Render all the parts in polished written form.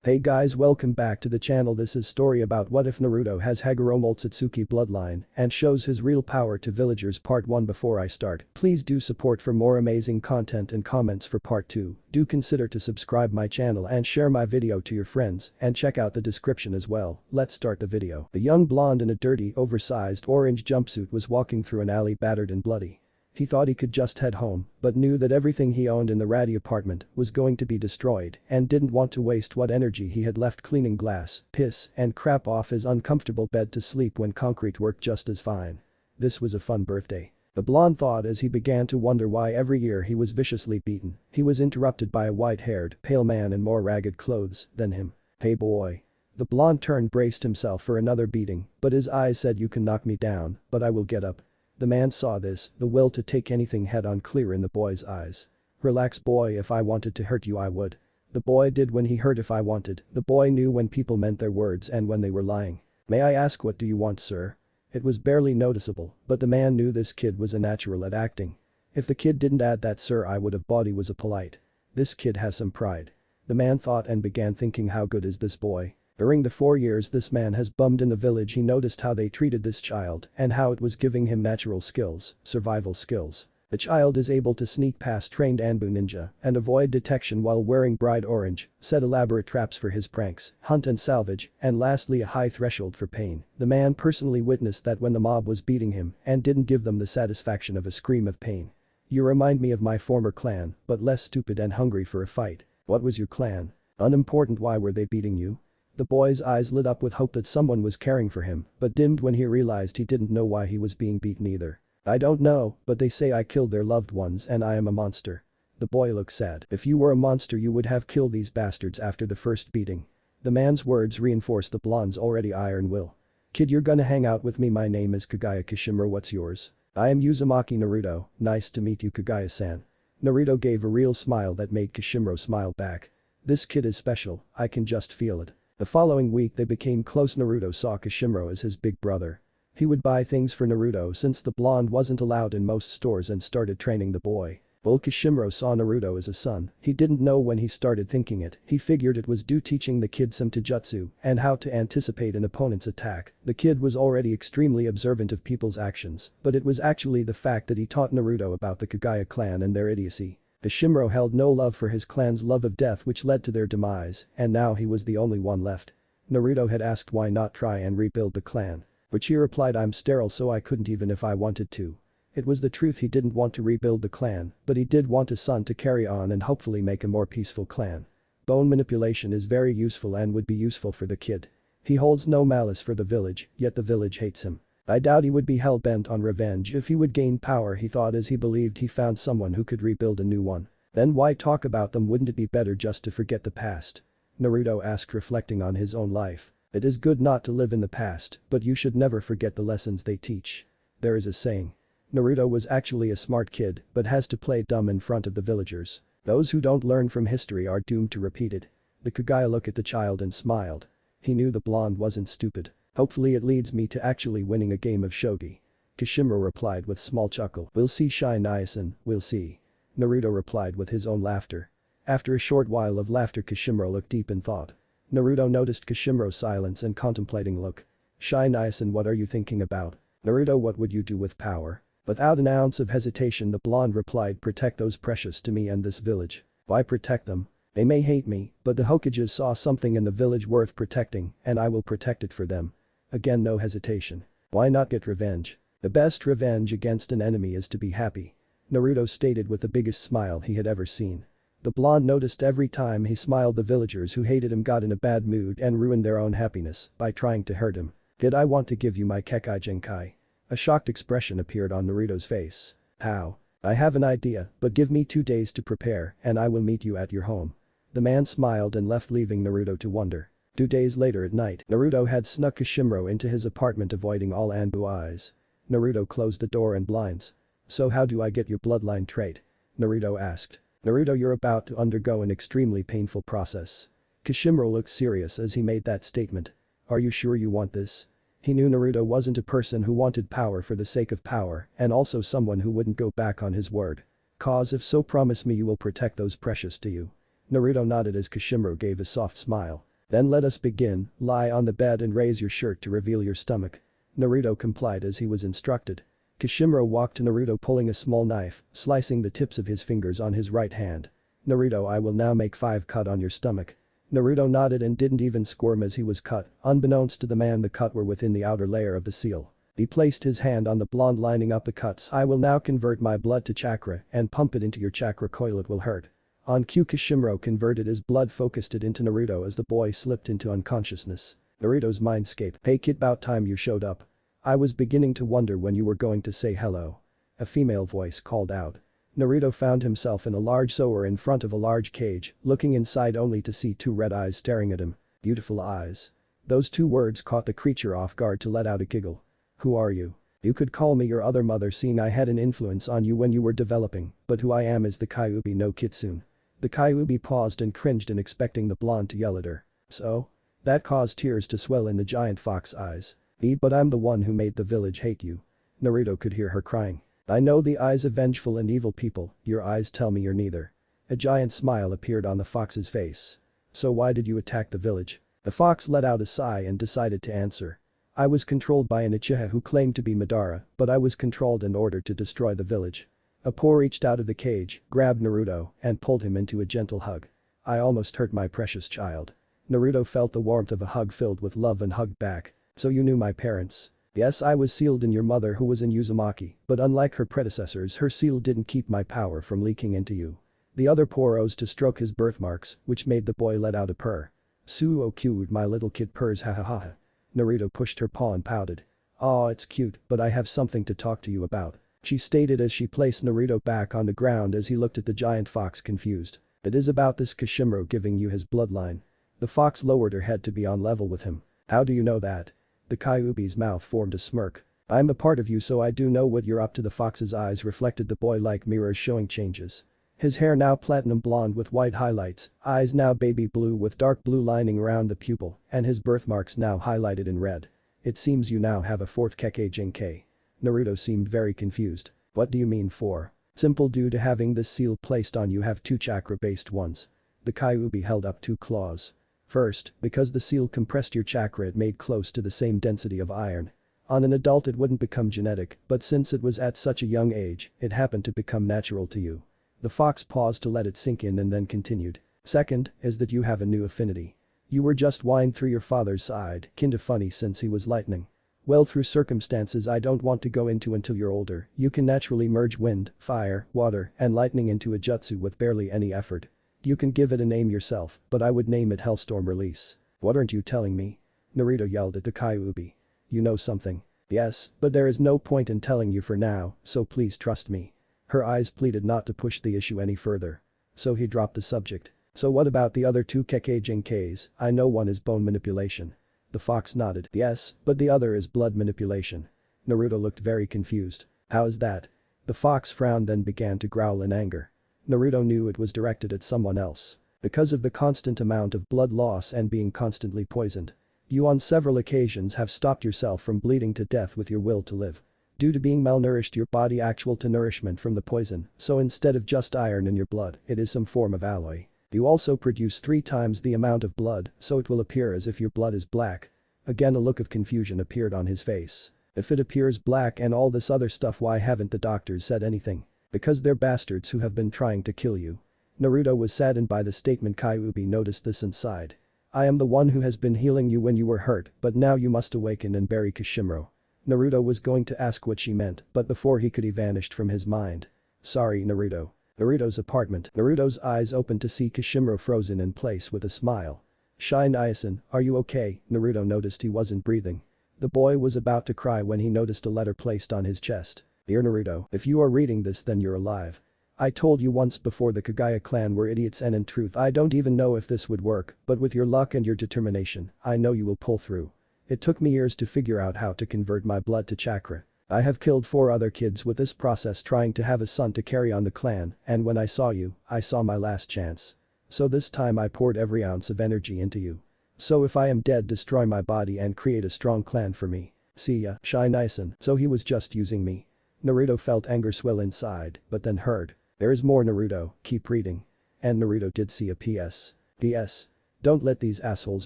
Hey guys, welcome back to the channel. This is story about what if Naruto has Hagoromo Otsutuki bloodline and shows his real power to villagers. Part 1. Before I start, please do support for more amazing content and comments for part 2. Do consider to subscribe my channel and share my video to your friends and check out the description as well. Let's start the video. A young blonde in a dirty, oversized orange jumpsuit was walking through an alley battered and bloody. He thought he could just head home, but knew that everything he owned in the ratty apartment was going to be destroyed and didn't want to waste what energy he had left cleaning glass, piss, and crap off his uncomfortable bed to sleep when concrete worked just as fine. This was a fun birthday. The blonde thought as he began to wonder why every year he was viciously beaten. He was interrupted by a white-haired, pale man in more ragged clothes than him. "Hey boy." The blonde turned braced himself for another beating, but his eyes said, "You can knock me down, but I will get up." The man saw this, the will to take anything head-on clear in the boy's eyes. "Relax boy, if I wanted to hurt you I would." The boy did when he heard "if I wanted." The boy knew when people meant their words and when they were lying. "May I ask what do you want, sir?" It was barely noticeable, but the man knew this kid was a natural at acting. If the kid didn't add that "sir" I would have bought he was a polite. This kid has some pride. The man thought and began thinking, how good is this boy? During the 4 years this man has bummed in the village, he noticed how they treated this child and how it was giving him natural skills, survival skills. The child is able to sneak past trained Anbu ninja and avoid detection while wearing bright orange, set elaborate traps for his pranks, hunt and salvage, and lastly a high threshold for pain. The man personally witnessed that when the mob was beating him and didn't give them the satisfaction of a scream of pain. "You remind me of my former clan, but less stupid and hungry for a fight." "What was your clan?" "Unimportant. Why were they beating you?" The boy's eyes lit up with hope that someone was caring for him, but dimmed when he realized he didn't know why he was being beaten either. "I don't know, but they say I killed their loved ones and I am a monster." The boy looked sad. "If you were a monster you would have killed these bastards after the first beating." The man's words reinforced the blonde's already iron will. "Kid, you're gonna hang out with me. My name is Kagaya Kishimura. What's yours?" "I am Uzumaki Naruto. Nice to meet you, Kagaya-san." Naruto gave a real smile that made Kishimura smile back. "This kid is special, I can just feel it." The following week they became close. Naruto saw Kishimura as his big brother. He would buy things for Naruto since the blonde wasn't allowed in most stores and started training the boy. While Kishimura saw Naruto as a son, he didn't know when he started thinking it. He figured it was due teaching the kid some taijutsu and how to anticipate an opponent's attack. The kid was already extremely observant of people's actions, but it was actually the fact that he taught Naruto about the Kagaya clan and their idiocy. Kishimura held no love for his clan's love of death, which led to their demise, and now he was the only one left. Naruto had asked why not try and rebuild the clan. But she replied, "I'm sterile so I couldn't even if I wanted to." It was the truth. He didn't want to rebuild the clan, but he did want a son to carry on and hopefully make a more peaceful clan. Bone manipulation is very useful and would be useful for the kid. He holds no malice for the village, yet the village hates him. I doubt he would be hell-bent on revenge if he would gain power, he thought as he believed he found someone who could rebuild a new one. Then why talk about them? Wouldn't it be better just to forget the past? Naruto asked, reflecting on his own life. It is good not to live in the past, but you should never forget the lessons they teach. There is a saying. Naruto was actually a smart kid but has to play dumb in front of the villagers. Those who don't learn from history are doomed to repeat it. The Kagaya looked at the child and smiled. He knew the blonde wasn't stupid. "Hopefully it leads me to actually winning a game of shogi." Kishimura replied with small chuckle. "We'll see, Shinai-san, we'll see." Naruto replied with his own laughter. After a short while of laughter Kishimura looked deep in thought. Naruto noticed Kishimura's silence and contemplating look. "Shinai-san, what are you thinking about?" "Naruto, what would you do with power?" Without an ounce of hesitation the blonde replied, "Protect those precious to me and this village." "Why protect them?" "They may hate me, but the Hokages saw something in the village worth protecting and I will protect it for them." Again no hesitation. "Why not get revenge?" "The best revenge against an enemy is to be happy," Naruto stated with the biggest smile he had ever seen. The blonde noticed every time he smiled the villagers who hated him got in a bad mood and ruined their own happiness by trying to hurt him. "Kid, I want to give you my Kekai Genkai." A shocked expression appeared on Naruto's face. "How?" "I have an idea, but give me 2 days to prepare and I will meet you at your home." The man smiled and left, leaving Naruto to wonder. 2 days later at night, Naruto had snuck Kishimura into his apartment, avoiding all Anbu eyes. Naruto closed the door and blinds. "So how do I get your bloodline trait?" Naruto asked. "Naruto, you're about to undergo an extremely painful process." Kishimura looked serious as he made that statement. "Are you sure you want this?" He knew Naruto wasn't a person who wanted power for the sake of power and also someone who wouldn't go back on his word. "Cause if so, promise me you will protect those precious to you." Naruto nodded as Kishimura gave a soft smile. Then let us begin, lie on the bed and raise your shirt to reveal your stomach. Naruto complied as he was instructed. Kishimuro walked to Naruto pulling a small knife, slicing the tips of his fingers on his right hand. Naruto, I will now make 5 cut on your stomach. Naruto nodded and didn't even squirm as he was cut, unbeknownst to the man the cut were within the outer layer of the seal. He placed his hand on the blonde lining up the cuts. I will now convert my blood to chakra and pump it into your chakra coil, it will hurt. On cue, Kishimuro converted his blood, focused it into Naruto as the boy slipped into unconsciousness. Naruto's mindscape. Hey kid, about time you showed up. I was beginning to wonder when you were going to say hello. A female voice called out. Naruto found himself in a large sewer in front of a large cage, looking inside only to see 2 red eyes staring at him. Beautiful eyes. Those 2 words caught the creature off guard to let out a giggle. Who are you? You could call me your other mother, seeing I had an influence on you when you were developing, but who I am is the Kyuubi no Kitsune. The Kyuubi paused and cringed in expecting the blonde to yell at her. So? That caused tears to swell in the giant fox eyes. But I'm the one who made the village hate you. Naruto could hear her crying. I know the eyes of vengeful and evil people, your eyes tell me you're neither. A giant smile appeared on the fox's face. So why did you attack the village? The fox let out a sigh and decided to answer. I was controlled by an Uchiha who claimed to be Madara, but I was controlled in order to destroy the village. Appo reached out of the cage, grabbed Naruto, and pulled him into a gentle hug. I almost hurt my precious child. Naruto felt the warmth of a hug filled with love and hugged back. So you knew my parents? Yes, I was sealed in your mother who was in Uzumaki, but unlike her predecessors, her seal didn't keep my power from leaking into you. The other rose to stroke his birthmarks, which made the boy let out a purr. Suo cute, my little kid purrs, ha ha ha. Naruto pushed her paw and pouted. Aw, it's cute, but I have something to talk to you about. She stated as she placed Naruto back on the ground as he looked at the giant fox confused. It is about this Kishimuro giving you his bloodline. The fox lowered her head to be on level with him. How do you know that? The Kyuubi's mouth formed a smirk. I'm a part of you, so I do know what you're up to. The fox's eyes reflected the boy like mirrors, showing changes. His hair now platinum blonde with white highlights, eyes now baby blue with dark blue lining around the pupil, and his birthmarks now highlighted in red. It seems you now have a 4th Kekkei Jinkai. Naruto seemed very confused. What do you mean 4? Simple, due to having this seal placed on you have 2 chakra-based ones. The Kyuubi held up 2 claws. First, because the seal compressed your chakra, it made close to the same density of iron. On an adult it wouldn't become genetic, but since it was at such a young age, it happened to become natural to you. The fox paused to let it sink in and then continued. Second, is that you have a new affinity. You were just whined through your father's side, kinda funny since he was lightning. Well, through circumstances I don't want to go into until you're older, you can naturally merge wind, fire, water, and lightning into a jutsu with barely any effort. You can give it a name yourself, but I would name it Hellstorm Release. What aren't you telling me? Naruto yelled at the Kyuubi. You know something. Yes, but there is no point in telling you for now, so please trust me. Her eyes pleaded not to push the issue any further. So he dropped the subject. So what about the other 2 Kekkei Jinkais? I know one is bone manipulation. The fox nodded. Yes, but the other is blood manipulation. Naruto looked very confused. How is that? The fox frowned, then began to growl in anger. Naruto knew it was directed at someone else. Because of the constant amount of blood loss and being constantly poisoned. You on several occasions have stopped yourself from bleeding to death with your will to live. Due to being malnourished, your body actual to nourishment from the poison, so instead of just iron in your blood, it is some form of alloy. You also produce 3 times the amount of blood, so it will appear as if your blood is black. Again a look of confusion appeared on his face. If it appears black and all this other stuff, why haven't the doctors said anything? Because they're bastards who have been trying to kill you. Naruto was saddened by the statement. Kyuubi noticed this and sighed. I am the one who has been healing you when you were hurt, but now you must awaken and bury Kishimuro. Naruto was going to ask what she meant, but before he could, he vanished from his mind. Sorry, Naruto. Naruto's apartment. Naruto's eyes opened to see Kishimuro frozen in place with a smile. Shine Iasen, are you okay? Naruto noticed he wasn't breathing. The boy was about to cry when he noticed a letter placed on his chest. Dear Naruto, if you are reading this, then you're alive. I told you once before, the Kagaya clan were idiots, and in truth I don't even know if this would work, but with your luck and your determination, I know you will pull through. It took me years to figure out how to convert my blood to chakra. I have killed 4 other kids with this process trying to have a son to carry on the clan, and when I saw you, I saw my last chance. So this time I poured every ounce of energy into you. So if I am dead, destroy my body and create a strong clan for me. See ya, Shine Ison. So he was just using me. Naruto felt anger swell inside, but then heard. There is more, Naruto, keep reading. And Naruto did see a PS. PS. Don't let these assholes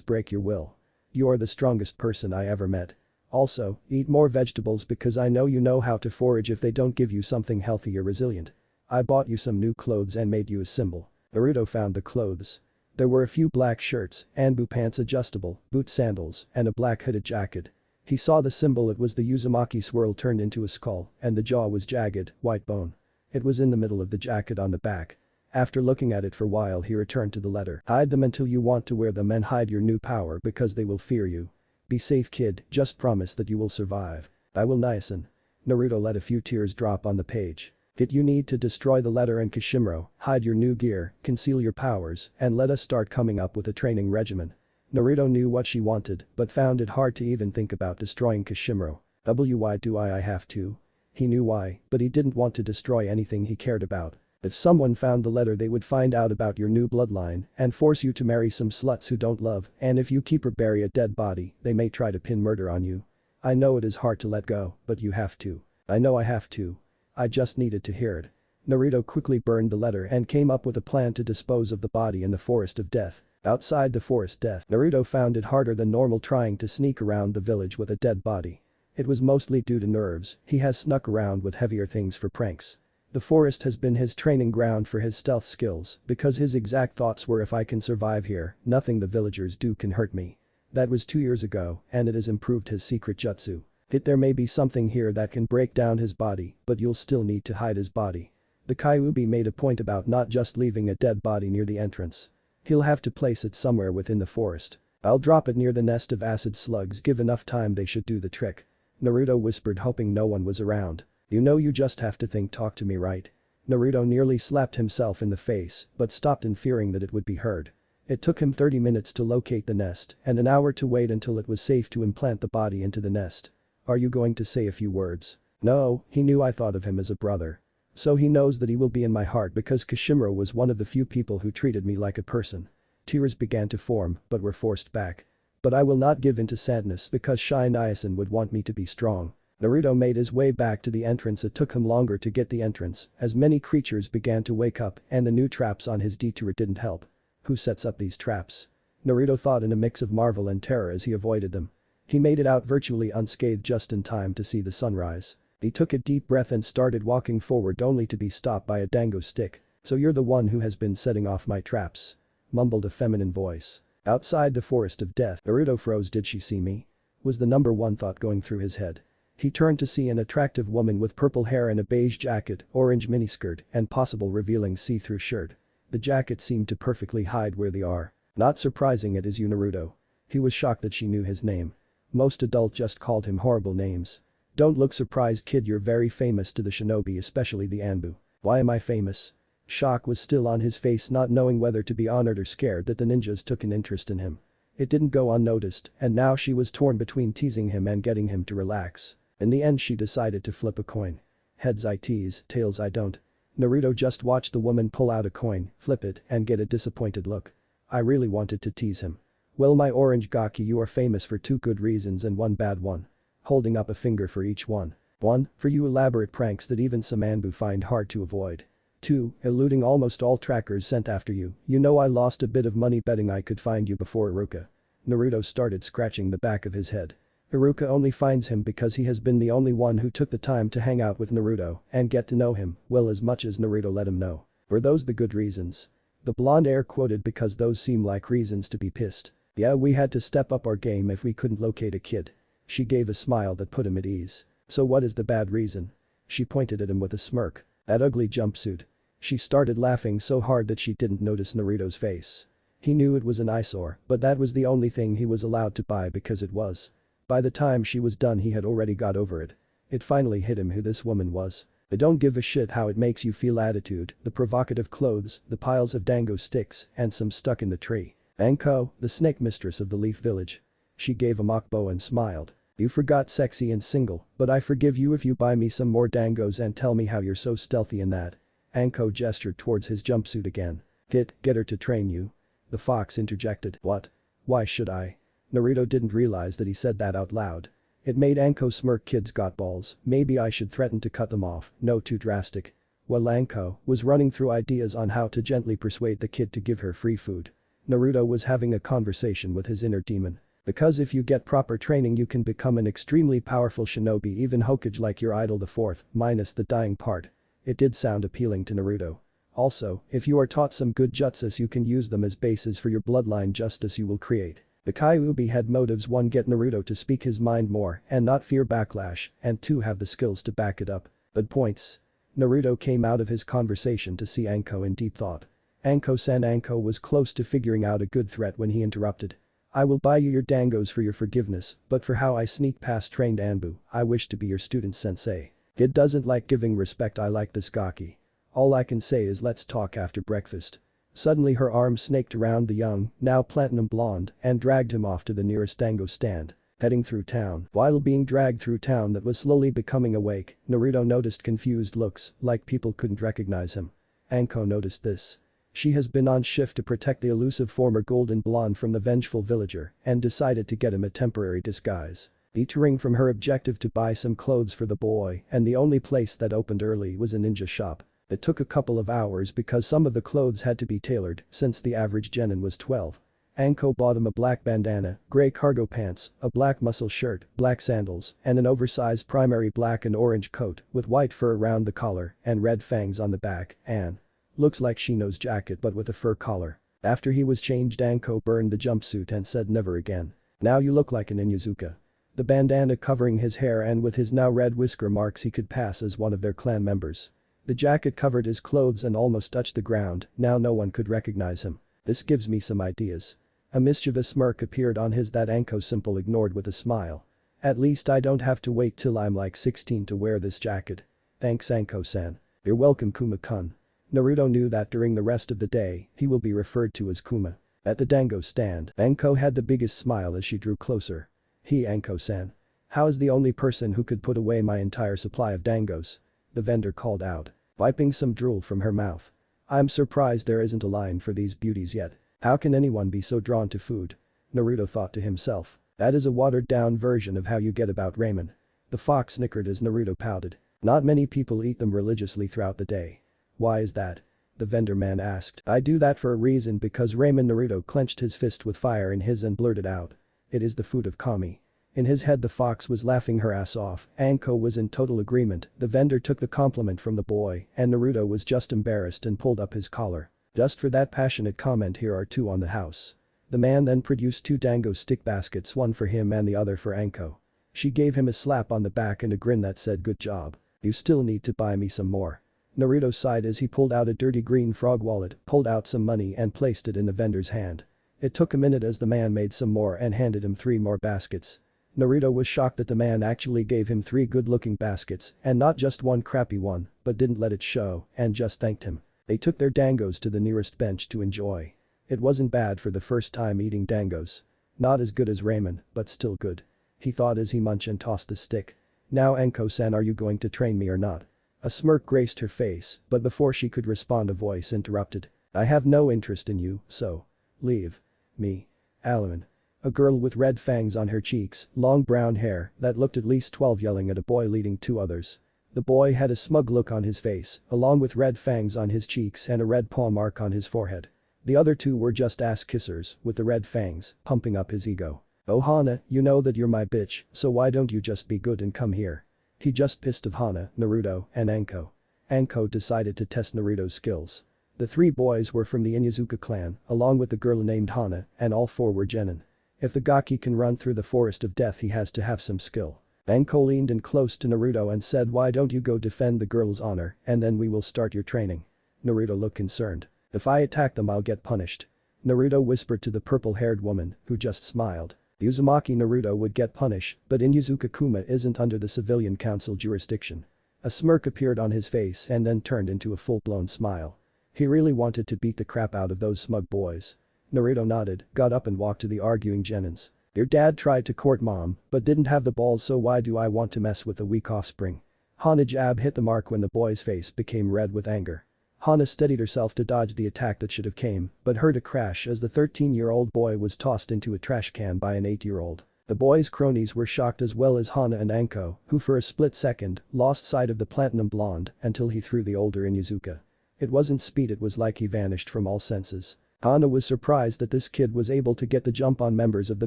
break your will. You're the strongest person I ever met. Also, eat more vegetables because I know you know how to forage if they don't give you something healthy you're resilient. I bought you some new clothes and made you a symbol. Naruto found the clothes. There were a few black shirts, Anbu pants adjustable, boot sandals, and a black hooded jacket. He saw the symbol. It was the Uzumaki swirl turned into a skull, and the jaw was jagged, white bone. It was in the middle of the jacket on the back. After looking at it for a while he returned to the letter. Hide them until you want to wear them and hide your new power because they will fear you. Be safe kid, just promise that you will survive. I will niacin. Naruto let a few tears drop on the page. You need to destroy the letter and Kishimuro, hide your new gear, conceal your powers, and let us start coming up with a training regimen. Naruto knew what she wanted, but found it hard to even think about destroying Kishimuro. Why do I have to? He knew why, but he didn't want to destroy anything he cared about. If someone found the letter they would find out about your new bloodline and force you to marry some sluts who don't love, and if you keep or bury a dead body, they may try to pin murder on you. I know it is hard to let go, but you have to. I know I have to. I just needed to hear it. Naruto quickly burned the letter and came up with a plan to dispose of the body in the Forest of Death. Outside the Forest Death, Naruto found it harder than normal trying to sneak around the village with a dead body. It was mostly due to nerves. He has snuck around with heavier things for pranks. The forest has been his training ground for his stealth skills because his exact thoughts were if I can survive here, nothing the villagers do can hurt me. That was 2 years ago and it has improved his secret jutsu. There may be something here that can break down his body, but you'll still need to hide his body. The Kyuubi made a point about not just leaving a dead body near the entrance. He'll have to place it somewhere within the forest. I'll drop it near the nest of acid slugs. Give enough time, they should do the trick. Naruto whispered, hoping no one was around. You know you just have to think, talk to me, right? Naruto nearly slapped himself in the face but stopped in fearing that it would be heard. It took him 30 minutes to locate the nest and an hour to wait until it was safe to implant the body into the nest. Are you going to say a few words? No, he knew I thought of him as a brother. So he knows that he will be in my heart because Kishimuro was one of the few people who treated me like a person. Tears began to form but were forced back. But I will not give in to sadness because Shy Niacin would want me to be strong. Naruto made his way back to the entrance. It took him longer to get the entrance as many creatures began to wake up and the new traps on his detour didn't help. Who sets up these traps? Naruto thought in a mix of marvel and terror as he avoided them. He made it out virtually unscathed just in time to see the sunrise. He took a deep breath and started walking forward only to be stopped by a dango stick. So you're the one who has been setting off my traps? Mumbled a feminine voice. Outside the Forest of Death, Naruto froze. Did she see me? Was the number one thought going through his head. He turned to see an attractive woman with purple hair and a beige jacket, orange miniskirt, and possible revealing see-through shirt. The jacket seemed to perfectly hide where they are. Not surprising, it is you, Naruto. He was shocked that she knew his name. Most adults just called him horrible names. Don't look surprised, kid, you're very famous to the shinobi, especially the Anbu. Why am I famous? Shock was still on his face, not knowing whether to be honored or scared that the ninjas took an interest in him. It didn't go unnoticed and now she was torn between teasing him and getting him to relax. In the end she decided to flip a coin. Heads I tease, tails I don't. Naruto just watched the woman pull out a coin, flip it, and get a disappointed look. I really wanted to tease him. Well, my orange gaki, you are famous for 2 good reasons and 1 bad one. Holding up a finger for each one. 1, for you elaborate pranks that even some Anbu find hard to avoid. 2, eluding almost all trackers sent after you. You know I lost a bit of money betting I could find you before Iruka. Naruto started scratching the back of his head. Iruka only finds him because he has been the only one who took the time to hang out with Naruto and get to know him, well, as much as Naruto let him know. Were those the good reasons? The blonde air quoted, because those seem like reasons to be pissed. Yeah, we had to step up our game if we couldn't locate a kid. She gave a smile that put him at ease. So what is the bad reason? She pointed at him with a smirk. That ugly jumpsuit. She started laughing so hard that she didn't notice Naruto's face. He knew it was an eyesore, but that was the only thing he was allowed to buy because it was. By the time she was done he had already got over it. It finally hit him who this woman was. I don't give a shit how it makes you feel attitude, the provocative clothes, the piles of dango sticks, and some stuck in the tree. Anko, the snake mistress of the Leaf Village. She gave a mock bow and smiled. You forgot sexy and single, but I forgive you if you buy me some more dangos and tell me how you're so stealthy in that. Anko gestured towards his jumpsuit again. Get her to train you. The fox interjected. What? Why should I? Naruto didn't realize that he said that out loud. It made Anko smirk. Kids got balls, maybe I should threaten to cut them off, no too drastic. Well, Anko was running through ideas on how to gently persuade the kid to give her free food. Naruto was having a conversation with his inner demon. Because if you get proper training you can become an extremely powerful shinobi, even Hokage like your idol the fourth, minus the dying part. It did sound appealing to Naruto. Also, if you are taught some good jutsus you can use them as bases for your bloodline justice you will create. The Kyuubi had motives: 1. Get Naruto to speak his mind more and not fear backlash, and 2. Have the skills to back it up. But points. Naruto came out of his conversation to see Anko in deep thought. Anko was close to figuring out a good threat when he interrupted. I will buy you your dangos for your forgiveness, but for how I sneak past trained Anbu, I wish to be your student sensei. It doesn't like giving respect. I like this gaki. All I can say is let's talk after breakfast. Suddenly her arm snaked around the young, now platinum blonde, and dragged him off to the nearest dango stand. Heading through town. While being dragged through town that was slowly becoming awake, Naruto noticed confused looks, like people couldn't recognize him. Anko noticed this. She has been on shift to protect the elusive former golden blonde from the vengeful villager and decided to get him a temporary disguise. Detouring from her objective to buy some clothes for the boy, and the only place that opened early was a ninja shop. It took a couple of hours because some of the clothes had to be tailored since the average genin was 12. Anko bought him a black bandana, grey cargo pants, a black muscle shirt, black sandals, and an oversized primary black and orange coat with white fur around the collar and red fangs on the back. And looks like Shino's jacket but with a fur collar. After he was changed, Anko burned the jumpsuit and said never again. Now you look like an Inuzuka. The bandana covering his hair, and with his now red whisker marks he could pass as one of their clan members. The jacket covered his clothes and almost touched the ground, now no one could recognize him. This gives me some ideas. A mischievous smirk appeared on his that Anko simple ignored with a smile. At least I don't have to wait till I'm like 16 to wear this jacket. Thanks Anko-san. You're welcome Kuma-kun. Naruto knew that during the rest of the day, he will be referred to as Kuma. At the dango stand, Anko had the biggest smile as she drew closer. He Anko-san. How is the only person who could put away my entire supply of dangos? The vendor called out, wiping some drool from her mouth. I'm surprised there isn't a line for these beauties yet. How can anyone be so drawn to food? Naruto thought to himself. That is a watered down version of how you get about ramen. The fox snickered as Naruto pouted. Not many people eat them religiously throughout the day. Why is that? The vendor man asked. I do that for a reason, because ramen. Naruto clenched his fist with fire in his and blurted out. It is the food of kami. In his head the fox was laughing her ass off. Anko was in total agreement. The vendor took the compliment from the boy and Naruto was just embarrassed and pulled up his collar. Just for that passionate comment, here are 2 on the house. The man then produced 2 dango stick baskets, one for him and the other for Anko. She gave him a slap on the back and a grin that said good job. You still need to buy me some more. Naruto sighed as he pulled out a dirty green frog wallet, pulled out some money and placed it in the vendor's hand. It took a minute as the man made some more and handed him 3 more baskets. Naruto was shocked that the man actually gave him 3 good-looking baskets and not just one crappy one, but didn't let it show and just thanked him. They took their dangos to the nearest bench to enjoy. It wasn't bad for the first time eating dangos. Not as good as ramen, but still good. He thought as he munched and tossed the stick. Now Anko-san, are you going to train me or not? A smirk graced her face, but before she could respond a voice interrupted. I have no interest in you, so leave me alone. A girl with red fangs on her cheeks, long brown hair that looked at least 12, yelling at a boy leading 2 others. The boy had a smug look on his face, along with red fangs on his cheeks and a red paw mark on his forehead. The other 2 were just ass kissers, with the red fangs, pumping up his ego. Oh Hana, you know that you're my bitch, so why don't you just be good and come here? He just pissed of Hana, Naruto, and Anko. Anko decided to test Naruto's skills. The 3 boys were from the Inuzuka clan, along with the girl named Hana, and all 4 were genin. If the gaki can run through the forest of death, he has to have some skill. Anko leaned in close to Naruto and said, why don't you go defend the girl's honor and then we will start your training. Naruto looked concerned. If I attack them I'll get punished. Naruto whispered to the purple-haired woman, who just smiled. Uzumaki Naruto would get punished, but Inuzuka Kuma isn't under the civilian council jurisdiction. A smirk appeared on his face and then turned into a full-blown smile. He really wanted to beat the crap out of those smug boys. Naruto nodded, got up and walked to the arguing genins. Your dad tried to court mom, but didn't have the balls, so why do I want to mess with a weak offspring? Hana jab hit the mark when the boy's face became red with anger. Hana steadied herself to dodge the attack that should have came, but heard a crash as the 13-year-old boy was tossed into a trash can by an 8-year-old. The boy's cronies were shocked as well as Hana and Anko, who for a split second lost sight of the platinum blonde until he threw the older Inuzuka. It wasn't speed, it was like he vanished from all senses. Hana was surprised that this kid was able to get the jump on members of the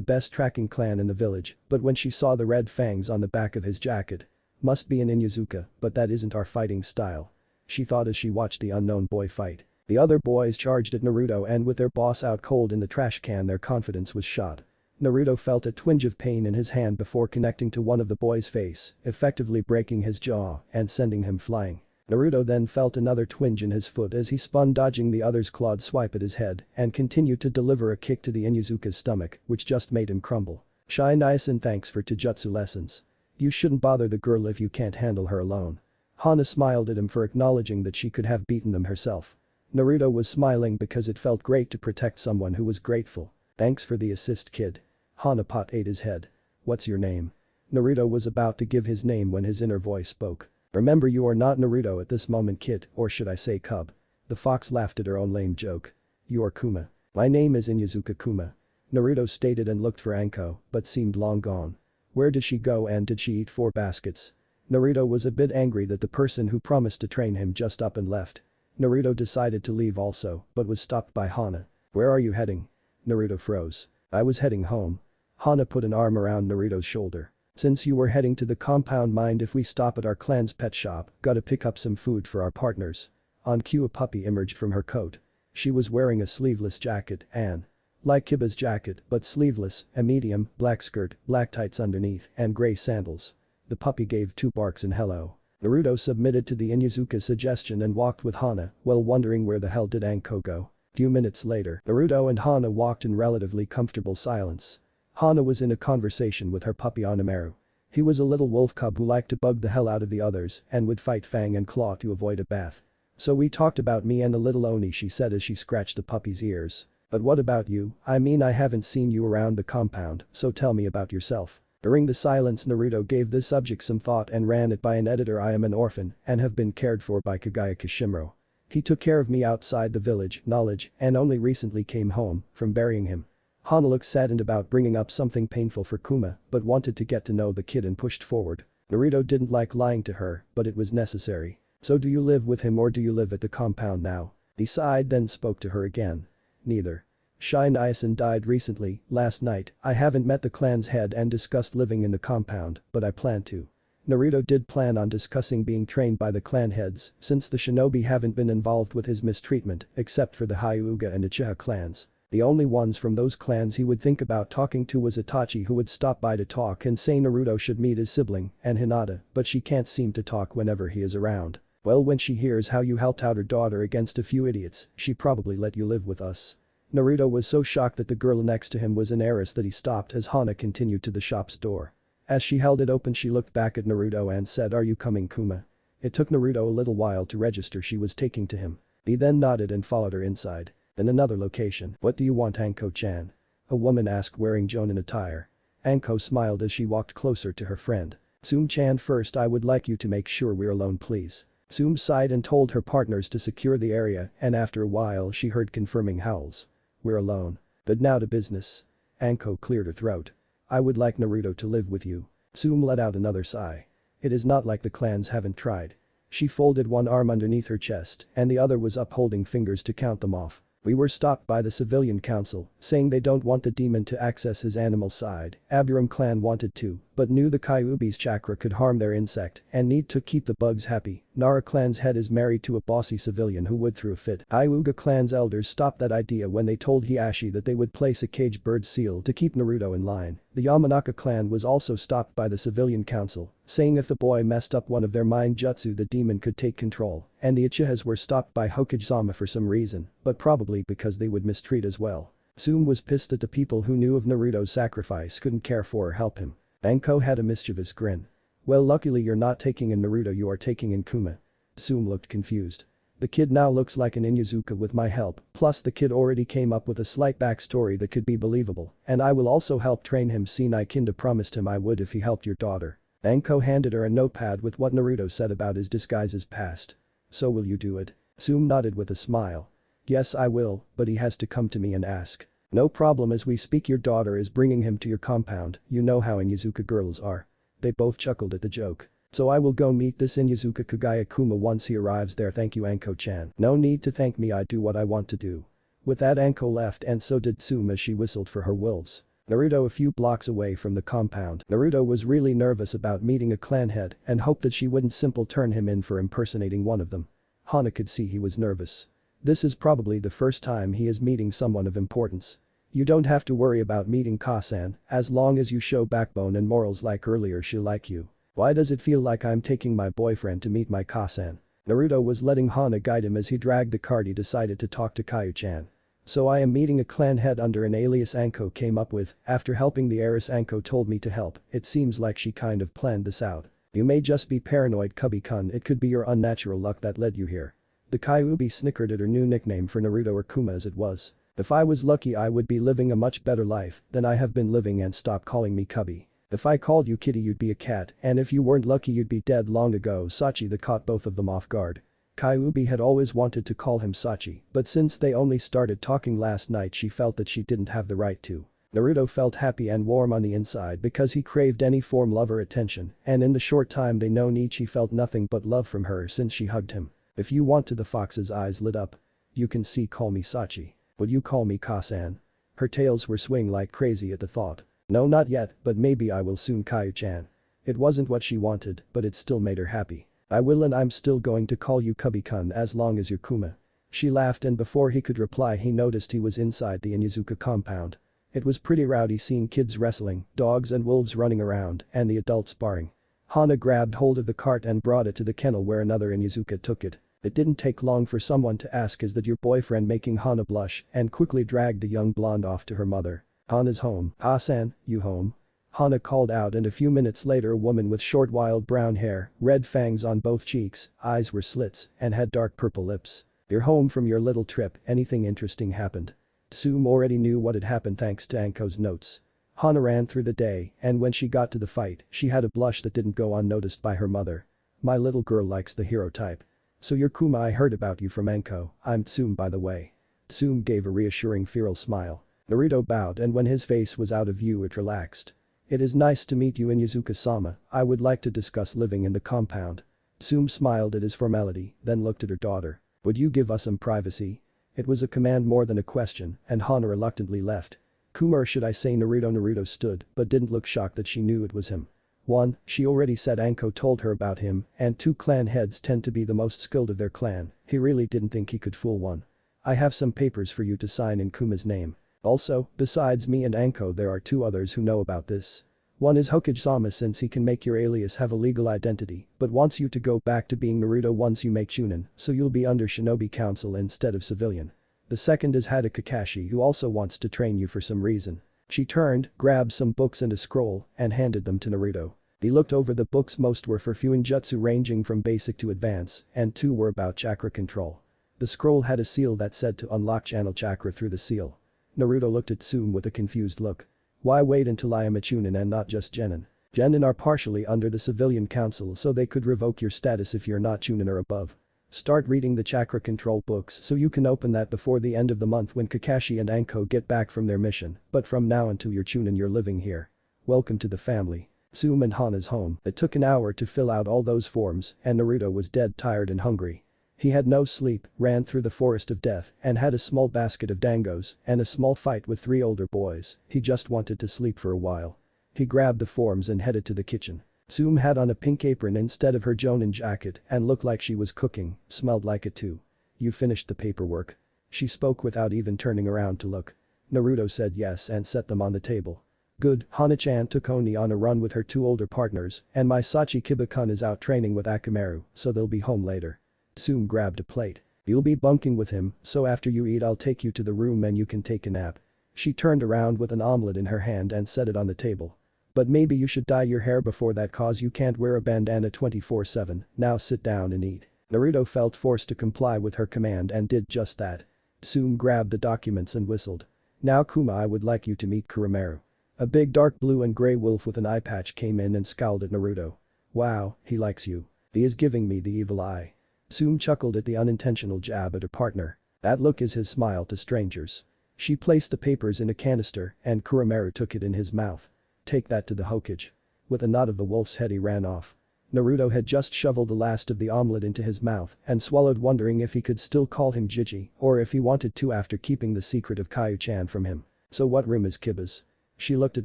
best tracking clan in the village, but when she saw the red fangs on the back of his jacket. Must be an Inuzuka, but that isn't our fighting style. She thought as she watched the unknown boy fight. The other boys charged at Naruto and with their boss out cold in the trash can their confidence was shot. Naruto felt a twinge of pain in his hand before connecting to one of the boy's face, effectively breaking his jaw and sending him flying. Naruto then felt another twinge in his foot as he spun dodging the other's clawed swipe at his head and continued to deliver a kick to the Inuzuka's stomach, which just made him crumble. Shy Niacin thanks for Taijutsu lessons. You shouldn't bother the girl if you can't handle her alone. Hana smiled at him for acknowledging that she could have beaten them herself. Naruto was smiling because it felt great to protect someone who was grateful. Thanks for the assist, kid. Hana ate his head. What's your name? Naruto was about to give his name when his inner voice spoke. Remember, you are not Naruto at this moment, kid, or should I say cub. The fox laughed at her own lame joke. You are Kuma. My name is Inuzuka Kuma. Naruto stated and looked for Anko, but seemed long gone. Where did she go and did she eat 4 baskets? Naruto was a bit angry that the person who promised to train him just up and left. Naruto decided to leave also, but was stopped by Hana. Where are you heading? Naruto froze. I was heading home. Hana put an arm around Naruto's shoulder. Since you were heading to the compound, mind if we stop at our clan's pet shop, gotta pick up some food for our partners. On cue a puppy emerged from her coat. She was wearing a sleeveless jacket and like Kiba's jacket but sleeveless, a medium, black skirt, black tights underneath and grey sandals. The puppy gave 2 barks and hello. Naruto submitted to the Inuzuka's suggestion and walked with Hana, well wondering where the hell did Anko go. Few minutes later, Naruto and Hana walked in relatively comfortable silence. Hana was in a conversation with her puppy Onimaru. He was a little wolf cub who liked to bug the hell out of the others and would fight Fang and Claw to avoid a bath. So we talked about me and the little Oni, she said as she scratched the puppy's ears. But what about you? I mean, I haven't seen you around the compound, so tell me about yourself. During the silence, Naruto gave this subject some thought and ran it by an editor. I am an orphan and have been cared for by Kagaya Kishimuro. He took care of me outside the village, knowledge, and only recently came home from burying him. Hana looked saddened about bringing up something painful for Kuma, but wanted to get to know the kid and pushed forward. Naruto didn't like lying to her, but it was necessary. So do you live with him or do you live at the compound now? He sighed then spoke to her again. Neither. Shy Niacin died recently, last night. I haven't met the clan's head and discussed living in the compound, but I plan to. Naruto did plan on discussing being trained by the clan heads since the shinobi haven't been involved with his mistreatment except for the Hyuga and Uchiha clans. The only ones from those clans he would think about talking to was Itachi, who would stop by to talk and say Naruto should meet his sibling, and Hinata, but she can't seem to talk whenever he is around. Well, when she hears how you helped out her daughter against a few idiots, she probably let you live with us. Naruto was so shocked that the girl next to him was an heiress that he stopped as Hana continued to the shop's door. As she held it open, she looked back at Naruto and said, "Are you coming, Kuma?" It took Naruto a little while to register she was taking to him. He then nodded and followed her inside. In another location, "What do you want, Anko-chan?" a woman asked wearing jonin attire. Anko smiled as she walked closer to her friend. "Sum-chan, first I would like you to make sure we're alone, please." Sum sighed and told her partners to secure the area, and after a while she heard confirming howls. "We're alone. But now to business." Anko cleared her throat. "I would like Naruto to live with you." Sum let out another sigh. "It is not like the clans haven't tried." She folded one arm underneath her chest and the other was up holding fingers to count them off. "We were stopped by the civilian council, saying they don't want the demon to access his animal side. Aburam clan wanted to, but knew the Kyuubi's chakra could harm their insect and need to keep the bugs happy. Nara clan's head is married to a bossy civilian who would throw a fit. Hyuga clan's elders stopped that idea when they told Hiashi that they would place a caged bird seal to keep Naruto in line. The Yamanaka clan was also stopped by the civilian council, saying if the boy messed up one of their mind jutsu the demon could take control, and the Uchihas were stopped by Hokage-sama for some reason, but probably because they would mistreat as well. Sum was pissed that the people who knew of Naruto's sacrifice couldn't care for or help him. Anko had a mischievous grin. "Well, luckily you're not taking in Naruto, you are taking in Kuma." Sum looked confused. "The kid now looks like an Inuzuka with my help, plus the kid already came up with a slight backstory that could be believable, and I will also help train him. Sinai Kinda promised him I would if he helped your daughter." Anko handed her a notepad with what Naruto said about his disguise's past. "So will you do it?" Sum nodded with a smile. "Yes, I will, but he has to come to me and ask." "No problem, as we speak your daughter is bringing him to your compound, you know how Inuzuka girls are." They both chuckled at the joke. "So I will go meet this Inuzuka Kagaya Kuma once he arrives there. Thank you, Anko-chan." "No need to thank me, I do what I want to do." With that Anko left and so did Tsume as she whistled for her wolves. Naruto a few blocks away from the compound. Naruto was really nervous about meeting a clan head and hoped that she wouldn't simply turn him in for impersonating one of them. Hana could see he was nervous. This is probably the first time he is meeting someone of importance. You don't have to worry about meeting Kasan, as long as you show backbone and morals like earlier she'll like you. Why does it feel like I'm taking my boyfriend to meet my Kasan? Naruto was letting Hana guide him as he dragged the cart. He decided to talk to Kayu-chan. So I am meeting a clan head under an alias Anko came up with, after helping the heiress Anko told me to help, it seems like she kind of planned this out. You may just be paranoid Cubby-kun, it could be your unnatural luck that led you here. The Kyuubi snickered at her new nickname for Naruto or Kuma as it was. If I was lucky I would be living a much better life than I have been living and stop calling me Cubby. If I called you kitty you'd be a cat and if you weren't lucky you'd be dead long ago. Sachi that caught both of them off guard. Kyuubi had always wanted to call him Sachi, but since they only started talking last night she felt that she didn't have the right to. Naruto felt happy and warm on the inside because he craved any form of her attention and in the short time they known each he felt nothing but love from her since she hugged him. If you want to, the fox's eyes lit up. You can see, call me Sachi. Would you call me Kasan? Her tails were swinging like crazy at the thought. No, not yet, but maybe I will soon, Kayu-chan. It wasn't what she wanted, but it still made her happy. I will, and I'm still going to call you Cubby-kun as long as you're Kuma. She laughed and before he could reply he noticed he was inside the Inuzuka compound. It was pretty rowdy seeing kids wrestling, dogs and wolves running around, and the adults sparring. Hana grabbed hold of the cart and brought it to the kennel where another Inuzuka took it. It didn't take long for someone to ask, is that your boyfriend, making Hana blush and quickly dragged the young blonde off to her mother. Hana's home. Kasan, you home? Hana called out and a few minutes later a woman with short wild brown hair, red fangs on both cheeks, eyes were slits, and had dark purple lips. You're home from your little trip, anything interesting happened? Tsume already knew what had happened thanks to Anko's notes. Hana ran through the day and when she got to the fight she had a blush that didn't go unnoticed by her mother. My little girl likes the hero type. So you're Kuma, I heard about you from Anko, I'm Tsume by the way. Tsume gave a reassuring feral smile. Naruto bowed and when his face was out of view it relaxed. It is nice to meet you Inuzuka-sama, I would like to discuss living in the compound. Tsume smiled at his formality, then looked at her daughter. Would you give us some privacy? It was a command more than a question and Hana reluctantly left. Kuma, or should I say Naruto? Naruto stood but didn't look shocked that she knew it was him. 1. She already said Anko told her about him and 2. Clan heads tend to be the most skilled of their clan, he really didn't think he could fool one. I have some papers for you to sign in Kuma's name. Also, besides me and Anko there are 2 others who know about this. One is Hokage-sama since he can make your alias have a legal identity but wants you to go back to being Naruto once you make Chunin, so you'll be under Shinobi Council instead of civilian. The second is Hada Kakashi who also wants to train you for some reason. She turned, grabbed some books and a scroll and handed them to Naruto. He looked over the books, most were for Fuinjutsu ranging from basic to advance and 2 were about chakra control. The scroll had a seal that said to unlock channel chakra through the seal. Naruto looked at Tsume with a confused look. Why wait until I am a Chunin and not just Genin? Genin are partially under the civilian council so they could revoke your status if you're not Chunin or above. Start reading the chakra control books so you can open that before the end of the month when Kakashi and Anko get back from their mission, but from now until you're Chunin you're living here. Welcome to the family. Tsume and Hana's home. It took an hour to fill out all those forms and Naruto was dead tired and hungry. He had no sleep, ran through the forest of death and had a small basket of dangos and a small fight with 3 older boys, he just wanted to sleep for a while. He grabbed the forms and headed to the kitchen. Tsume had on a pink apron instead of her Jonin jacket and looked like she was cooking, smelled like it too. You finished the paperwork? She spoke without even turning around to look. Naruto said yes and set them on the table. Good, Hana-chan took Oni on a run with her 2 older partners and my Sachi Kiba-kun is out training with Akamaru, so they'll be home later. Tsume grabbed a plate. You'll be bunking with him, so after you eat I'll take you to the room and you can take a nap. She turned around with an omelette in her hand and set it on the table. But maybe you should dye your hair before that cause you can't wear a bandana 24/7, now sit down and eat. Naruto felt forced to comply with her command and did just that. Tsume grabbed the documents and whistled. Now Kuma, I would like you to meet Kuramaru. A big dark blue and grey wolf with an eye patch came in and scowled at Naruto. Wow, he likes you. He is giving me the evil eye. Tsume chuckled at the unintentional jab at her partner. That look is his smile to strangers. She placed the papers in a canister and Kuramaru took it in his mouth. Take that to the Hokage. With a nod of the wolf's head he ran off. Naruto had just shoveled the last of the omelette into his mouth and swallowed, wondering if he could still call him Gigi or if he wanted to after keeping the secret of Kaio-chan from him. So what room is Kiba's? She looked at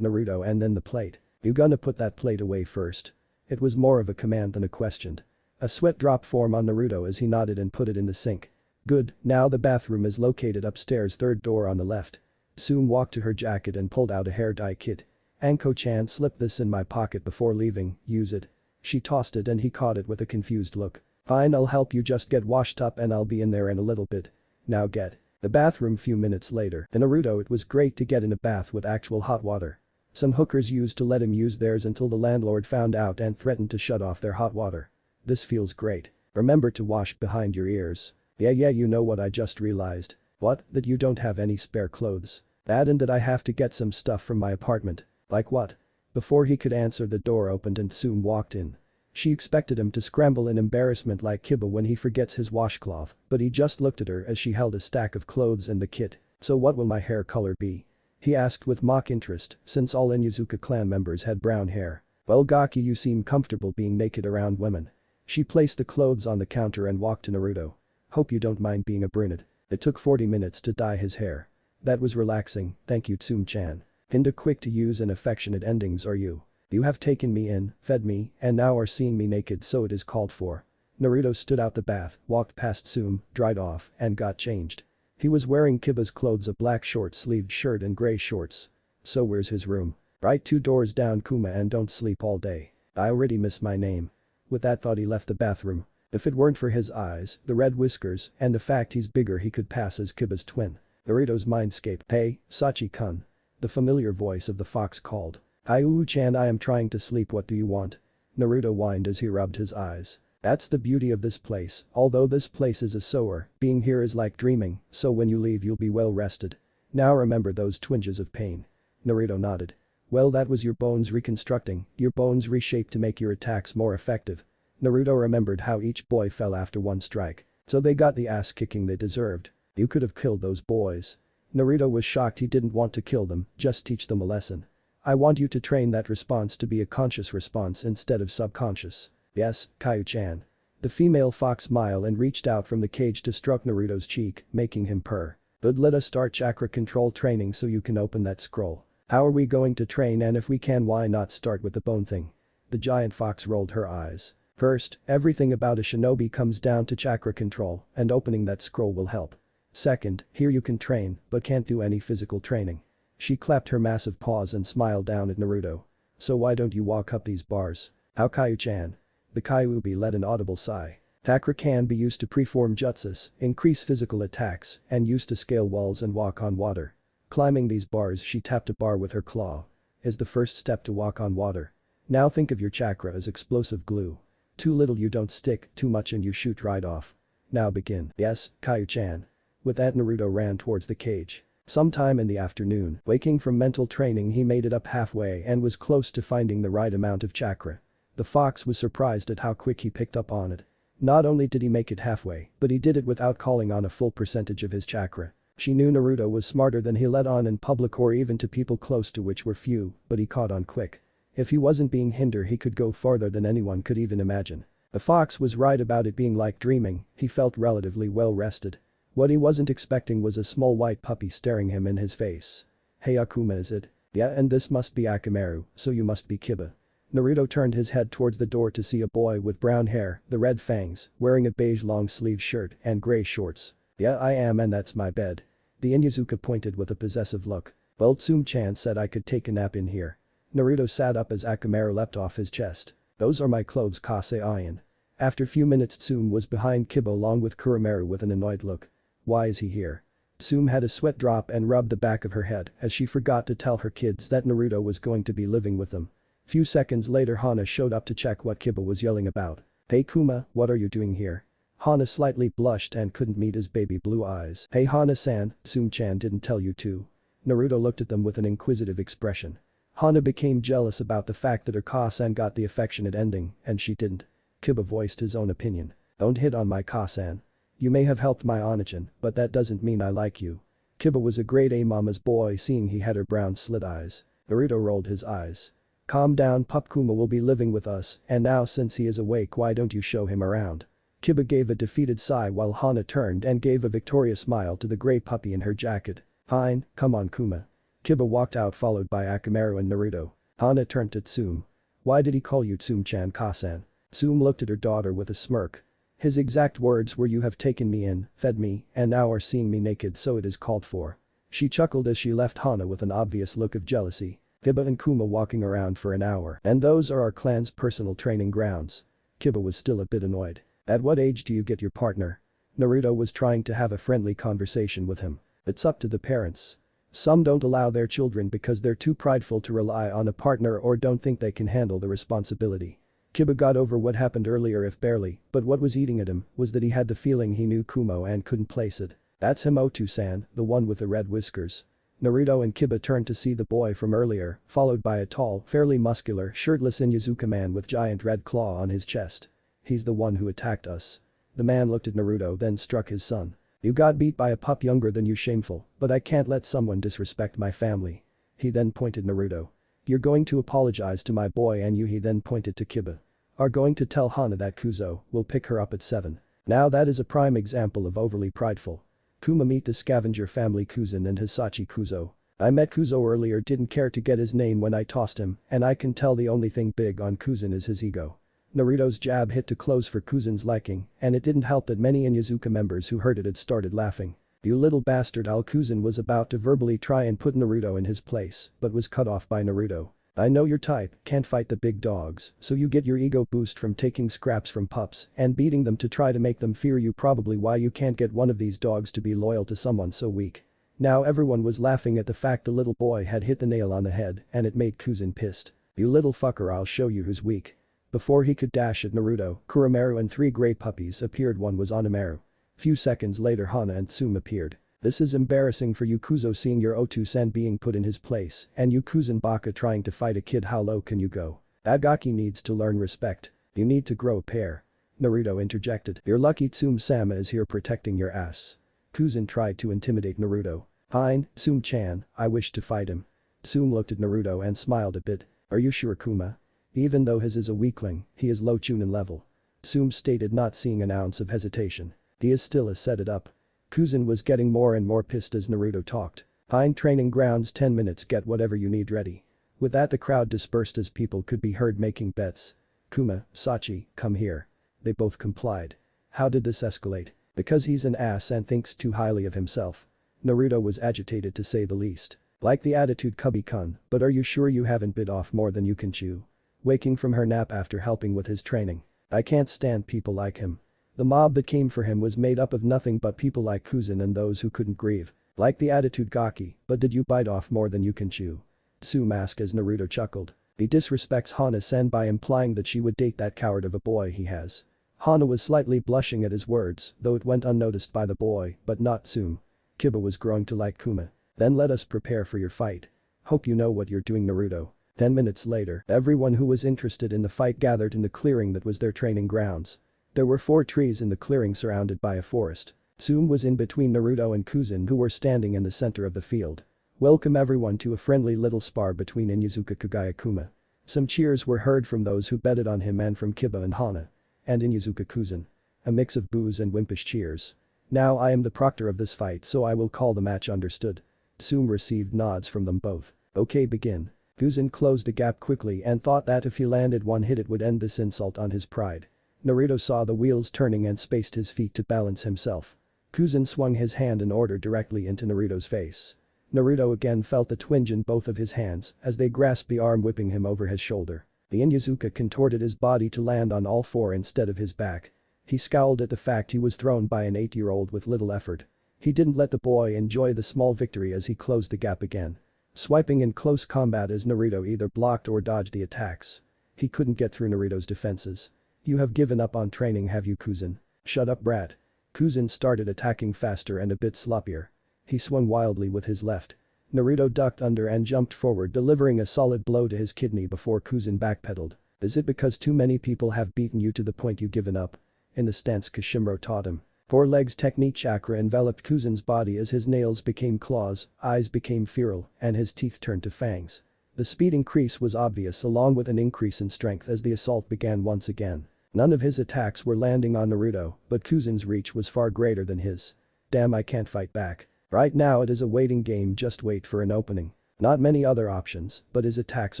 Naruto and then the plate. You gonna put that plate away first? It was more of a command than a question. A sweat drop formed on Naruto as he nodded and put it in the sink. Good, now the bathroom is located upstairs, third door on the left. Tsume walked to her jacket and pulled out a hair dye kit. Anko-chan, slip this in my pocket before leaving, use it. She tossed it and he caught it with a confused look. Fine, I'll help you, just get washed up and I'll be in there in a little bit. Now get. The bathroom. Few minutes later. In Naruto, it was great to get in a bath with actual hot water. Some hookers used to let him use theirs until the landlord found out and threatened to shut off their hot water. This feels great. Remember to wash behind your ears. Yeah, you know what I just realized. What? That you don't have any spare clothes. That and that I have to get some stuff from my apartment. Like what? Before he could answer, the door opened and Tsume walked in. She expected him to scramble in embarrassment like Kiba when he forgets his washcloth, but he just looked at her as she held a stack of clothes and the kit. So what will my hair color be? He asked with mock interest, since all Inuzuka clan members had brown hair. Well, Gaki, you seem comfortable being naked around women. She placed the clothes on the counter and walked to Naruto. Hope you don't mind being a brunette. It took 40 minutes to dye his hair. That was relaxing, thank you, Tsume-chan. Into quick to use and affectionate endings are you. You have taken me in, fed me, and now are seeing me naked, so it is called for. Naruto stood out the bath, walked past Tsume, dried off, and got changed. He was wearing Kiba's clothes, a black short-sleeved shirt and gray shorts. So where's his room? Right 2 doors down, Kuma, and don't sleep all day. I already miss my name. With that thought he left the bathroom. If it weren't for his eyes, the red whiskers, and the fact he's bigger, he could pass as Kiba's twin. Naruto's mindscape. Hey, Sachi-kun. The familiar voice of the fox called. Aiu-chan, I am trying to sleep, what do you want? Naruto whined as he rubbed his eyes. That's the beauty of this place, although this place is a sore, being here is like dreaming, so when you leave you'll be well rested. Now remember those twinges of pain. Naruto nodded. Well, that was your bones reconstructing, your bones reshaped to make your attacks more effective. Naruto remembered how each boy fell after one strike. So they got the ass kicking they deserved. You could have killed those boys. Naruto was shocked. He didn't want to kill them, just teach them a lesson. I want you to train that response to be a conscious response instead of subconscious. Yes, Kaio-chan. The female fox smiled and reached out from the cage to stroke Naruto's cheek, making him purr. But let us start chakra control training so you can open that scroll. How are we going to train, and if we can, why not start with the bone thing? The giant fox rolled her eyes. First, everything about a shinobi comes down to chakra control, and opening that scroll will help. Second, here you can train, but can't do any physical training. She clapped her massive paws and smiled down at Naruto. So why don't you walk up these bars? How, Kaio-chan? The Kyuubi let an audible sigh. Chakra can be used to preform jutsus, increase physical attacks, and used to scale walls and walk on water. Climbing these bars, she tapped a bar with her claw. Is the first step to walk on water. Now think of your chakra as explosive glue. Too little you don't stick, too much and you shoot right off. Now begin. Yes, Kaio-chan. With that, Naruto ran towards the cage. Sometime in the afternoon, waking from mental training, he made it up halfway and was close to finding the right amount of chakra. The fox was surprised at how quick he picked up on it. Not only did he make it halfway, but he did it without calling on a full percentage of his chakra. She knew Naruto was smarter than he let on in public or even to people close to, which were few, but he caught on quick. If he wasn't being hindered, he could go farther than anyone could even imagine. The fox was right about it being like dreaming. He felt relatively well rested. What he wasn't expecting was a small white puppy staring him in his face. Hey, Akuma, is it? Yeah, and this must be Akamaru, so you must be Kiba. Naruto turned his head towards the door to see a boy with brown hair, the red fangs, wearing a beige long-sleeve shirt and gray shorts. Yeah, I am, and that's my bed. The Inuzuka pointed with a possessive look. Well, Tsume-chan said I could take a nap in here. Naruto sat up as Akamaru leapt off his chest. Those are my clothes, Kase-ayan. After few minutes, Tsume was behind Kiba along with Kuramaru with an annoyed look. Why is he here? Tsume had a sweat drop and rubbed the back of her head as she forgot to tell her kids that Naruto was going to be living with them. Few seconds later, Hana showed up to check what Kiba was yelling about. Hey Kuma, what are you doing here? Hana slightly blushed and couldn't meet his baby blue eyes. Hey Hana-san, Tsume-chan didn't tell you to. Naruto looked at them with an inquisitive expression. Hana became jealous about the fact that her Ka-san got the affectionate ending and she didn't. Kiba voiced his own opinion. Don't hit on my Ka-san. You may have helped my Onachan, but that doesn't mean I like you. Kiba was a grade A mama's boy, seeing he had her brown slit eyes. Naruto rolled his eyes. Calm down, pup. Kuma will be living with us, and now since he is awake, why don't you show him around? Kiba gave a defeated sigh while Hana turned and gave a victorious smile to the grey puppy in her jacket. Fine, come on Kuma. Kiba walked out followed by Akamaru and Naruto. Hana turned to Tsume. Why did he call you Tsume-chan Kasan? Tsume looked at her daughter with a smirk. His exact words were, you have taken me in, fed me, and now are seeing me naked, so it is called for. She chuckled as she left Hana with an obvious look of jealousy. Kiba and Kuma walking around for an hour, and those are our clan's personal training grounds. Kiba was still a bit annoyed. At what age do you get your partner? Naruto was trying to have a friendly conversation with him. It's up to the parents. Some don't allow their children because they're too prideful to rely on a partner or don't think they can handle the responsibility. Kiba got over what happened earlier if barely, but what was eating at him was that he had the feeling he knew Kumo and couldn't place it. That's him, Otu-san, the one with the red whiskers. Naruto and Kiba turned to see the boy from earlier, followed by a tall, fairly muscular, shirtless Inuzuka man with giant red claw on his chest. He's the one who attacked us. The man looked at Naruto then struck his son. You got beat by a pup younger than you, shameful, but I can't let someone disrespect my family. He then pointed Naruto. You're going to apologize to my boy and you, he then pointed to Kiba. Are going to tell Hana that Kuzo will pick her up at 7. Now that is a prime example of overly prideful. Kuma, meet the scavenger family Kuzan and Hisachi Kuzo. I met Kuzo earlier, didn't care to get his name when I tossed him, and I can tell the only thing big on Kuzan is his ego. Naruto's jab hit too close for Kuzan's liking, and it didn't help that many Inuzuka members who heard it had started laughing. You little bastard. Kuzan was about to verbally try and put Naruto in his place, but was cut off by Naruto. I know your type, can't fight the big dogs, so you get your ego boost from taking scraps from pups and beating them to try to make them fear you, probably why you can't get one of these dogs to be loyal to someone so weak. Now everyone was laughing at the fact the little boy had hit the nail on the head and it made Kuzan pissed. You little fucker, I'll show you who's weak. Before he could dash at Naruto, Kuramaru and 3 grey puppies appeared. One was Onamaru. Few seconds later Hana and Tsume appeared. This is embarrassing for you, Kuzo, seeing your Otu-san being put in his place and you Kuzan Baka trying to fight a kid. How low can you go? Agaki needs to learn respect. You need to grow a pair. Naruto interjected. You're lucky Tsume-sama is here protecting your ass. Kuzan tried to intimidate Naruto. Fine, Tsume-chan, I wish to fight him. Tsume looked at Naruto and smiled a bit. Are you sure, Kuma? Even though his is a weakling, he is low chunin level. Tsume stated, not seeing an ounce of hesitation. He is still a set it up. Kuzan was getting more and more pissed as Naruto talked. Fine, training grounds 10 minutes, get whatever you need ready. With that the crowd dispersed as people could be heard making bets. Kuma, Sachi, come here. They both complied. How did this escalate? Because he's an ass and thinks too highly of himself. Naruto was agitated to say the least. Like the attitude, Cubby-kun, but are you sure you haven't bit off more than you can chew? Waking from her nap after helping with his training. I can't stand people like him. The mob that came for him was made up of nothing but people like Kuzan and those who couldn't grieve. Like the attitude, Gaki, but did you bite off more than you can chew? Tsume asked as Naruto chuckled. He disrespects Hana-san by implying that she would date that coward of a boy he has. Hana was slightly blushing at his words, though it went unnoticed by the boy, but not Tsume. Kiba was growing to like Kuma. Then let us prepare for your fight. Hope you know what you're doing, Naruto. 10 minutes later, everyone who was interested in the fight gathered in the clearing that was their training grounds. There were 4 trees in the clearing surrounded by a forest. Tsume was in between Naruto and Kuzan, who were standing in the center of the field. Welcome everyone to a friendly little spar between Inuzuka Kagaya Kuma. Some cheers were heard from those who betted on him and from Kiba and Hana. And Inuzuka Kuzan. A mix of boos and wimpish cheers. Now I am the proctor of this fight, so I will call the match, understood? Tsume received nods from them both. Okay, begin. Kuzan closed the gap quickly and thought that if he landed one hit it would end this insult on his pride. Naruto saw the wheels turning and spaced his feet to balance himself. Kuzan swung his hand in order directly into Naruto's face. Naruto again felt the twinge in both of his hands as they grasped the arm, whipping him over his shoulder. The Inuzuka contorted his body to land on all 4 instead of his back. He scowled at the fact he was thrown by an 8-year-old with little effort. He didn't let the boy enjoy the small victory as he closed the gap again. Swiping in close combat as Naruto either blocked or dodged the attacks. He couldn't get through Naruto's defenses. You have given up on training, have you, Kuzan? Shut up, brat. Kuzan started attacking faster and a bit sloppier. He swung wildly with his left. Naruto ducked under and jumped forward, delivering a solid blow to his kidney before Kuzan backpedaled. Is it because too many people have beaten you to the point you've given up? In the stance Kishimuro taught him. 4 legs technique chakra enveloped Kuzan's body as his nails became claws, eyes became feral, and his teeth turned to fangs. The speed increase was obvious along with an increase in strength as the assault began once again. None of his attacks were landing on Naruto, but Kuzen's reach was far greater than his. Damn, I can't fight back. Right now it is a waiting game, just wait for an opening. Not many other options, but his attacks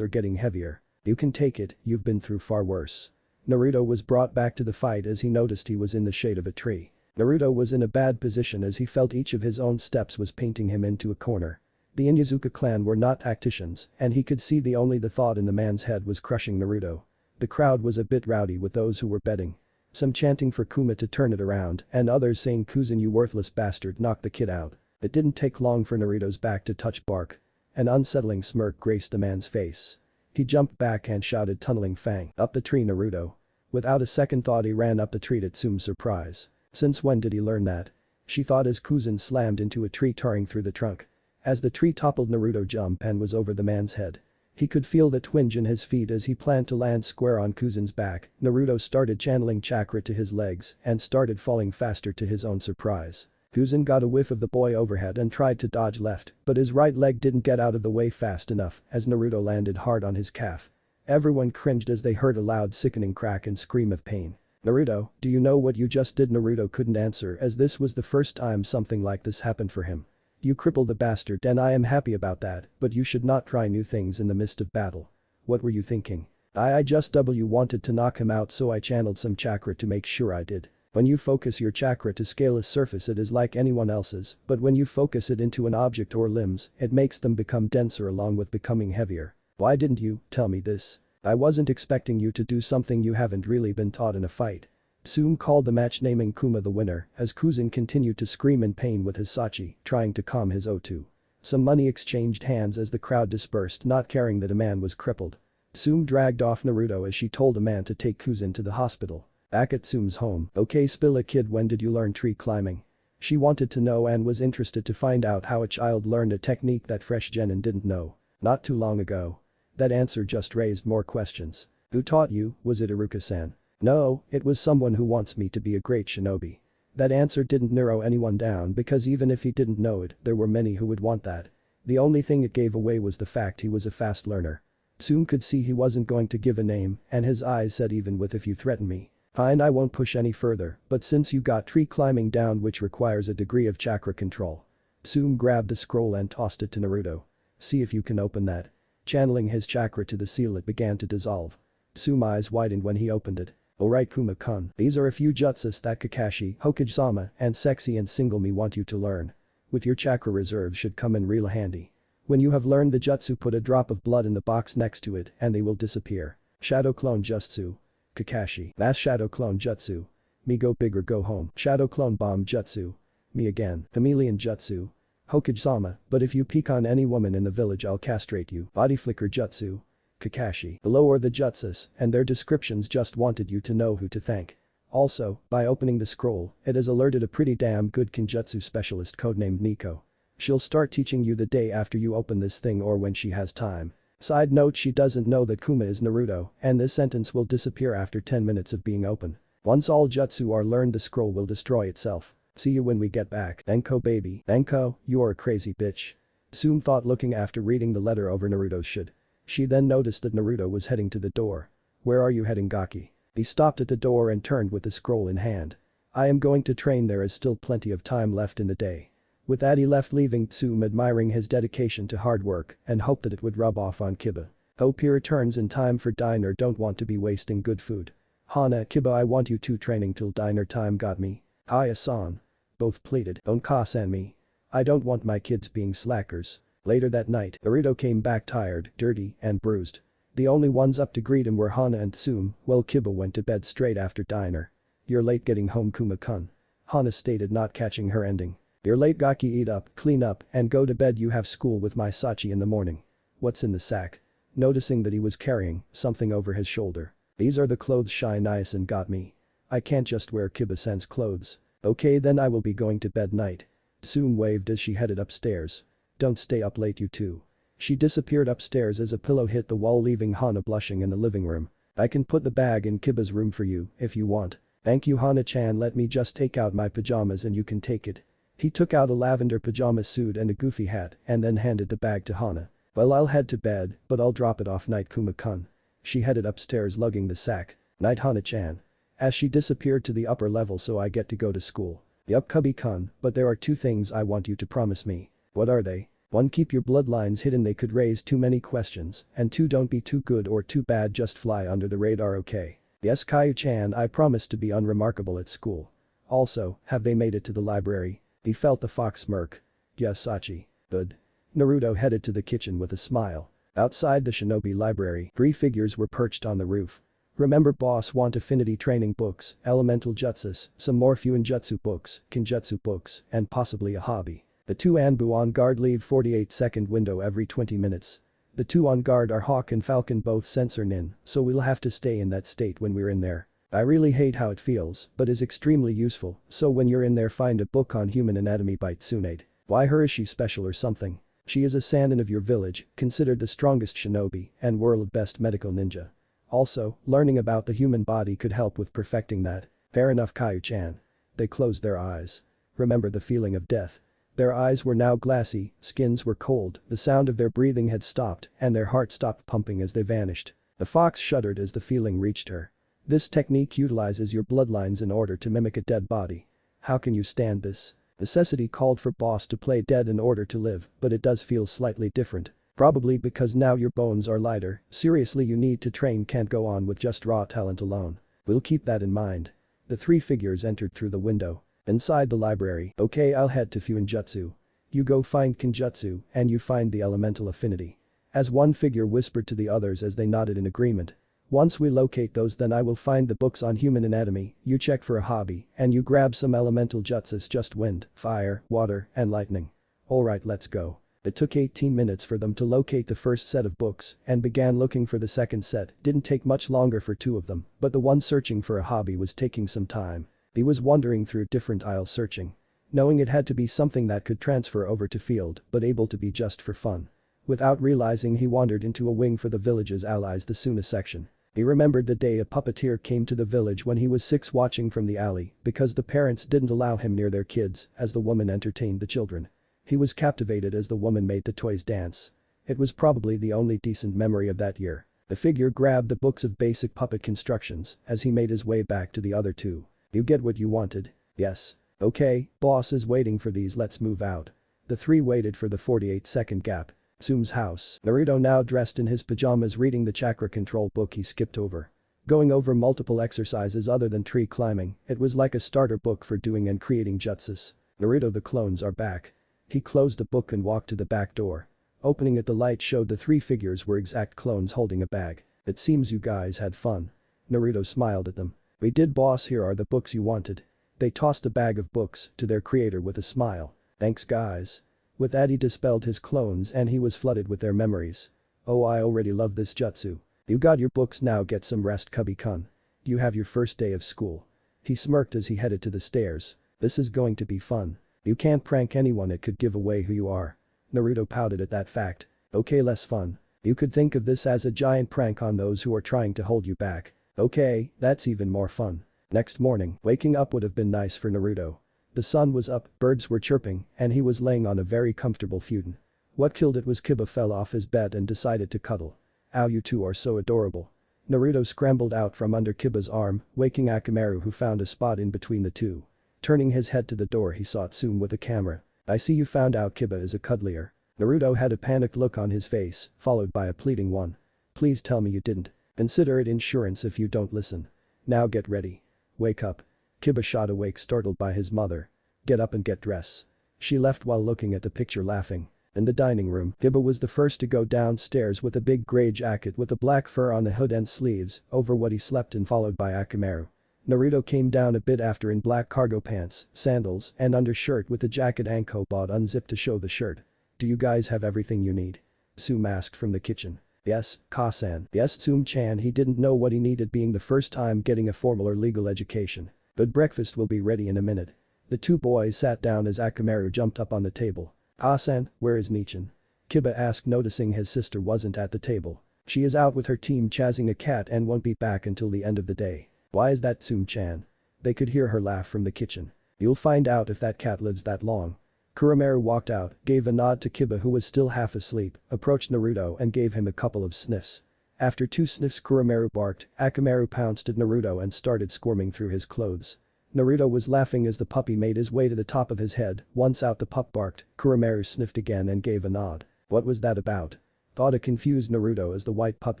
are getting heavier. You can take it, you've been through far worse. Naruto was brought back to the fight as he noticed he was in the shade of a tree. Naruto was in a bad position as he felt each of his own steps was painting him into a corner. The Inuzuka clan were not tacticians, and he could see the thought in the man's head was crushing Naruto. The crowd was a bit rowdy with those who were betting. Some chanting for Kuma to turn it around, and others saying Kuzen, you worthless bastard, knock the kid out. It didn't take long for Naruto's back to touch bark. An unsettling smirk graced the man's face. He jumped back and shouted, tunneling fang, up the tree Naruto. Without a second thought he ran up the tree to Tsume's surprise. Since when did he learn that? She thought as Kuzen slammed into a tree, tearing through the trunk. As the tree toppled, Naruto jumped and was over the man's head. He could feel the twinge in his feet as he planned to land square on Kuzen's back. Naruto started channeling chakra to his legs and started falling faster to his own surprise. Kuzen got a whiff of the boy overhead and tried to dodge left, but his right leg didn't get out of the way fast enough as Naruto landed hard on his calf. Everyone cringed as they heard a loud sickening crack and scream of pain. Naruto, do you know what you just did? Naruto couldn't answer as this was the first time something like this happened for him. You crippled the bastard and I am happy about that, but you should not try new things in the midst of battle. What were you thinking? I just wanted to knock him out, so I channeled some chakra to make sure I did. When you focus your chakra to scale a surface it is like anyone else's, but when you focus it into an object or limbs, it makes them become denser along with becoming heavier. Why didn't you tell me this? I wasn't expecting you to do something you haven't really been taught in a fight. Tsume called the match, naming Kuma the winner as Kuzen continued to scream in pain with his Sachi, trying to calm his O2. Some money exchanged hands as the crowd dispersed, not caring that a man was crippled. Tsume dragged off Naruto as she told a man to take Kuzen to the hospital. Back at Tsume's home, okay, spill a kid, when did you learn tree climbing? She wanted to know and was interested to find out how a child learned a technique that fresh genin didn't know. Not too long ago. That answer just raised more questions. Who taught you? Was it Iruka-san? No, it was someone who wants me to be a great shinobi. That answer didn't narrow anyone down because even if he didn't know it, there were many who would want that. The only thing it gave away was the fact he was a fast learner. Tsume could see he wasn't going to give a name and his eyes said, even with if you threaten me. Fine, I won't push any further, but since you got tree climbing down, which requires a degree of chakra control. Tsume grabbed the scroll and tossed it to Naruto. See if you can open that. Channeling his chakra to the seal, it began to dissolve. Tsume's eyes widened when he opened it. Alright Kuma-kun, these are a few jutsus that Kakashi, Hokage-sama, and Sexy and Single Me want you to learn. With your chakra reserves should come in real handy. When you have learned the jutsu, put a drop of blood in the box next to it and they will disappear. Shadow Clone Jutsu. Kakashi, Mass Shadow Clone Jutsu. Me go big or go home. Shadow Clone Bomb Jutsu. Me again. Chameleon Jutsu. Hokage-sama, but if you peek on any woman in the village I'll castrate you. Body Flicker Jutsu. Kakashi, below are the jutsus, and their descriptions, just wanted you to know who to thank. Also, by opening the scroll, it has alerted a pretty damn good Kinjutsu specialist codenamed Nico. She'll start teaching you the day after you open this thing or when she has time. Side note, she doesn't know that Kuma is Naruto, and this sentence will disappear after 10 minutes of being open. Once all jutsu are learned the scroll will destroy itself. See you when we get back. Enko baby. Enko, you are a crazy bitch. Tsume thought, looking after reading the letter over Naruto's should. She then noticed that Naruto was heading to the door. Where are you heading, Gaki? He stopped at the door and turned with the scroll in hand. I am going to train, there is still plenty of time left in the day. With that he left, leaving Tsume admiring his dedication to hard work and hoped that it would rub off on Kiba. Hope he returns in time for diner, don't want to be wasting good food. Hana, Kiba, I want you two training till diner time, got me? Haya-san. Both pleaded, Onka-san me. I don't want my kids being slackers. Later that night, Naruto came back tired, dirty, and bruised. The only ones up to greet him were Hana and Tsume, while Kiba went to bed straight after diner. You're late getting home, Kuma-kun. Hana stated, not catching her ending. You're late, Gaki, eat up, clean up, and go to bed, you have school with my Sachi in the morning. What's in the sack? Noticing that he was carrying something over his shoulder. These are the clothes Shy Niacin got me. I can't just wear Kiba-san's clothes. Okay, then I will be going to bed night. Tsume waved as she headed upstairs. Don't stay up late, you two. She disappeared upstairs as a pillow hit the wall, leaving Hana blushing in the living room. I can put the bag in Kiba's room for you if you want. Thank you, Hana-chan, let me just take out my pajamas and you can take it. He took out a lavender pajama suit and a goofy hat and then handed the bag to Hana. Well, I'll head to bed, but I'll drop it off Night Kuma-kun. She headed upstairs lugging the sack. Night Hana-chan. As she disappeared to the upper level, so I get to go to school. Yup, Cubby-kun, but there are two things I want you to promise me. What are they? 1. Keep your bloodlines hidden, they could raise too many questions, and 2. Don't be too good or too bad, just fly under the radar, okay? Yes, Caillou-chan, I promise to be unremarkable at school. Also, have they made it to the library? He felt the fox smirk. Yes, Sachi. Good. Naruto headed to the kitchen with a smile. Outside the shinobi library, 3 figures were perched on the roof. Remember, boss want affinity training books, elemental jutsus, some more Fuinjutsu books, Kinjutsu books, and possibly a hobby. The 2 Anbu on guard leave 48-second window every 20 minutes. The 2 on guard are Hawk and Falcon, both sensor nin, so we'll have to stay in that state when we're in there. I really hate how it feels, but is extremely useful, so when you're in there find a book on human anatomy by Tsunade. Why her, is she special or something? She is a sannin of your village, considered the strongest shinobi, and world best medical ninja. Also, learning about the human body could help with perfecting that. Fair enough, Caillou-chan. They closed their eyes. Remember the feeling of death. Their eyes were now glassy, skins were cold, the sound of their breathing had stopped, and their heart stopped pumping as they vanished. The fox shuddered as the feeling reached her. This technique utilizes your bloodlines in order to mimic a dead body. How can you stand this? Necessity called for boss to play dead in order to live, but it does feel slightly different. Probably because now your bones are lighter. Seriously, you need to train, can't go on with just raw talent alone. We'll keep that in mind. The 3 figures entered through the window. Inside the library, okay, I'll head to Fuinjutsu. You go find Kinjutsu, and you find the elemental affinity. As one figure whispered to the others as they nodded in agreement. Once we locate those, then I will find the books on human anatomy, you check for a hobby, and you grab some elemental jutsus, just wind, fire, water, and lightning. Alright, let's go. It took 18 minutes for them to locate the first set of books and began looking for the second set. Didn't take much longer for 2 of them, but the one searching for a hobby was taking some time. He was wandering through different aisles searching. Knowing it had to be something that could transfer over to field, but able to be just for fun. Without realizing, he wandered into a wing for the village's allies, the Suna section. He remembered the day a puppeteer came to the village when he was 6, watching from the alley because the parents didn't allow him near their kids as the woman entertained the children. He was captivated as the woman made the toys dance. It was probably the only decent memory of that year. The figure grabbed the books of basic puppet constructions as he made his way back to the other 2. You get what you wanted? Yes. Okay, boss is waiting for these, let's move out. The 3 waited for the 48-second gap. Tsume's house. Naruto, now dressed in his pajamas, reading the chakra control book he skipped over. Going over multiple exercises other than tree climbing, it was like a starter book for doing and creating jutsus. Naruto, the clones are back. He closed the book and walked to the back door. Opening it, the light showed the 3 figures were exact clones holding a bag. It seems you guys had fun. Naruto smiled at them. We did, boss, here are the books you wanted. They tossed a bag of books to their creator with a smile. Thanks, guys. With that, he dispelled his clones and he was flooded with their memories. Oh, I already love this jutsu. You got your books, now get some rest, Cubby-kun. You have your first day of school. He smirked as he headed to the stairs. This is going to be fun. You can't prank anyone, it could give away who you are. Naruto pouted at that fact. Okay, less fun. You could think of this as a giant prank on those who are trying to hold you back. Okay, that's even more fun. Next morning, waking up would have been nice for Naruto. The sun was up, birds were chirping, and he was laying on a very comfortable futon. What killed it was Kiba fell off his bed and decided to cuddle. Ow, you two are so adorable. Naruto scrambled out from under Kiba's arm, waking Akamaru, who found a spot in between the 2. Turning his head to the door, he saw Tsume with a camera. I see you found out Kiba is a cuddlier. Naruto had a panicked look on his face, followed by a pleading one. Please tell me you didn't. Consider it insurance if you don't listen. Now get ready. Wake up. Kiba shot awake, startled by his mother. Get up and get dressed. She left while looking at the picture, laughing. In the dining room, Kiba was the first to go downstairs with a big grey jacket with a black fur on the hood and sleeves over what he slept in, followed by Akamaru. Naruto came down a bit after in black cargo pants, sandals, and undershirt with the jacket Anko bought unzipped to show the shirt. Do you guys have everything you need? Tsume asked from the kitchen. Yes, Ka-san. Yes, Tsume-chan. He didn't know what he needed, being the first time getting a formal or legal education. But breakfast will be ready in a minute. The 2 boys sat down as Akamaru jumped up on the table. Ka-san, where is Nichin? Kiba asked, noticing his sister wasn't at the table. She is out with her team chasing a cat and won't be back until the end of the day. Why is that, Tsume-chan? They could hear her laugh from the kitchen. You'll find out if that cat lives that long. Kuramaru walked out, gave a nod to Kiba who was still half asleep, approached Naruto and gave him a couple of sniffs. After 2 sniffs Kuramaru barked, Akamaru pounced at Naruto and started squirming through his clothes. Naruto was laughing as the puppy made his way to the top of his head. Once out the pup barked, Kuramaru sniffed again and gave a nod. What was that about? Thought a confused Naruto as the white pup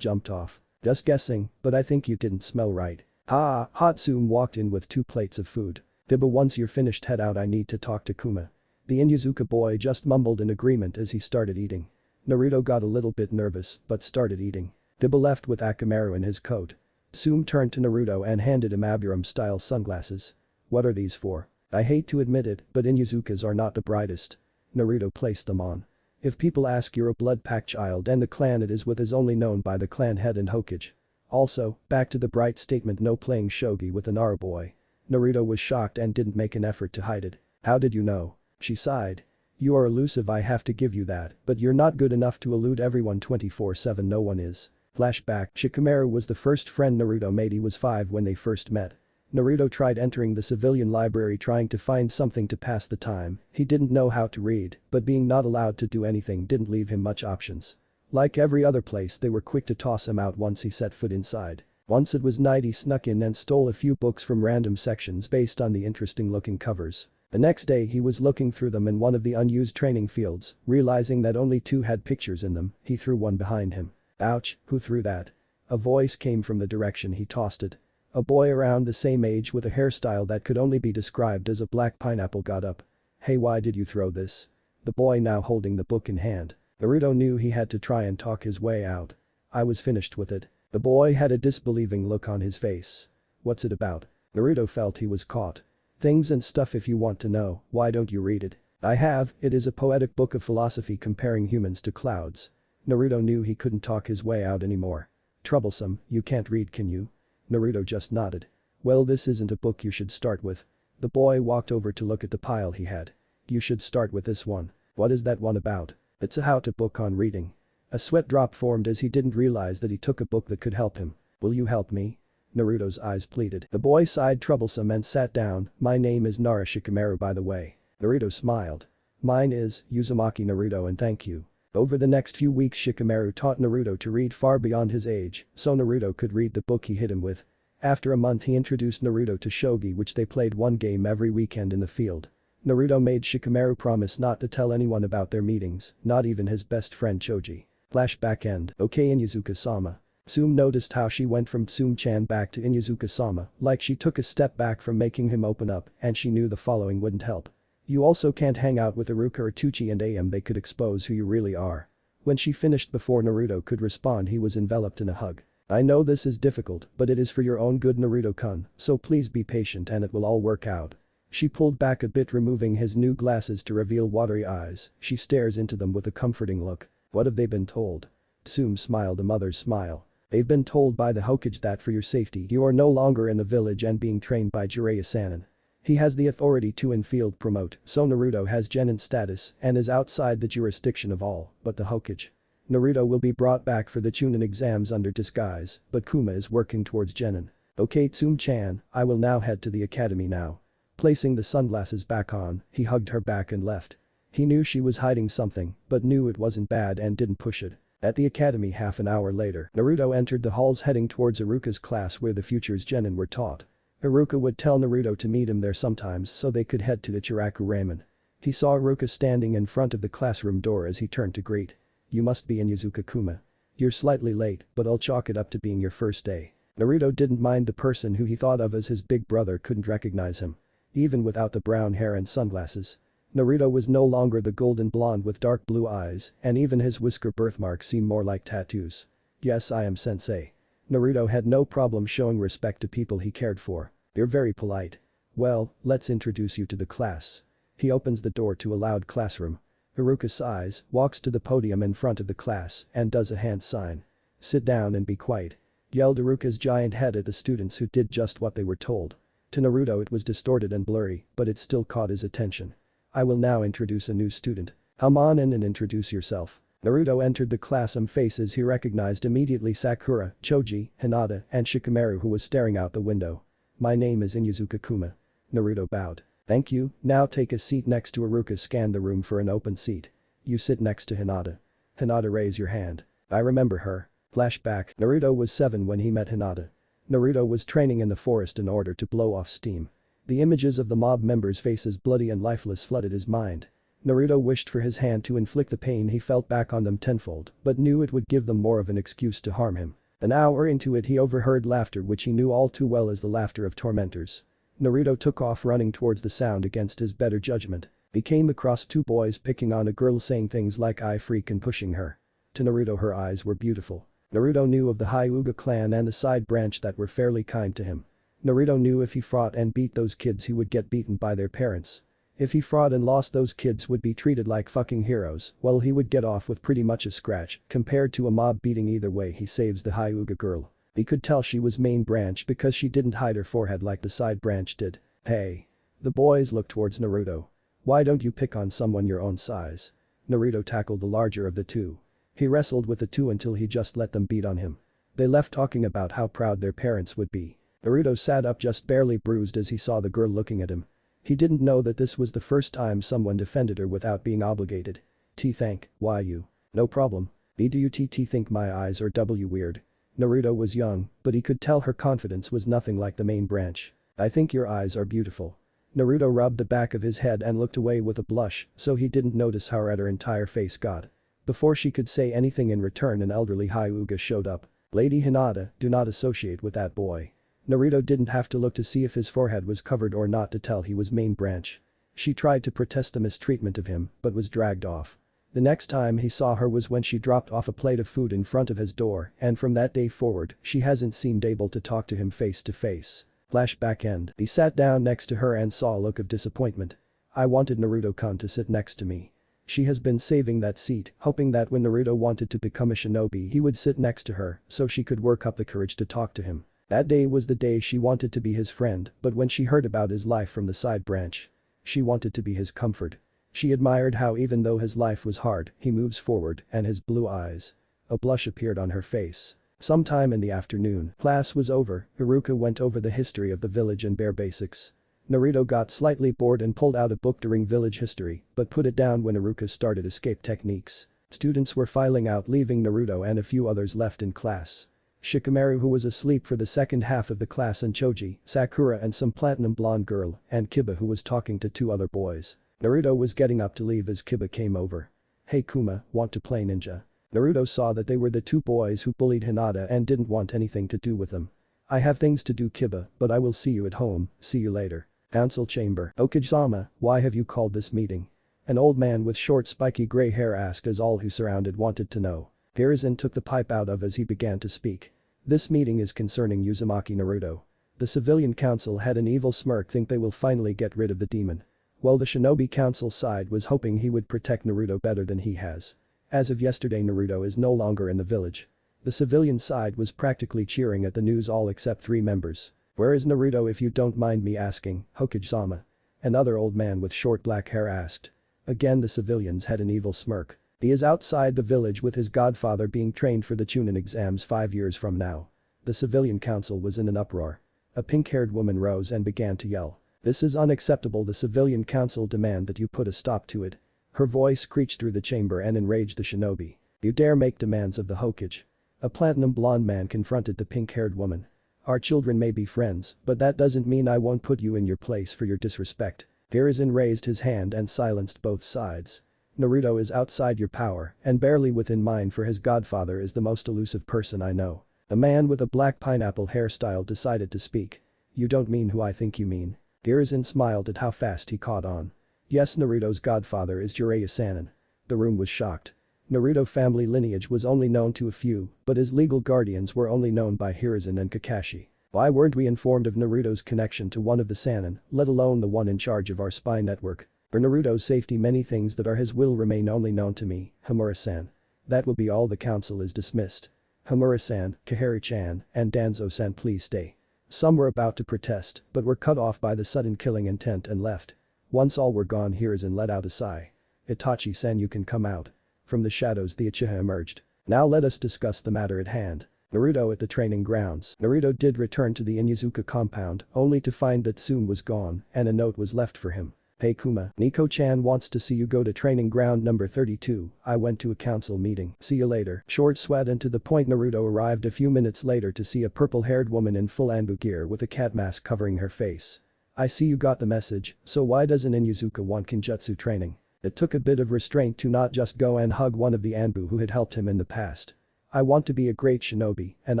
jumped off. Just guessing, but I think you didn't smell right. Ha! Hatsune walked in with 2 plates of food. Biba, once you're finished head out, I need to talk to Kuma. The Inuzuka boy just mumbled in agreement as he started eating. Naruto got a little bit nervous but started eating. Biba left with Akamaru in his coat. Tsume turned to Naruto and handed him Aburam-style sunglasses. What are these for? I hate to admit it, but Inuzukas are not the brightest. Naruto placed them on. If people ask, you're a blood pact child and the clan it is with is only known by the clan head and Hokage. Also, back to the bright statement, no playing shogi with an Ara boy. Naruto was shocked and didn't make an effort to hide it. How did you know? She sighed. You are elusive, I have to give you that, but you're not good enough to elude everyone 24/7, no one is. Flashback, Shikamaru was the first friend Naruto made. He was 5 when they first met. Naruto tried entering the civilian library trying to find something to pass the time. He didn't know how to read, but being not allowed to do anything didn't leave him much options. Like every other place, they were quick to toss him out once he set foot inside. Once it was night, he snuck in and stole a few books from random sections based on the interesting looking covers. The next day he was looking through them in one of the unused training fields, realizing that only 2 had pictures in them, he threw one behind him. Ouch, who threw that? A voice came from the direction he tossed it. A boy around the same age with a hairstyle that could only be described as a black pineapple got up. Hey, why did you throw this? The boy now holding the book in hand. Naruto knew he had to try and talk his way out. I was finished with it. The boy had a disbelieving look on his face. What's it about? Naruto felt he was caught. Things and stuff, if you want to know, why don't you read it? I have, it is a poetic book of philosophy comparing humans to clouds. Naruto knew he couldn't talk his way out anymore. Troublesome, you can't read, can you? Naruto just nodded. Well, this isn't a book you should start with. The boy walked over to look at the pile he had. You should start with this one. What is that one about? It's a how-to book on reading. A sweat drop formed as he didn't realize that he took a book that could help him. Will you help me? Naruto's eyes pleaded. The boy sighed troublesome and sat down. My name is Nara Shikamaru, by the way. Naruto smiled. Mine is Uzumaki Naruto, and thank you. Over the next few weeks Shikamaru taught Naruto to read far beyond his age, so Naruto could read the book he hit him with. After a month he introduced Naruto to shogi, which they played 1 game every weekend in the field. Naruto made Shikamaru promise not to tell anyone about their meetings, not even his best friend Choji. Flashback end. Okay, Inuzuka-sama. Tsume noticed how she went from Tsume-chan back to Inuzuka-sama, like she took a step back from making him open up, and she knew the following wouldn't help. You also can't hang out with Iruka or Tuchi and AM, they could expose who you really are. When she finished before Naruto could respond, he was enveloped in a hug. I know this is difficult, but it is for your own good, Naruto-kun, so please be patient and it will all work out. She pulled back a bit, removing his new glasses to reveal watery eyes. She stares into them with a comforting look. What have they been told? Tsume smiled a mother's smile. They've been told by the Hokage that for your safety you are no longer in the village and being trained by Jiraiya-sanin. He has the authority to in-field promote, so Naruto has genin status and is outside the jurisdiction of all but the Hokage. Naruto will be brought back for the Chunin exams under disguise, but Kuma is working towards genin. Okay, Tsume-chan, I will now head to the academy now. Placing the sunglasses back on, he hugged her back and left. He knew she was hiding something, but knew it wasn't bad and didn't push it. At the academy half an hour later, Naruto entered the halls heading towards Iruka's class where the future's genin were taught. Iruka would tell Naruto to meet him there sometimes so they could head to Ichiraku Ramen. He saw Iruka standing in front of the classroom door as he turned to greet. You must be Inuzuka-kuma. You're slightly late, but I'll chalk it up to being your first day. Naruto didn't mind the person who he thought of as his big brother couldn't recognize him. Even without the brown hair and sunglasses. Naruto was no longer the golden blonde with dark blue eyes, and even his whisker birthmarks seemed more like tattoos. Yes, I am sensei. Naruto had no problem showing respect to people he cared for. You're very polite. Well, let's introduce you to the class. He opens the door to a loud classroom. Iruka sighs, walks to the podium in front of the class, and does a hand sign. Sit down and be quiet. Yelled Iruka's giant head at the students who did just what they were told. To Naruto it was distorted and blurry, but it still caught his attention. I will now introduce a new student. Come on in and introduce yourself. Naruto entered the class and faces he recognized immediately: Sakura, Choji, Hinata, and Shikamaru, who was staring out the window. My name is Inuzuka-kuma. Naruto bowed. Thank you, now take a seat next to Iruka. Scan the room for an open seat. You sit next to Hinata. Hinata, raise your hand. I remember her. Flashback, Naruto was 7 when he met Hinata. Naruto was training in the forest in order to blow off steam. The images of the mob members' faces bloody and lifeless flooded his mind. Naruto wished for his hand to inflict the pain he felt back on them tenfold, but knew it would give them more of an excuse to harm him. An hour into it he overheard laughter which he knew all too well as the laughter of tormentors. Naruto took off running towards the sound against his better judgment. He came across 2 boys picking on a girl saying things like "I freak" and pushing her. To Naruto her eyes were beautiful. Naruto knew of the Hyuga clan and the side branch that were fairly kind to him. Naruto knew if he fought and beat those kids he would get beaten by their parents. If he fought and lost, those kids would be treated like fucking heroes, well, he would get off with pretty much a scratch compared to a mob beating. Either way he saves the Hyuga girl. He could tell she was main branch because she didn't hide her forehead like the side branch did. Hey. The boys looked towards Naruto. Why don't you pick on someone your own size? Naruto tackled the larger of the 2. He wrestled with the 2 until he just let them beat on him. They left talking about how proud their parents would be. Naruto sat up just barely bruised as he saw the girl looking at him. He didn't know that this was the first time someone defended her without being obligated. Thank, why you? No problem. Do you think my eyes are weird? Naruto was young, but he could tell her confidence was nothing like the main branch. I think your eyes are beautiful. Naruto rubbed the back of his head and looked away with a blush, so he didn't notice how red her entire face got. Before she could say anything in return, an elderly Hyuga showed up. Lady Hinata, do not associate with that boy. Naruto didn't have to look to see if his forehead was covered or not to tell he was main branch. She tried to protest the mistreatment of him, but was dragged off. The next time he saw her was when she dropped off a plate of food in front of his door, and from that day forward, she hasn't seemed able to talk to him face to face. Flashback end. He sat down next to her and saw a look of disappointment. I wanted Naruto-kun to sit next to me. She has been saving that seat, hoping that when Naruto wanted to become a shinobi he would sit next to her so she could work up the courage to talk to him. That day was the day she wanted to be his friend, but when she heard about his life from the side branch, she wanted to be his comfort. She admired how even though his life was hard, he moves forward and his blue eyes. A blush appeared on her face. Sometime in the afternoon, class was over. Iruka went over the history of the village and bare basics. Naruto got slightly bored and pulled out a book during village history, but put it down when Iruka started escape techniques. Students were filing out, leaving Naruto and a few others left in class. Shikamaru, who was asleep for the second half of the class, and Choji, Sakura and some platinum blonde girl, and Kiba, who was talking to 2 other boys. Naruto was getting up to leave as Kiba came over. Hey Kuma, want to play ninja? Naruto saw that they were the 2 boys who bullied Hinata and didn't want anything to do with them. I have things to do, Kiba, but I will see you at home, see you later. Council chamber. Okage-sama, why have you called this meeting? An old man with short spiky gray hair asked as all who surrounded wanted to know. Hiruzen took the pipe out of as he began to speak. This meeting is concerning Uzumaki Naruto. The civilian council had an evil smirk, think they will finally get rid of the demon. While the shinobi council side was hoping he would protect Naruto better than he has. As of yesterday, Naruto is no longer in the village. The civilian side was practically cheering at the news, all except 3 members. Where is Naruto, if you don't mind me asking, Hokage-sama? Another old man with short black hair asked. Again the civilians had an evil smirk. He is outside the village with his godfather being trained for the Chunin exams 5 years from now. The civilian council was in an uproar. A pink-haired woman rose and began to yell. This is unacceptable. The civilian council demand that you put a stop to it. Her voice screeched through the chamber and enraged the shinobi. You dare make demands of the Hokage? A platinum blonde man confronted the pink-haired woman. Our children may be friends, but that doesn't mean I won't put you in your place for your disrespect. Hiruzen raised his hand and silenced both sides. Naruto is outside your power and barely within mine, for his godfather is the most elusive person I know. A man with a black pineapple hairstyle decided to speak. You don't mean who I think you mean. Hiruzen smiled at how fast he caught on. Yes, Naruto's godfather is Jiraiya Sannin. The room was shocked. Naruto family lineage was only known to a few, but his legal guardians were only known by Hiruzen and Kakashi. Why weren't we informed of Naruto's connection to one of the Sannin, let alone the one in charge of our spy network? For Naruto's safety, many things that are his will remain only known to me, Hamura-san. That will be all. The council is dismissed. Hamura-san, Kahari-chan, and Danzo-san, please stay. Some were about to protest, but were cut off by the sudden killing intent and left. Once all were gone, Hiruzen let out a sigh. Itachi-san, you can come out. From the shadows the Uchiha emerged. Now let us discuss the matter at hand. Naruto at the training grounds. Naruto did return to the Inuzuka compound, only to find that Tsume was gone and a note was left for him. Hey Kuma, Nico-chan wants to see you go to training ground number 32, I went to a council meeting, see you later. Short, sweat and to the point. Naruto arrived a few minutes later to see a purple-haired woman in full Anbu gear with a cat mask covering her face. I see you got the message, so why doesn't Inuzuka want Kinjutsu training? It took a bit of restraint to not just go and hug one of the Anbu who had helped him in the past. I want to be a great shinobi, and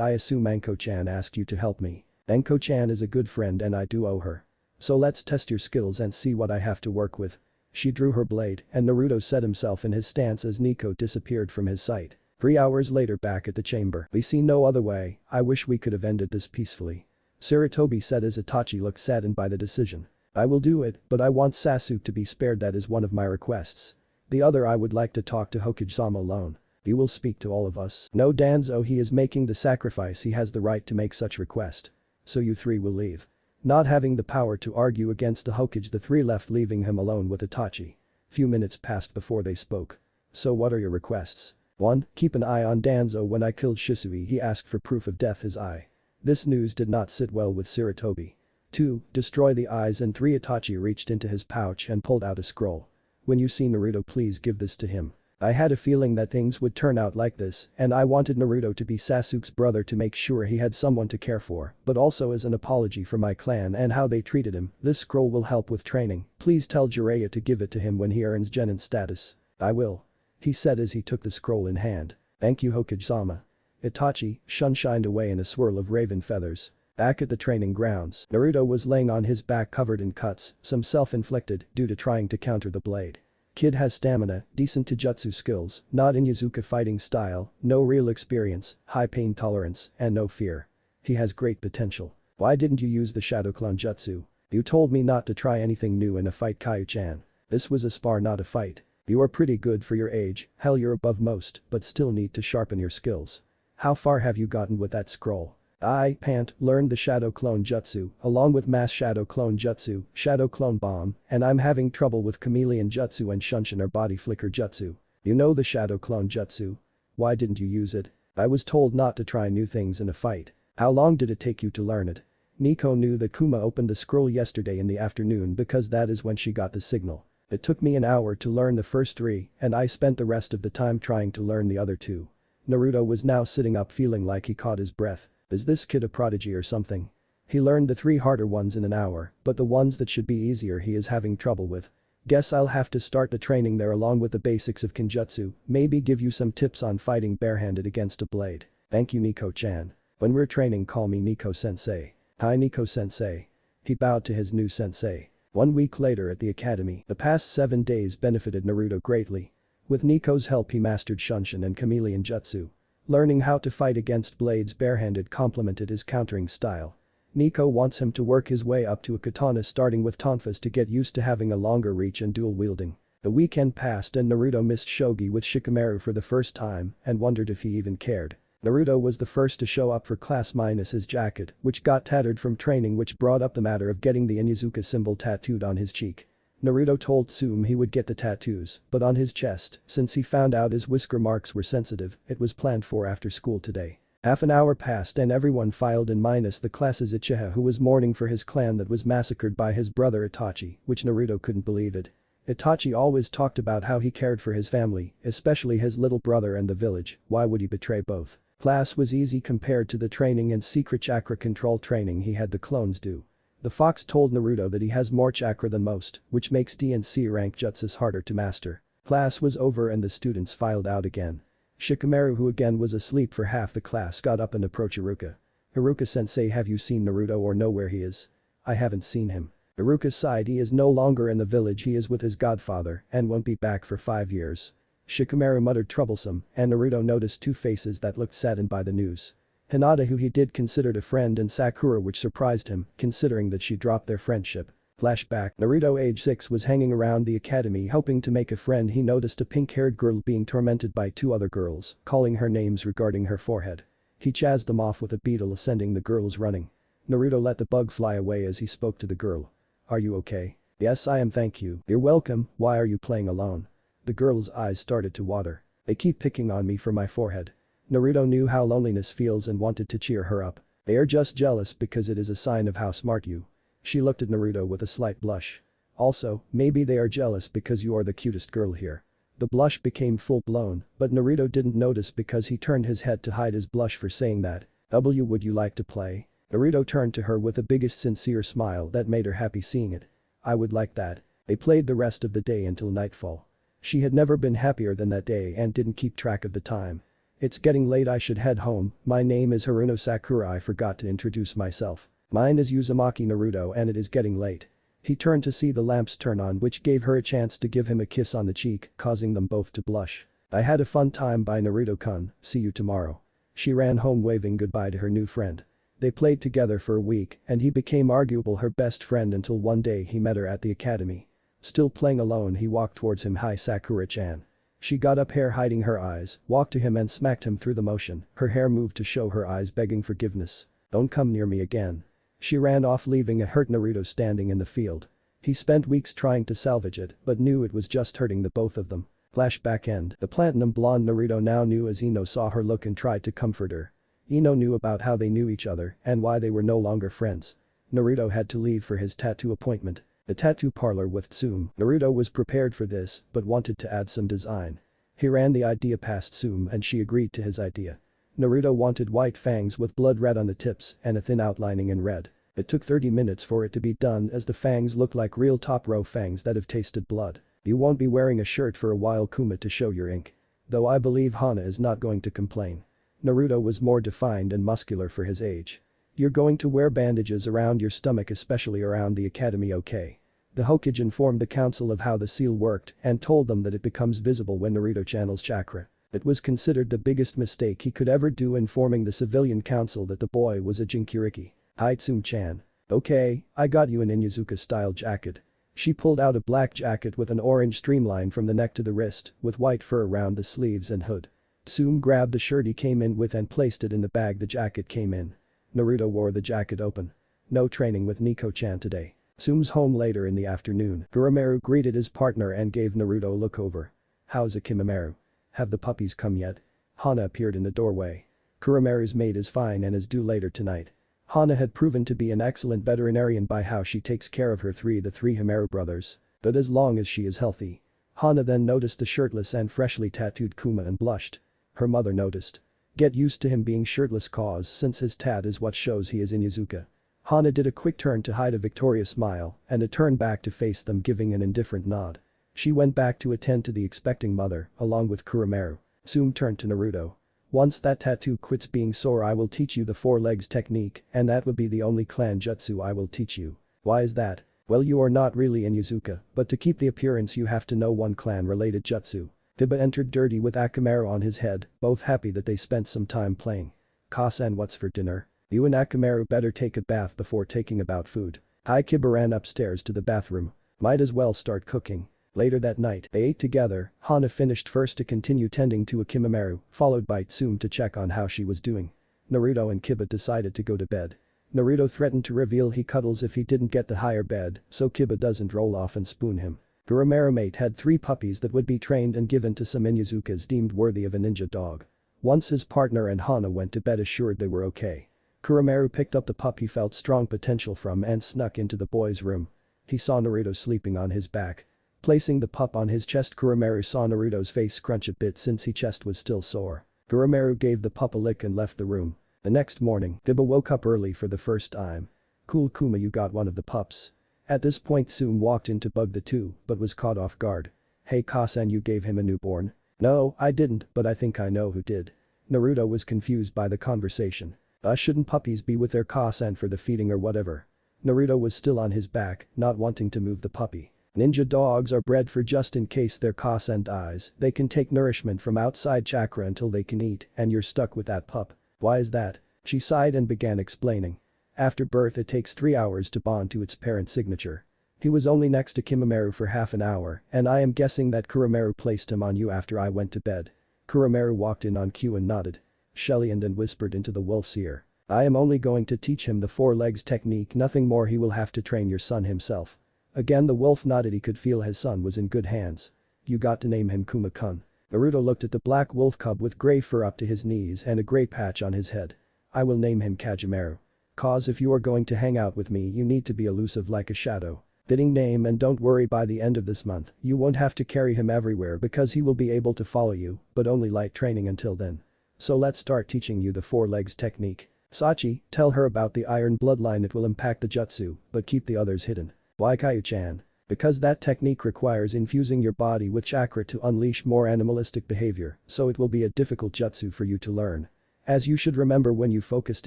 I assume Anko-chan asked you to help me. Anko-chan is a good friend and I do owe her. So let's test your skills and see what I have to work with. She drew her blade and Naruto set himself in his stance as Nico disappeared from his sight. 3 hours later back at the chamber. We see no other way, I wish we could have ended this peacefully. Sarutobi said as Itachi looked saddened by the decision. I will do it, but I want Sasuke to be spared, that is one of my requests. The other, I would like to talk to Hokage-sama alone. He will speak to all of us. No Danzo, he is making the sacrifice, he has the right to make such request. So you three will leave. Not having the power to argue against the Hokage, the three left, leaving him alone with Itachi. Few minutes passed before they spoke. So what are your requests? 1. Keep an eye on Danzo. When I killed Shisui he asked for proof of death his eye. This news did not sit well with Sarutobi. 2. Destroy the eyes. And 3. Itachi reached into his pouch and pulled out a scroll. When you see Naruto, please give this to him. I had a feeling that things would turn out like this, and I wanted Naruto to be Sasuke's brother to make sure he had someone to care for, but also as an apology for my clan and how they treated him. This scroll will help with training. Please tell Jiraiya to give it to him when he earns genin status. I will. He said as he took the scroll in hand. Thank you, Hokage-sama. Itachi shined away in a swirl of raven feathers. Back at the training grounds, Naruto was laying on his back covered in cuts, some self-inflicted due to trying to counter the blade. Kid has stamina, decent taijutsu skills, not Inuzuka fighting style, no real experience, high pain tolerance, and no fear. He has great potential. Why didn't you use the shadow clone jutsu? You told me not to try anything new in a fight, Kaio-chan. This was a spar, not a fight. You are pretty good for your age, hell you're above most, but still need to sharpen your skills. How far have you gotten with that scroll? I learned the Shadow Clone Jutsu, along with Mass Shadow Clone Jutsu, Shadow Clone Bomb, and I'm having trouble with Chameleon Jutsu and Shunshin or Body Flicker Jutsu. You know the Shadow Clone Jutsu? Why didn't you use it? I was told not to try new things in a fight. How long did it take you to learn it? Nico knew that Kuma opened the scroll yesterday in the afternoon because that is when she got the signal. It took me an hour to learn the first 3, and I spent the rest of the time trying to learn the other 2. Naruto was now sitting up feeling like he caught his breath. Is this kid a prodigy or something? He learned the 3 harder ones in an hour, but the ones that should be easier he is having trouble with. Guess I'll have to start the training there along with the basics of Kinjutsu, maybe give you some tips on fighting barehanded against a blade. Thank you, Nico-chan. When we're training, call me Nico-sensei. Hi, Nico-sensei. He bowed to his new sensei. 1 week later at the academy, the past 7 days benefited Naruto greatly. With Nico's help he mastered Shunshin and Chameleon Jutsu. Learning how to fight against blades barehanded complemented his countering style. Nico wants him to work his way up to a katana starting with tonfas to get used to having a longer reach and dual wielding. The weekend passed and Naruto missed shogi with Shikamaru for the first time and wondered if he even cared. Naruto was the first to show up for class minus his jacket, which got tattered from training, which brought up the matter of getting the Inuzuka symbol tattooed on his cheek. Naruto told Tsume he would get the tattoos, but on his chest, since he found out his whisker marks were sensitive, it was planned for after school today. Half an hour passed and everyone filed in minus the class's Uchiha, who was mourning for his clan that was massacred by his brother Itachi, which Naruto couldn't believe it. Itachi always talked about how he cared for his family, especially his little brother and the village, why would he betray both? Class was easy compared to the training and secret chakra control training he had the clones do. The fox told Naruto that he has more chakra than most, which makes D and C rank jutsus harder to master. Class was over and the students filed out again. Shikamaru, who again was asleep for half the class, got up and approached Iruka. Iruka-sensei, have you seen Naruto or know where he is? I haven't seen him. Iruka sighed. He is no longer in the village, he is with his godfather and won't be back for 5 years. Shikamaru muttered troublesome and Naruto noticed 2 faces that looked saddened by the news. Hinata, who he did considered a friend, and Sakura, which surprised him considering that she dropped their friendship. Flashback. Naruto, age 6, was hanging around the academy hoping to make a friend. He noticed a pink-haired girl being tormented by 2 other girls, calling her names regarding her forehead. He chased them off with a beetle, sending the girls running. Naruto let the bug fly away as he spoke to the girl. Are you okay? Yes, I am, thank you. You're welcome. Why are you playing alone? The girl's eyes started to water. They keep picking on me for my forehead. Naruto knew how loneliness feels and wanted to cheer her up. They are just jealous because it is a sign of how smart you. She looked at Naruto with a slight blush. Also, maybe they are jealous because you are the cutest girl here. The blush became full-blown, but Naruto didn't notice because he turned his head to hide his blush for saying that. Would you like to play? Naruto turned to her with the biggest sincere smile that made her happy seeing it. I would like that. They played the rest of the day until nightfall. She had never been happier than that day and didn't keep track of the time. It's getting late, I should head home. My name is Haruno Sakura. I forgot to introduce myself. Mine is Uzumaki Naruto and it is getting late. He turned to see the lamps turn on, which gave her a chance to give him a kiss on the cheek, causing them both to blush. I had a fun time. Bye Naruto-kun, see you tomorrow. She ran home waving goodbye to her new friend. They played together for a week and he became arguably her best friend until one day he met her at the academy. Still playing alone, he walked towards him. Hi Sakura-chan. She got up, hair hiding her eyes, walked to him and smacked him through the motion. Her hair moved to show her eyes begging forgiveness. Don't come near me again. She ran off, leaving a hurt Naruto standing in the field. He spent weeks trying to salvage it but knew it was just hurting the both of them. Flashback end. The platinum blonde Naruto now knew as Ino saw her look and tried to comfort her. Ino knew about how they knew each other and why they were no longer friends. Naruto had to leave for his tattoo appointment. The tattoo parlor with Tsume. Naruto was prepared for this but wanted to add some design. He ran the idea past Tsume and she agreed to his idea. Naruto wanted white fangs with blood red on the tips and a thin outlining in red. It took 30 minutes for it to be done as the fangs looked like real top row fangs that have tasted blood. You won't be wearing a shirt for a while, Kuma, to show your ink. Though I believe Hana is not going to complain. Naruto was more defined and muscular for his age. You're going to wear bandages around your stomach, especially around the academy, okay? The Hokage informed the council of how the seal worked and told them that it becomes visible when Naruto channels chakra. It was considered the biggest mistake he could ever do, informing the civilian council that the boy was a Jinchuriki. Hi Tsume-chan. Okay, I got you an Inuzuka-style jacket. She pulled out a black jacket with an orange streamline from the neck to the wrist, with white fur around the sleeves and hood. Tsume grabbed the shirt he came in with and placed it in the bag the jacket came in. Naruto wore the jacket open. No training with Nico-chan today. Tsume's home later in the afternoon. Kuromaru greeted his partner and gave Naruto a look over. How's Akimaru? Have the puppies come yet? Hana appeared in the doorway. Kuromaru's maid is fine and is due later tonight. Hana had proven to be an excellent veterinarian by how she takes care of the three Hamaru brothers. But as long as she is healthy. Hana then noticed the shirtless and freshly tattooed Kuma and blushed. Her mother noticed. Get used to him being shirtless, cause since his tat is what shows he is Inuzuka. Hana did a quick turn to hide a victorious smile and a turn back to face them, giving an indifferent nod. She went back to attend to the expecting mother along with Kuromaru. Tsume turned to Naruto. Once that tattoo quits being sore, I will teach you the four legs technique and that would be the only clan jutsu I will teach you. Why is that? Well, you are not really Inuzuka, but to keep the appearance you have to know one clan related jutsu. Biba entered dirty with Akamaru on his head, both happy that they spent some time playing. Kasan, what's for dinner? You and Akamaru better take a bath before taking about food. Kiba ran upstairs to the bathroom. Might as well start cooking. Later that night, they ate together. Hana finished first to continue tending to Akimaru, followed by Tsume to check on how she was doing. Naruto and Kiba decided to go to bed. Naruto threatened to reveal he cuddles if he didn't get the higher bed, so Kiba doesn't roll off and spoon him. Kuromaru mate had 3 puppies that would be trained and given to some Inuzukas deemed worthy of a ninja dog. Once his partner and Hana went to bed assured they were okay. Kuromaru picked up the pup he felt strong potential from and snuck into the boy's room. He saw Naruto sleeping on his back. Placing the pup on his chest, Kuromaru saw Naruto's face scrunch a bit since his chest was still sore. Kuromaru gave the pup a lick and left the room. The next morning, Biba woke up early for the first time. Cool Kuma, you got one of the pups. At this point Tsume walked in to bug the two but was caught off guard. Hey Kasan, you gave him a newborn? No, I didn't, but I think I know who did. Naruto was confused by the conversation. Shouldn't puppies be with their Kasan for the feeding or whatever? Naruto was still on his back, not wanting to move the puppy. Ninja dogs are bred for just in case their Kasan dies, they can take nourishment from outside chakra until they can eat and you're stuck with that pup. Why is that? She sighed and began explaining. After birth it takes 3 hours to bond to its parent's signature. He was only next to Kimameru for half an hour and I am guessing that Kuromaru placed him on you after I went to bed. Kuromaru walked in on cue and nodded. Shelly and whispered into the wolf's ear. I am only going to teach him the 4 legs technique, nothing more, he will have to train your son himself. Again the wolf nodded, he could feel his son was in good hands. You got to name him Kuma-kun. Naruto looked at the black wolf cub with gray fur up to his knees and a gray patch on his head. I will name him Kajimaru. Cause if you are going to hang out with me you need to be elusive like a shadow. Fitting name, and don't worry, by the end of this month you won't have to carry him everywhere because he will be able to follow you, but only light training until then. So let's start teaching you the 4 legs technique. Sachi, tell her about the iron bloodline, it will impact the jutsu, but keep the others hidden. Why Kaiju-chan? Because that technique requires infusing your body with chakra to unleash more animalistic behavior, so it will be a difficult jutsu for you to learn. As you should remember, when you focused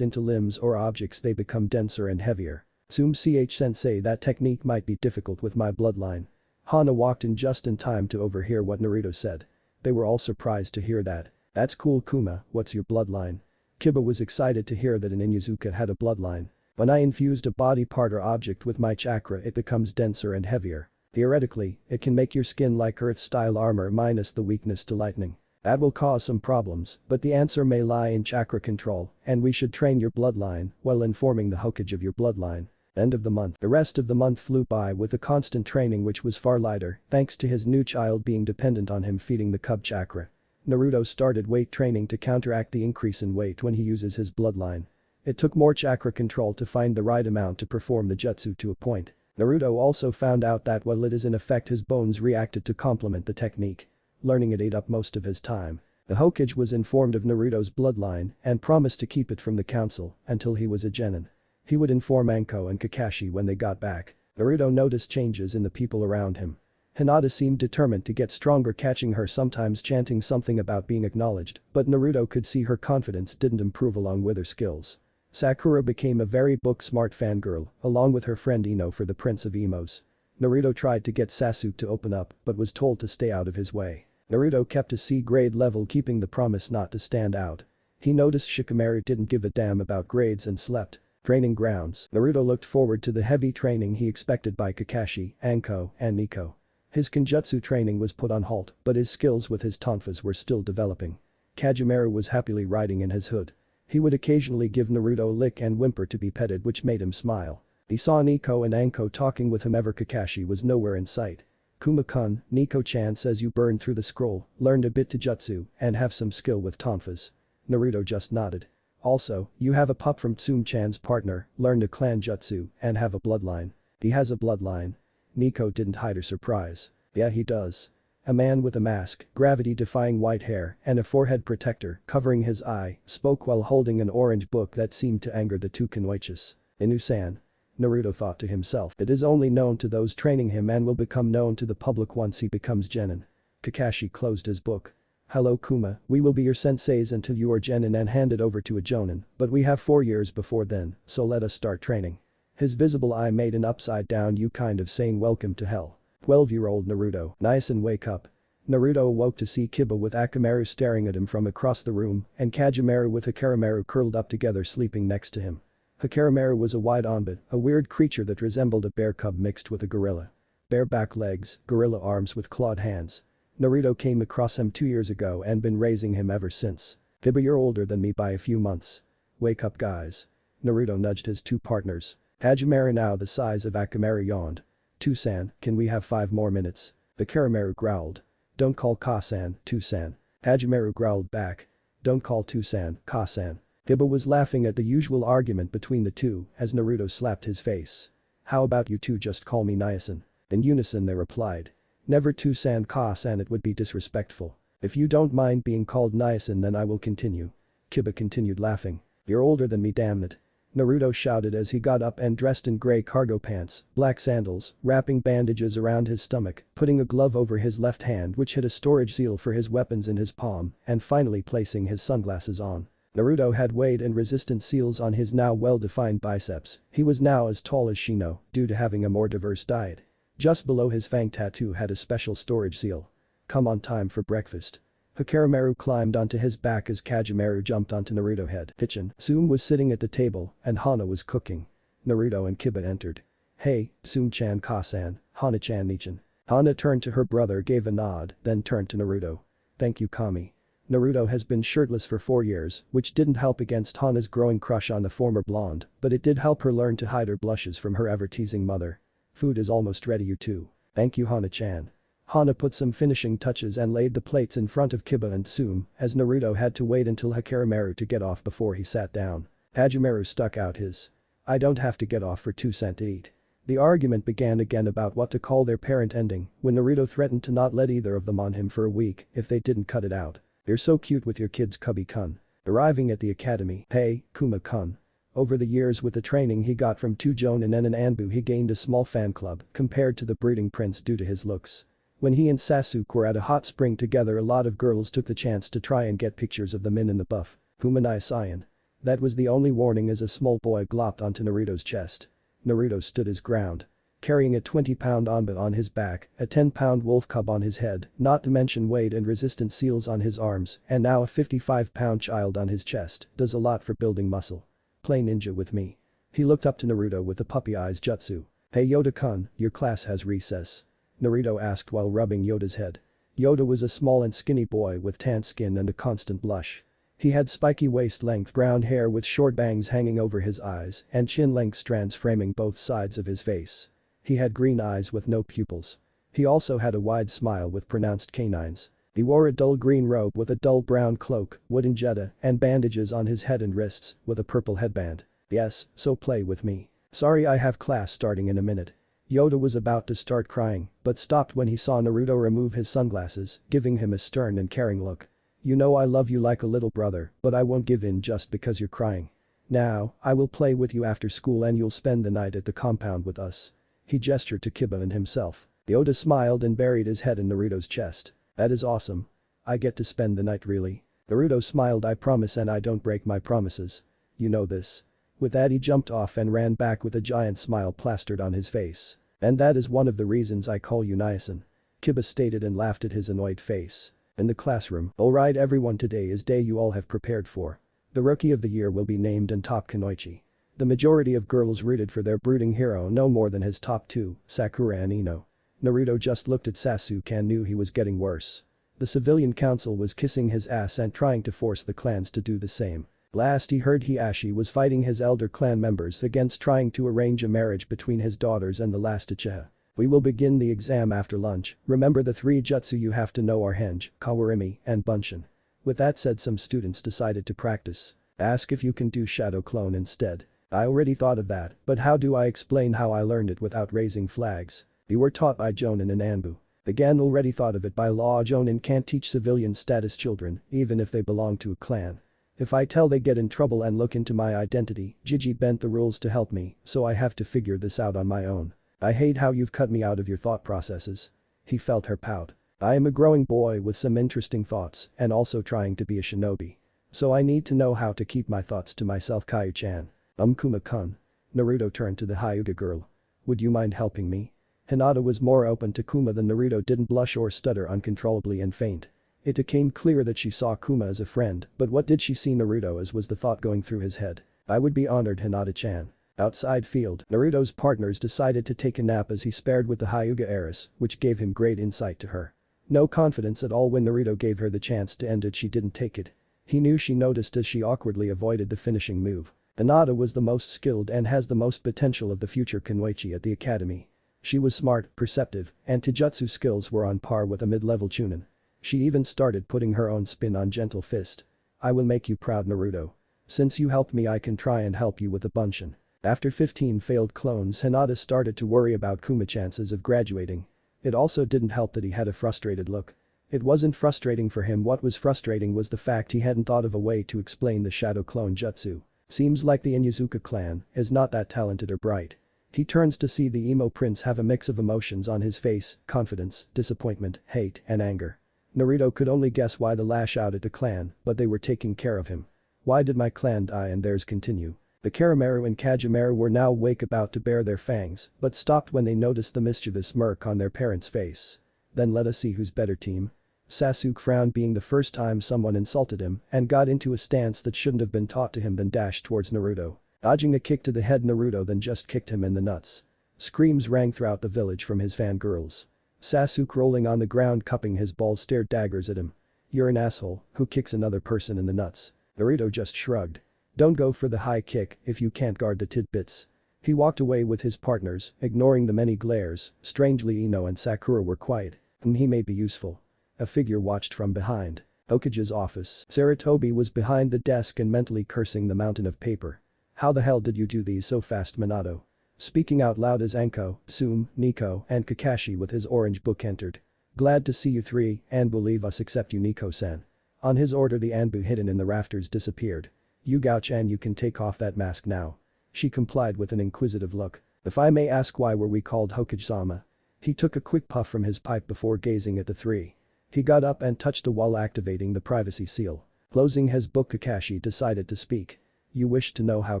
into limbs or objects they become denser and heavier. Sensei, that technique might be difficult with my bloodline. Hana walked in just in time to overhear what Naruto said. They were all surprised to hear that. That's cool, Kuma, what's your bloodline? Kiba was excited to hear that an Inuzuka had a bloodline. When I infused a body part or object with my chakra it becomes denser and heavier. Theoretically, it can make your skin like Earth-style armor minus the weakness to lightning. That will cause some problems, but the answer may lie in chakra control, and we should train your bloodline while informing the Hokage of your bloodline. End of the month. The rest of the month flew by with the constant training, which was far lighter thanks to his new child being dependent on him feeding the cub chakra. Naruto started weight training to counteract the increase in weight when he uses his bloodline. It took more chakra control to find the right amount to perform the jutsu to a point. Naruto also found out that while it is in effect, his bones reacted to complement the technique. Learning it ate up most of his time. The Hokage was informed of Naruto's bloodline and promised to keep it from the council until he was a genin. He would inform Anko and Kakashi when they got back. Naruto noticed changes in the people around him. Hinata seemed determined to get stronger, catching her sometimes chanting something about being acknowledged, but Naruto could see her confidence didn't improve along with her skills. Sakura became a very book-smart fangirl, along with her friend Ino, for the Prince of Emos. Naruto tried to get Sasuke to open up but was told to stay out of his way. Naruto kept a C-grade level, keeping the promise not to stand out. He noticed Shikamaru didn't give a damn about grades and slept. Training grounds. Naruto looked forward to the heavy training he expected by Kakashi, Anko, and Nico. His Kinjutsu training was put on halt, but his skills with his tonfas were still developing. Kajimaru was happily riding in his hood. He would occasionally give Naruto a lick and whimper to be petted, which made him smile. He saw Nico and Anko talking with whomever. Kakashi was nowhere in sight. Kuma-kun, Nico-chan says you burned through the scroll, learned a bit to jutsu, and have some skill with tonfas. Naruto just nodded. Also, you have a pup from Tsum-chan's partner, learned a clan jutsu, and have a bloodline. He has a bloodline. Nico didn't hide her surprise. Yeah, he does. A man with a mask, gravity-defying white hair, and a forehead protector covering his eye spoke while holding an orange book that seemed to anger the two Kunoichis. Inu-san. Naruto thought to himself, it is only known to those training him and will become known to the public once he becomes genin. Kakashi closed his book. Hello Kuma, we will be your senseis until you are genin and handed over to a jonin, but we have 4 years before then, so let us start training. His visible eye made an upside down U, kind of saying welcome to hell. 12-year-old Naruto, nice and wake up. Naruto awoke to see Kiba with Akamaru staring at him from across the room and Kajimaru with Hikarimaru curled up together sleeping next to him. Hikarimaru was a white onbit, a weird creature that resembled a bear cub mixed with a gorilla. Bareback legs, gorilla arms with clawed hands. Naruto came across him 2 years ago and been raising him ever since. Kiba, you're older than me by a few months. Wake up guys. Naruto nudged his 2 partners. Hajimaru, now the size of Akamaru, yawned. "Two-san, can we have 5 more minutes?" Hikarimaru growled. "Don't call Ka-san, Two-san." Hajimaru growled back. "Don't call Two-san, Ka-san." Kiba was laughing at the usual argument between the two as Naruto slapped his face. "How about you two just call me Nyasan?" In unison they replied. "Never Two-san, Ka-san, it would be disrespectful. If you don't mind being called Nyasan then I will continue." Kiba continued laughing. "You're older than me, damn it." Naruto shouted as he got up and dressed in gray cargo pants, black sandals, wrapping bandages around his stomach, putting a glove over his left hand which had a storage seal for his weapons in his palm, and finally placing his sunglasses on. Naruto had weight and resistance seals on his now well-defined biceps. He was now as tall as Shino due to having a more diverse diet. Just below his fang tattoo had a special storage seal. "Come on, time for breakfast." Hikarimaru climbed onto his back as Kajimaru jumped onto Naruto's head. Kitchen. Tsum was sitting at the table and Hana was cooking. Naruto and Kiba entered. "Hey, Tsum-chan, Ka-san, Hana-chan, Nichan." Hana turned to her brother, gave a nod, then turned to Naruto. "Thank you, Kami." Naruto has been shirtless for 4 years, which didn't help against Hana's growing crush on the former blonde, but it did help her learn to hide her blushes from her ever-teasing mother. "Food is almost ready, you two." "Thank you, Hana-chan." Hana put some finishing touches and laid the plates in front of Kiba and Tsume, as Naruto had to wait until Hagoromo to get off before he sat down. Hagoromo stuck out his. "I don't have to get off for 2 cents to eat." The argument began again about what to call their parent ending when Naruto threatened to not let either of them on him for a week if they didn't cut it out. "You're so cute with your kids, Cubby-kun." Arriving at the academy, "Hey, Kuma-kun." Over the years with the training he got from two Jonin and an Anbu, he gained a small fan club compared to the brooding prince due to his looks. When he and Sasuke were at a hot spring together, a lot of girls took the chance to try and get pictures of them in the buff. Humanai Saiyan. That was the only warning as a small boy glopped onto Naruto's chest. Naruto stood his ground. Carrying a 20-pound Anbu on his back, a 10-pound wolf cub on his head, not to mention weight and resistance seals on his arms, and now a 55-pound child on his chest, does a lot for building muscle. "Play ninja with me." He looked up to Naruto with the puppy eyes jutsu. "Hey Yoda-kun, your class has recess?" Naruto asked while rubbing Yoda's head. Yoda was a small and skinny boy with tan skin and a constant blush. He had spiky waist-length brown hair with short bangs hanging over his eyes and chin-length strands framing both sides of his face. He had green eyes with no pupils. He also had a wide smile with pronounced canines. He wore a dull green robe with a dull brown cloak, wooden jetta, and bandages on his head and wrists with a purple headband. "Yes, so play with me." "Sorry, I have class starting in a minute." Yoda was about to start crying, but stopped when he saw Naruto remove his sunglasses, giving him a stern and caring look. "You know I love you like a little brother, but I won't give in just because you're crying. Now, I will play with you after school and you'll spend the night at the compound with us." He gestured to Kiba and himself. Yoda smiled and buried his head in Naruto's chest. "That is awesome. I get to spend the night really?" Naruto smiled. "I promise, and I don't break my promises. You know this." With that he jumped off and ran back with a giant smile plastered on his face. "And that is one of the reasons I call you Nyasan," Kiba stated and laughed at his annoyed face. In the classroom, "Alright everyone, today is day you all have prepared for. The rookie of the year will be named and top Kunoichi. The majority of girls rooted for their brooding hero no more than his top two, Sakura and Ino." Naruto just looked at Sasuke and knew he was getting worse. The civilian council was kissing his ass and trying to force the clans to do the same. Last he heard, Hiashi was fighting his elder clan members against trying to arrange a marriage between his daughters and the last Uchiha. "We will begin the exam after lunch. Remember the 3 jutsu you have to know are Henge, Kawarimi, and Bunshin." With that said, some students decided to practice. "Ask if you can do Shadow Clone instead." "I already thought of that, but how do I explain how I learned it without raising flags?" "You were taught by Jonin and Anbu." "Again, already thought of it. By law Jonin can't teach civilian status children, even if they belong to a clan. If I tell they get in trouble and look into my identity, Gigi bent the rules to help me, so I have to figure this out on my own. I hate how you've cut me out of your thought processes." He felt her pout. "I am a growing boy with some interesting thoughts and also trying to be a shinobi. So I need to know how to keep my thoughts to myself, Kayu-chan." Kuma-kun." Naruto turned to the Hyuga girl. "Would you mind helping me?" Hinata was more open to Kuma than Naruto. Didn't blush or stutter uncontrollably and faint. It became clear that she saw Kuma as a friend, but what did she see Naruto as was the thought going through his head. "I would be honored, Hinata-chan." Outside field, Naruto's partners decided to take a nap as he spared with the Hyuga heiress, which gave him great insight to her. No confidence at all when Naruto gave her the chance to end it, she didn't take it. He knew she noticed as she awkwardly avoided the finishing move. Hinata was the most skilled and has the most potential of the future Kunoichi at the academy. She was smart, perceptive, and taijutsu skills were on par with a mid-level chunin. She even started putting her own spin on Gentle Fist. "I will make you proud, Naruto. Since you helped me, I can try and help you with the Bunshin." After 15 failed clones, Hinata started to worry about Kuma's chances of graduating. It also didn't help that he had a frustrated look. It wasn't frustrating for him. What was frustrating was the fact he hadn't thought of a way to explain the shadow clone jutsu. Seems like the Inuzuka clan is not that talented or bright. He turns to see the emo prince have a mix of emotions on his face: confidence, disappointment, hate, and anger. Naruto could only guess why the lash out at the clan, but they were taking care of him. "Why did my clan die and theirs continue?" The Karimaru and Kajimaru were now awake, about to bare their fangs, but stopped when they noticed the mischievous smirk on their parents' face. "Then let us see who's better, team." Sasuke frowned, being the first time someone insulted him, and got into a stance that shouldn't have been taught to him, then dashed towards Naruto. Dodging a kick to the head, Naruto then just kicked him in the nuts. Screams rang throughout the village from his fangirls. Sasuke, rolling on the ground cupping his balls, stared daggers at him. "You're an asshole who kicks another person in the nuts." Naruto just shrugged. "Don't go for the high kick if you can't guard the tidbits." He walked away with his partners, ignoring the many glares. Strangely, Ino and Sakura were quiet. He may be useful. A figure watched from behind. Okage's office. Sarutobi was behind the desk and mentally cursing the mountain of paper. How the hell did you do these so fast, Minato? Speaking out loud as Anko, Tsume, Nico and Kakashi with his orange book entered. Glad to see you three, Anbu leave us except you Nico-san. On his order the Anbu hidden in the rafters disappeared. Yugao-chan, you can take off that mask now. She complied with an inquisitive look. If I may ask, why were we called Hokage-sama? He took a quick puff from his pipe before gazing at the three. He got up and touched the wall, activating the privacy seal. Closing his book, Kakashi decided to speak. You wish to know how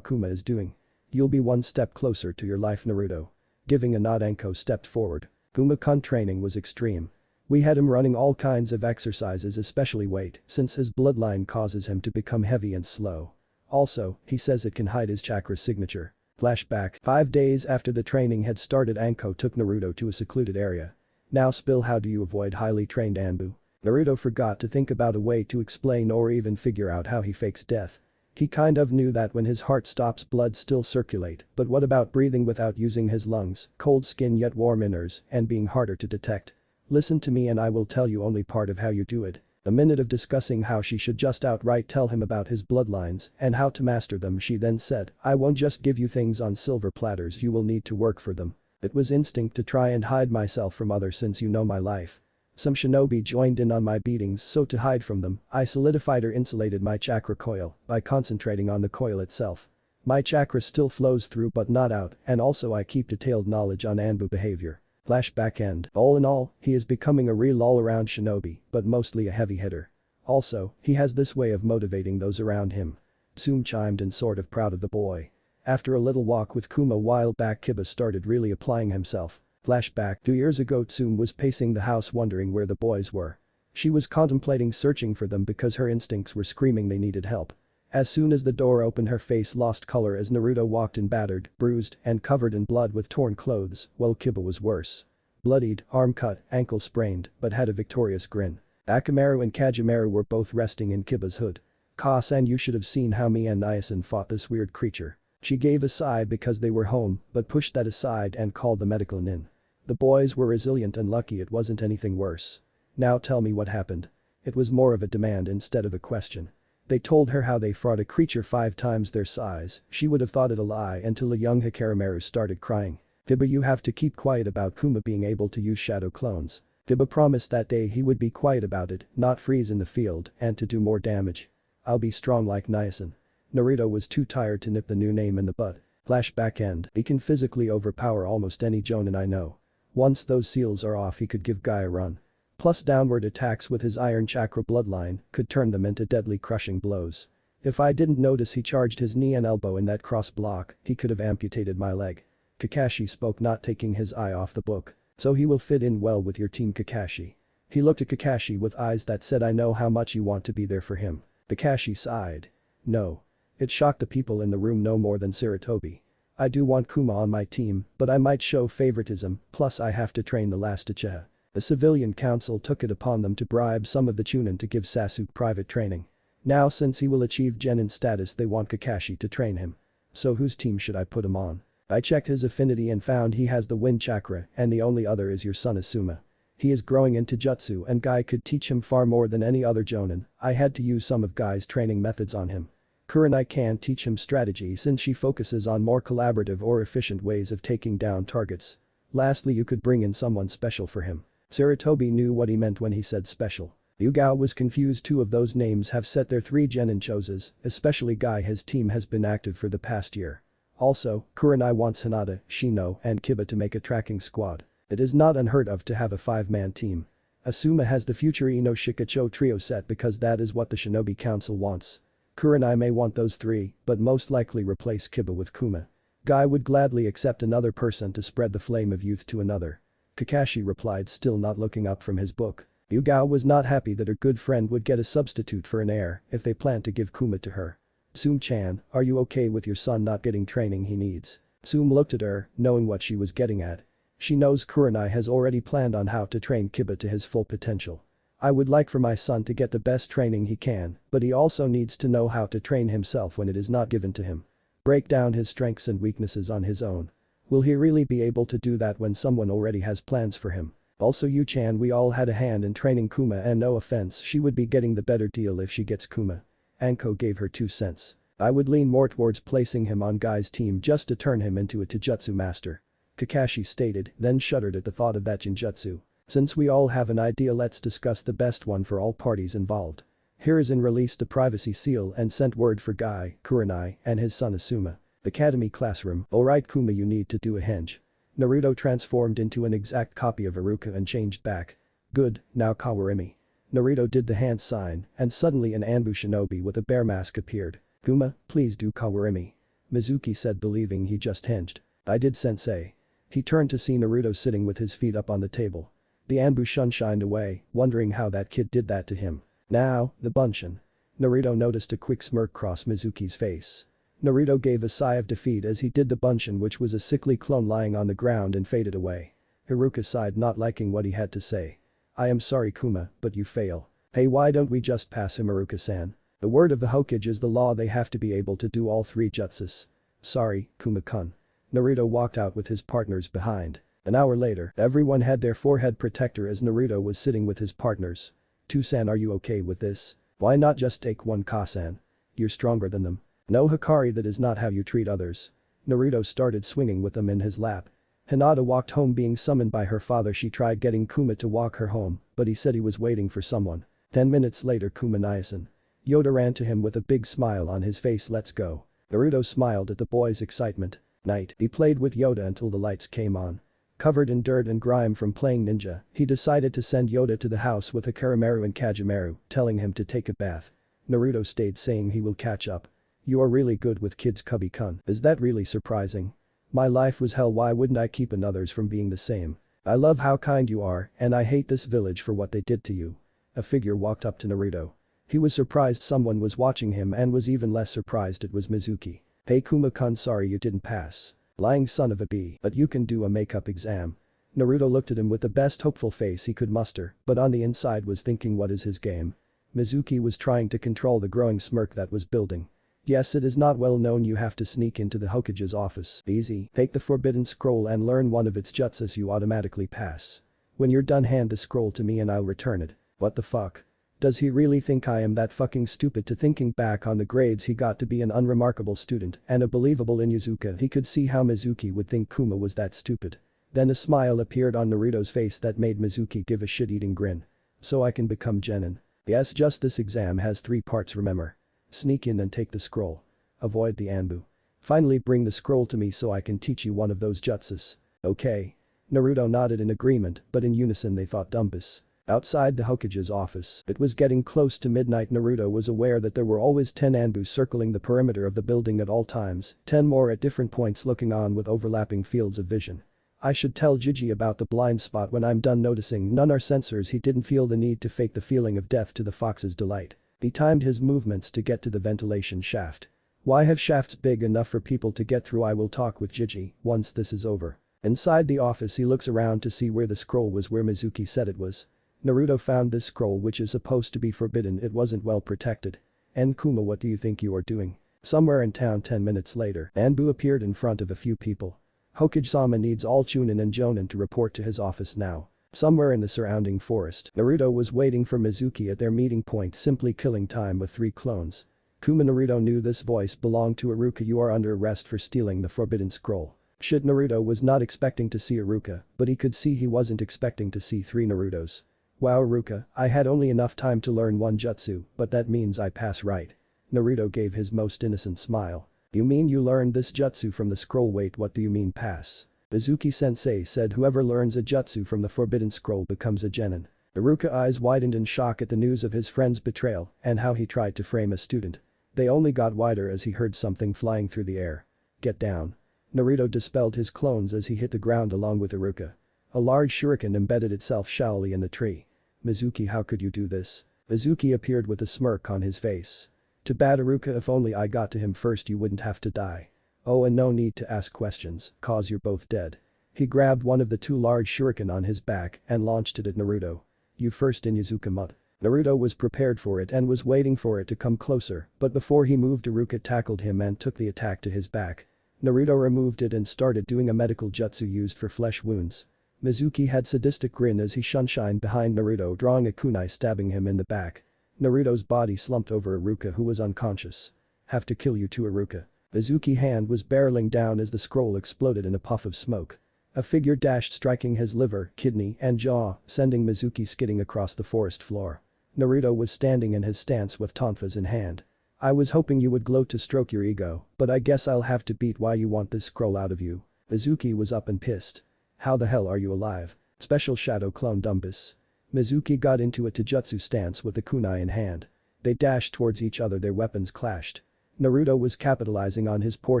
Kuma is doing? You'll be one step closer to your life, Naruto. Giving a nod, Anko stepped forward. Kuma-kun training was extreme. We had him running all kinds of exercises, especially weight, since his bloodline causes him to become heavy and slow. Also, he says it can hide his chakra signature. Flashback. 5 days after the training had started, Anko took Naruto to a secluded area. Now spill, how do you avoid highly trained Anbu? Naruto forgot to think about a way to explain or even figure out how he fakes death. He kind of knew that when his heart stops blood still circulate, but what about breathing without using his lungs, cold skin yet warm inners, and being harder to detect? Listen to me and I will tell you only part of how you do it. A minute of discussing how she should just outright tell him about his bloodlines and how to master them, she then said, I won't just give you things on silver platters, you will need to work for them. It was instinct to try and hide myself from others since you know my life. Some shinobi joined in on my beatings, so to hide from them, I solidified or insulated my chakra coil by concentrating on the coil itself. My chakra still flows through but not out, and also I keep detailed knowledge on Anbu behavior. Flashback end. All in all, he is becoming a real all-around shinobi, but mostly a heavy hitter. Also, he has this way of motivating those around him. Tsume chimed in, sort of proud of the boy. After a little walk with Kuma a while back, Kiba started really applying himself. Flashback. 2 years ago, Tsume was pacing the house wondering where the boys were. She was contemplating searching for them because her instincts were screaming they needed help. As soon as the door opened, her face lost color as Naruto walked in battered, bruised, and covered in blood with torn clothes, while Kiba was worse. Bloodied, arm cut, ankle sprained, but had a victorious grin. Akamaru and Kajimaru were both resting in Kiba's hood. Ka-san, you should have seen how me and Nyasin fought this weird creature. She gave a sigh because they were home, but pushed that aside and called the medical nin. The boys were resilient and lucky it wasn't anything worse. Now tell me what happened. It was more of a demand instead of a question. They told her how they fought a creature 5 times their size. She would have thought it a lie until a young Hikarimaru started crying. Kiba, you have to keep quiet about Kuma being able to use shadow clones. Kiba promised that day he would be quiet about it, not freeze in the field, and to do more damage. I'll be strong like Nyasin. Naruto was too tired to nip the new name in the bud. Flashback end. He can physically overpower almost any jonin I know. Once those seals are off, he could give Guy a run. Plus downward attacks with his iron chakra bloodline could turn them into deadly crushing blows. If I didn't notice he charged his knee and elbow in that cross block, he could have amputated my leg. Kakashi spoke, not taking his eye off the book. So he will fit in well with your team, Kakashi. He looked at Kakashi with eyes that said, I know how much you want to be there for him. Kakashi sighed. No. It shocked the people in the room no more than Sarutobi. I do want Kuma on my team, but I might show favoritism, plus I have to train the last Uchiha. The civilian council took it upon them to bribe some of the Chunin to give Sasuke private training. Now since he will achieve genin status, they want Kakashi to train him. So whose team should I put him on? I checked his affinity and found he has the wind chakra and the only other is your son Asuma. He is growing into jutsu and Guy could teach him far more than any other jonin. I had to use some of Guy's training methods on him. Kurenai can teach him strategy since she focuses on more collaborative or efficient ways of taking down targets. Lastly, you could bring in someone special for him. Sarutobi knew what he meant when he said special. Yugao was confused. 2 of those names have set their 3 genin choses, especially Guy. His team has been active for the past year. Also, Kurenai wants Hinata, Shino, and Kiba to make a tracking squad. It is not unheard of to have a 5-man team. Asuma has the future Ino Shikacho trio set because that is what the Shinobi Council wants. Kurenai may want those 3, but most likely replace Kiba with Kuma. Guy would gladly accept another person to spread the flame of youth to another. Kakashi replied, still not looking up from his book. Yugao was not happy that her good friend would get a substitute for an heir if they planned to give Kuma to her. Tsume-chan, are you okay with your son not getting training he needs? Tsume looked at her, knowing what she was getting at. She knows Kurenai has already planned on how to train Kiba to his full potential. I would like for my son to get the best training he can, but he also needs to know how to train himself when it is not given to him. Break down his strengths and weaknesses on his own. Will he really be able to do that when someone already has plans for him? Also Yu-chan, we all had a hand in training Kuma and no offense, she would be getting the better deal if she gets Kuma. Anko gave her 2 cents. I would lean more towards placing him on Guy's team just to turn him into a Taijutsu master. Kakashi stated, then shuddered at the thought of that Kinjutsu. Since we all have an idea, let's discuss the best one for all parties involved. Hiruzen released a privacy seal and sent word for Guy, Kurenai, and his son Asuma. Academy classroom, alright Kuma, you need to do a henge. Naruto transformed into an exact copy of Iruka and changed back. Good, now Kawarimi. Naruto did the hand sign and suddenly an Anbu shinobi with a bear mask appeared. Kuma, please do Kawarimi. Mizuki said, believing he just hinged. I did, sensei. He turned to see Naruto sitting with his feet up on the table. The Anbu shun shined away, wondering how that kid did that to him. Now, the bunshin. Naruto noticed a quick smirk cross Mizuki's face. Naruto gave a sigh of defeat as he did the bunshin, which was a sickly clone lying on the ground, and faded away. Iruka sighed, not liking what he had to say. I am sorry Kuma, but you fail. Hey, why don't we just pass him, Iruka-san? The word of the Hokage is the law, they have to be able to do all 3 jutsus. Sorry, Kuma-kun. Naruto walked out with his partners behind. An hour later, everyone had their forehead protector as Naruto was sitting with his partners. Two-san, are you okay with this? Why not just take one Ka-san? You're stronger than them. No Hikari, that is not how you treat others. Naruto started swinging with them in his lap. Hinata walked home being summoned by her father. She tried getting Kuma to walk her home, but he said he was waiting for someone. 10 minutes later, Kuma Niasen. Yoda ran to him with a big smile on his face. Let's go. Naruto smiled at the boy's excitement. Night. He played with Yoda until the lights came on. Covered in dirt and grime from playing ninja, he decided to send Yoda to the house with Hikarimaru and Kajimaru, telling him to take a bath. Naruto stayed, saying he will catch up. You are really good with kids, Cubby-kun. Is that really surprising? My life was hell, why wouldn't I keep others from being the same? I love how kind you are, and I hate this village for what they did to you. A figure walked up to Naruto. He was surprised someone was watching him and was even less surprised it was Mizuki. Hey Kuma-kun, sorry you didn't pass. Lying son of a bee, but you can do a makeup exam. Naruto looked at him with the best hopeful face he could muster, but on the inside was thinking, what is his game? Mizuki was trying to control the growing smirk that was building. Yes, it is not well known you have to sneak into the Hokage's office. Easy, take the forbidden scroll and learn one of its jutsus, you automatically pass. When you're done, hand the scroll to me and I'll return it. What the fuck? Does he really think I am that fucking stupid? To thinking back on the grades he got to be an unremarkable student and a believable Inuzuka, he could see how Mizuki would think Kuma was that stupid. Then a smile appeared on Naruto's face that made Mizuki give a shit-eating grin. So I can become genin. Yes, just this exam has 3 parts, remember. Sneak in and take the scroll. Avoid the Anbu. Finally, bring the scroll to me so I can teach you one of those jutsus. Okay. Naruto nodded in agreement, but in unison they thought dumpus. Outside the Hokage's office, it was getting close to midnight. Naruto was aware that there were always 10 Anbu circling the perimeter of the building at all times, 10 more at different points looking on with overlapping fields of vision. I should tell Gigi about the blind spot when I'm done. Noticing none are sensors, he didn't feel the need to fake the feeling of death to the fox's delight. He timed his movements to get to the ventilation shaft. Why have shafts big enough for people to get through? I will talk with Gigi once this is over. Inside the office he looks around to see where the scroll was, where Mizuki said it was. Naruto found this scroll, which is supposed to be forbidden. It wasn't well protected. And Kuma, what do you think you are doing? Somewhere in town. 10 minutes later, Anbu appeared in front of a few people. Hokage-sama needs all Chunin and Jonin to report to his office now. Somewhere in the surrounding forest, Naruto was waiting for Mizuki at their meeting point, simply killing time with 3 clones. Kuma. Naruto knew this voice belonged to Iruka. You are under arrest for stealing the forbidden scroll. Shit, Naruto was not expecting to see Iruka, but he could see he wasn't expecting to see 3 Narutos. Wow, Iruka, I had only enough time to learn 1 jutsu, but that means I pass, right? Naruto gave his most innocent smile. You mean you learned this jutsu from the scroll? Wait, what do you mean pass? Mizuki-sensei said whoever learns a jutsu from the forbidden scroll becomes a genin. Iruka's eyes widened in shock at the news of his friend's betrayal and how he tried to frame a student. They only got wider as he heard something flying through the air. Get down. Naruto dispelled his clones as he hit the ground along with Iruka. A large shuriken embedded itself shallowly in the tree. Mizuki, how could you do this? Mizuki appeared with a smirk on his face. Too bad, Iruka, if only I got to him first you wouldn't have to die. Oh, and no need to ask questions, cause you're both dead. He grabbed one of the 2 large shuriken on his back and launched it at Naruto. You first, Inuzuka mut. Naruto was prepared for it and was waiting for it to come closer, but before he moved, Iruka tackled him and took the attack to his back. Naruto removed it and started doing a medical jutsu used for flesh wounds. Mizuki had sadistic grin as he shunshined behind Naruto, drawing a kunai, stabbing him in the back. Naruto's body slumped over Iruka, who was unconscious. Have to kill you too, Iruka. Mizuki's hand was barreling down as the scroll exploded in a puff of smoke. A figure dashed, striking his liver, kidney, and jaw, sending Mizuki skidding across the forest floor. Naruto was standing in his stance with tonfas in hand. I was hoping you would gloat to stroke your ego, but I guess I'll have to beat why you want this scroll out of you. Mizuki was up and pissed. How the hell are you alive? Special Shadow Clone Dumbus. Mizuki got into a taijutsu stance with the kunai in hand. They dashed towards each other, their weapons clashed. Naruto was capitalizing on his poor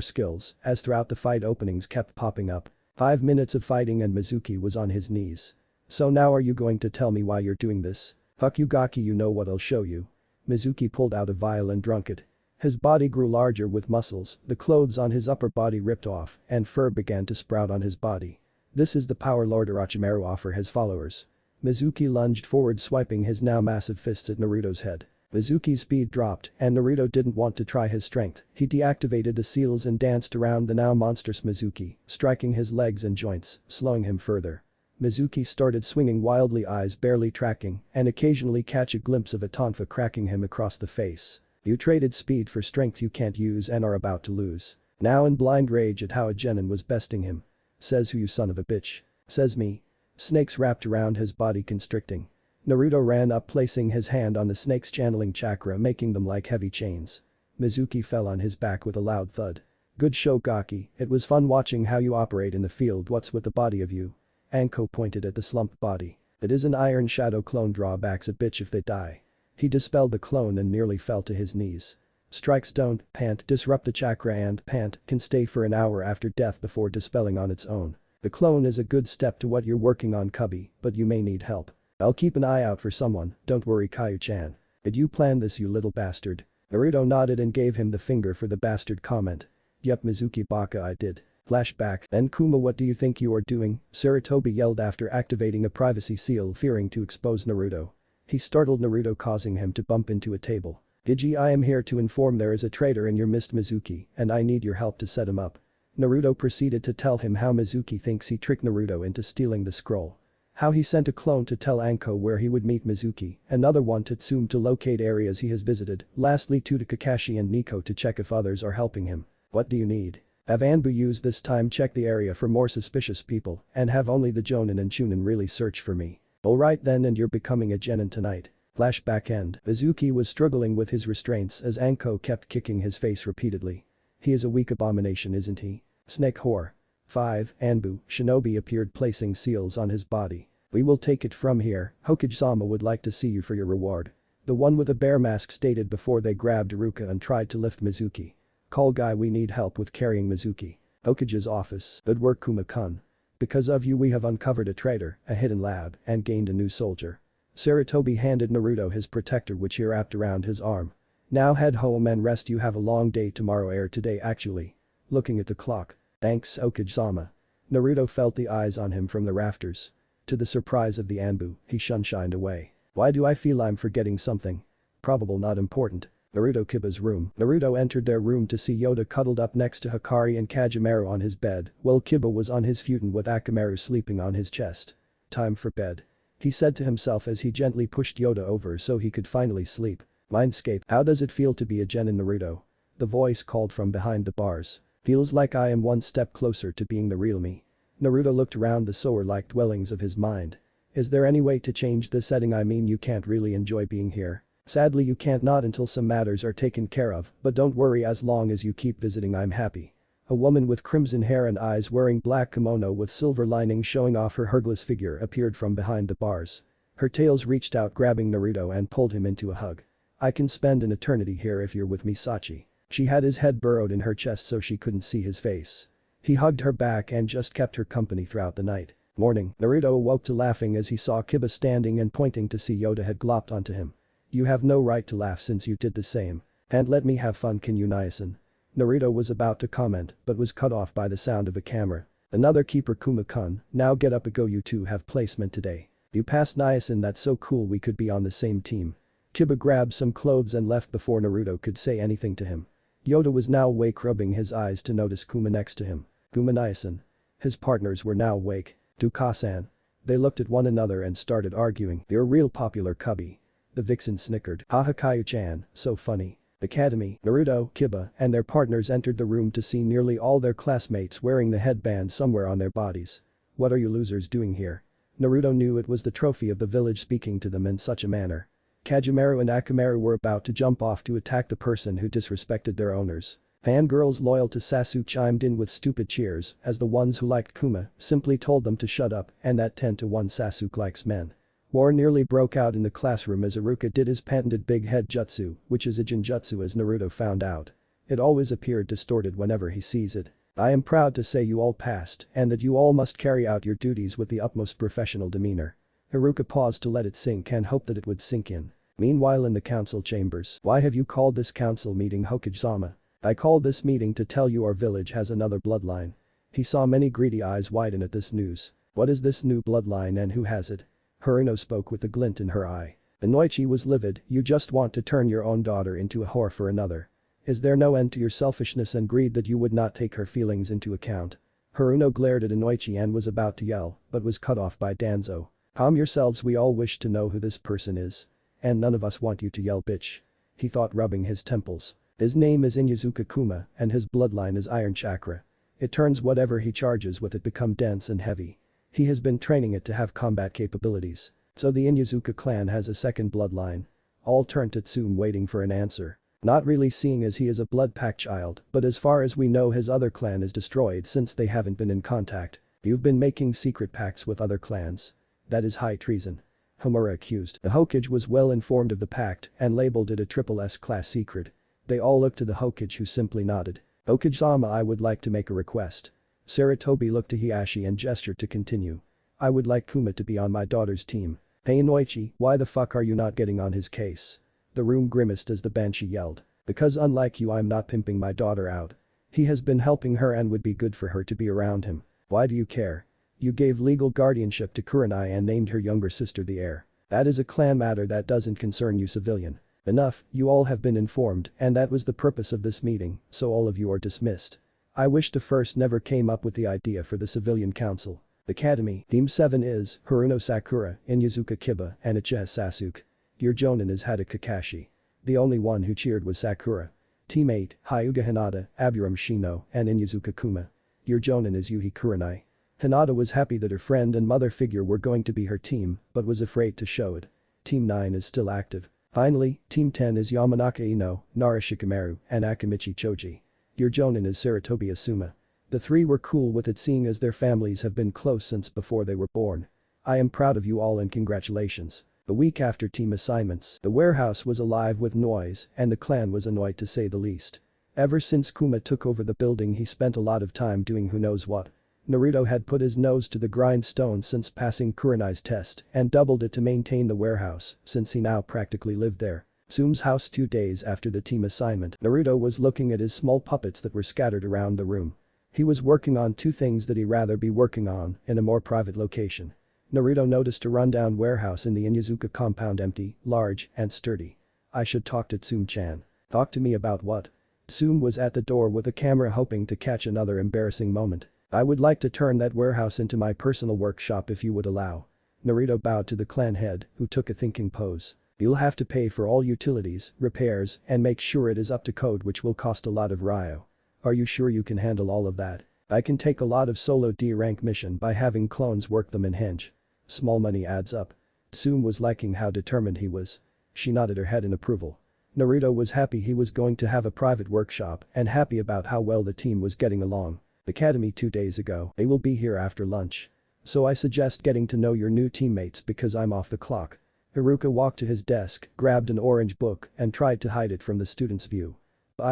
skills as throughout the fight openings kept popping up. 5 minutes of fighting and Mizuki was on his knees. So now are you going to tell me why you're doing this? Fuck you, Gaki, you know what I'll show you. Mizuki pulled out a vial and drunk it. His body grew larger with muscles, the clothes on his upper body ripped off, and fur began to sprout on his body. This is the power Lord Orochimaru offer his followers. Mizuki lunged forward, swiping his now massive fists at Naruto's head. Mizuki's speed dropped and Naruto didn't want to try his strength. He deactivated the seals and danced around the now monstrous Mizuki, striking his legs and joints, slowing him further. Mizuki started swinging wildly, eyes barely tracking, and occasionally catch a glimpse of a tonfa cracking him across the face. You traded speed for strength you can't use and are about to lose. Now in blind rage at how a genin was besting him. Says who, you son of a bitch. Says me. Snakes wrapped around his body, constricting. Naruto ran up, placing his hand on the snakes, channeling chakra, making them like heavy chains. Mizuki fell on his back with a loud thud. Good show, Gaki, it was fun watching how you operate in the field. What's with the body of you? Anko pointed at the slumped body. It is an Iron Shadow clone, drawbacks a bitch if they die. He dispelled the clone and nearly fell to his knees. Strikes don't, pant, disrupt the chakra and, pant, can stay for an hour after death before dispelling on its own. The clone is a good step to what you're working on, Cubby, but you may need help. I'll keep an eye out for someone, don't worry, Kaiju-chan. Did you plan this, you little bastard? Naruto nodded and gave him the finger for the bastard comment. Yup, Mizuki Baka, I did. Flashback. Then Kuma, what do you think you are doing? Sarutobi yelled after activating a privacy seal, fearing to expose Naruto. He startled Naruto, causing him to bump into a table. Digi, I am here to inform there is a traitor in your midst, Mizuki, and I need your help to set him up. Naruto proceeded to tell him how Mizuki thinks he tricked Naruto into stealing the scroll. How he sent a clone to tell Anko where he would meet Mizuki, another one to Tsume to locate areas he has visited, lastly two to Kakashi and Nico to check if others are helping him. What do you need? Have Anbu use this time check the area for more suspicious people, and have only the Jonin and Chunin really search for me. Alright then, and you're becoming a genin tonight. Flashback end. Mizuki was struggling with his restraints as Anko kept kicking his face repeatedly. He is a weak abomination, isn't he? Snake whore. 5. Anbu, shinobi appeared, placing seals on his body. We will take it from here, Hokage-sama would like to see you for your reward. The one with a bear mask stated before they grabbed Iruka and tried to lift Mizuki. Call guy, we need help with carrying Mizuki. Hokage's office. Good work, Kuma-kun. Because of you we have uncovered a traitor, a hidden lab, and gained a new soldier. Sarutobi handed Naruto his protector, which he wrapped around his arm. Now head home and rest, you have a long day tomorrow, today actually. Looking at the clock. Thanks, Hokage-sama. Naruto felt the eyes on him from the rafters. To the surprise of the Anbu, he shunshined away. Why do I feel I'm forgetting something? Probable not important. Naruto Kiba's room. Naruto entered their room to see Yoda cuddled up next to Hikari and Kagemaru on his bed, while Kiba was on his futon with Akamaru sleeping on his chest. Time for bed. He said to himself as he gently pushed Yoda over so he could finally sleep. Mindscape, how does it feel to be a genin, Naruto? The voice called from behind the bars. Feels like I am one step closer to being the real me. Naruto looked around the sewer-like dwellings of his mind. Is there any way to change this setting? I mean, you can't really enjoy being here. Sadly you can't, not until some matters are taken care of, but don't worry, as long as you keep visiting I'm happy. A woman with crimson hair and eyes wearing black kimono with silver lining showing off her hergless figure appeared from behind the bars. Her tails reached out, grabbing Naruto and pulled him into a hug. I can spend an eternity here if you're with me, Sachi. She had his head burrowed in her chest so she couldn't see his face. He hugged her back and just kept her company throughout the night. Morning, Naruto awoke to laughing as he saw Kiba standing and pointing to see Yoda had glopped onto him. You have no right to laugh since you did the same. And let me have fun, can you, Nyasin? Naruto was about to comment but was cut off by the sound of a camera. Another keeper, Kuma-kun, now get up and go, you two have placement today. You passed Nyasin, that's so cool, we could be on the same team. Kiba grabbed some clothes and left before Naruto could say anything to him. Yoda was now awake, rubbing his eyes to notice Kuma next to him. Kuma Nyasin. His partners were now awake. Duka-san. They looked at one another and started arguing. You're a real popular cubby. The vixen snickered. Haha Kayu-chan, so funny. Academy, Naruto, Kiba, and their partners entered the room to see nearly all their classmates wearing the headband somewhere on their bodies. What are you losers doing here? Naruto knew it was the trophy of the village speaking to them in such a manner. Kajimaru and Akamaru were about to jump off to attack the person who disrespected their owners. Fangirls loyal to Sasuke chimed in with stupid cheers as the ones who liked Kuma simply told them to shut up and that 10-to-1 Sasuke likes men. War nearly broke out in the classroom as Iruka did his patented big head jutsu, which is a genjutsu as Naruto found out. It always appeared distorted whenever he sees it. I am proud to say you all passed and that you all must carry out your duties with the utmost professional demeanor. Iruka paused to let it sink and hoped that it would sink in. Meanwhile in the council chambers, why have you called this council meeting Hokage-sama? I called this meeting to tell you our village has another bloodline. He saw many greedy eyes widen at this news. What is this new bloodline and who has it? Haruno spoke with a glint in her eye. Inoichi was livid, you just want to turn your own daughter into a whore for another. Is there no end to your selfishness and greed that you would not take her feelings into account? Haruno glared at Inoichi and was about to yell, but was cut off by Danzo. Calm yourselves, we all wish to know who this person is. And none of us want you to yell bitch. He thought, rubbing his temples. His name is Inuzuka Kuma and his bloodline is iron chakra. It turns whatever he charges with it become dense and heavy. He has been training it to have combat capabilities. So the Inuzuka clan has a second bloodline. All turned to Tsume waiting for an answer. Not really seeing as he is a blood pact child, but as far as we know his other clan is destroyed since they haven't been in contact. You've been making secret pacts with other clans. That is high treason. Homura accused. The Hokage was well informed of the pact and labeled it a triple S class secret. They all looked to the Hokage who simply nodded. Hokage-sama, I would like to make a request. Sarutobi looked to Hiashi and gestured to continue. I would like Kuma to be on my daughter's team. Hey Inoichi, why the fuck are you not getting on his case? The room grimaced as the banshee yelled. Because unlike you I'm not pimping my daughter out. He has been helping her and would be good for her to be around him. Why do you care? You gave legal guardianship to Kurenai and named her younger sister the heir. That is a clan matter that doesn't concern you civilian. Enough, you all have been informed and that was the purpose of this meeting, so all of you are dismissed. I wish to first never came up with the idea for the civilian council. Academy, Team 7 is Haruno Sakura, Inuzuka Kiba, and Ichiha Sasuke. Your Jonin is Hada Kakashi. The only one who cheered was Sakura. Team 8, Hyuga Hinata, Aburame Shino, and Inuzuka Kuma. Your Jonin is Yuhi Kurenai. Hinata was happy that her friend and mother figure were going to be her team, but was afraid to show it. Team 9 is still active. Finally, Team 10 is Yamanaka Ino, Nara Shikamaru, and Akamichi Choji. Your Jonin is Sarutobi Asuma. The three were cool with it seeing as their families have been close since before they were born. I am proud of you all and congratulations. A week after team assignments, the warehouse was alive with noise and the clan was annoyed to say the least. Ever since Kuma took over the building he spent a lot of time doing who knows what. Naruto had put his nose to the grindstone since passing Kurenai's test and doubled it to maintain the warehouse since he now practically lived there. Tsume's house 2 days after the team assignment, Naruto was looking at his small puppets that were scattered around the room. He was working on 2 things that he'd rather be working on in a more private location. Naruto noticed a rundown warehouse in the Inuzuka compound empty, large, and sturdy. I should talk to Tsume-chan. Talk to me about what? Tsume was at the door with a camera hoping to catch another embarrassing moment. I would like to turn that warehouse into my personal workshop if you would allow. Naruto bowed to the clan head, who took a thinking pose. You'll have to pay for all utilities, repairs, and make sure it is up to code which will cost a lot of Ryo. Are you sure you can handle all of that? I can take a lot of solo D-rank mission by having clones work them in Henge. Small money adds up. Tsume was liking how determined he was. She nodded her head in approval. Naruto was happy he was going to have a private workshop and happy about how well the team was getting along. Academy 2 days ago, they will be here after lunch. So I suggest getting to know your new teammates because I'm off the clock. Iruka walked to his desk, grabbed an orange book and tried to hide it from the student's view.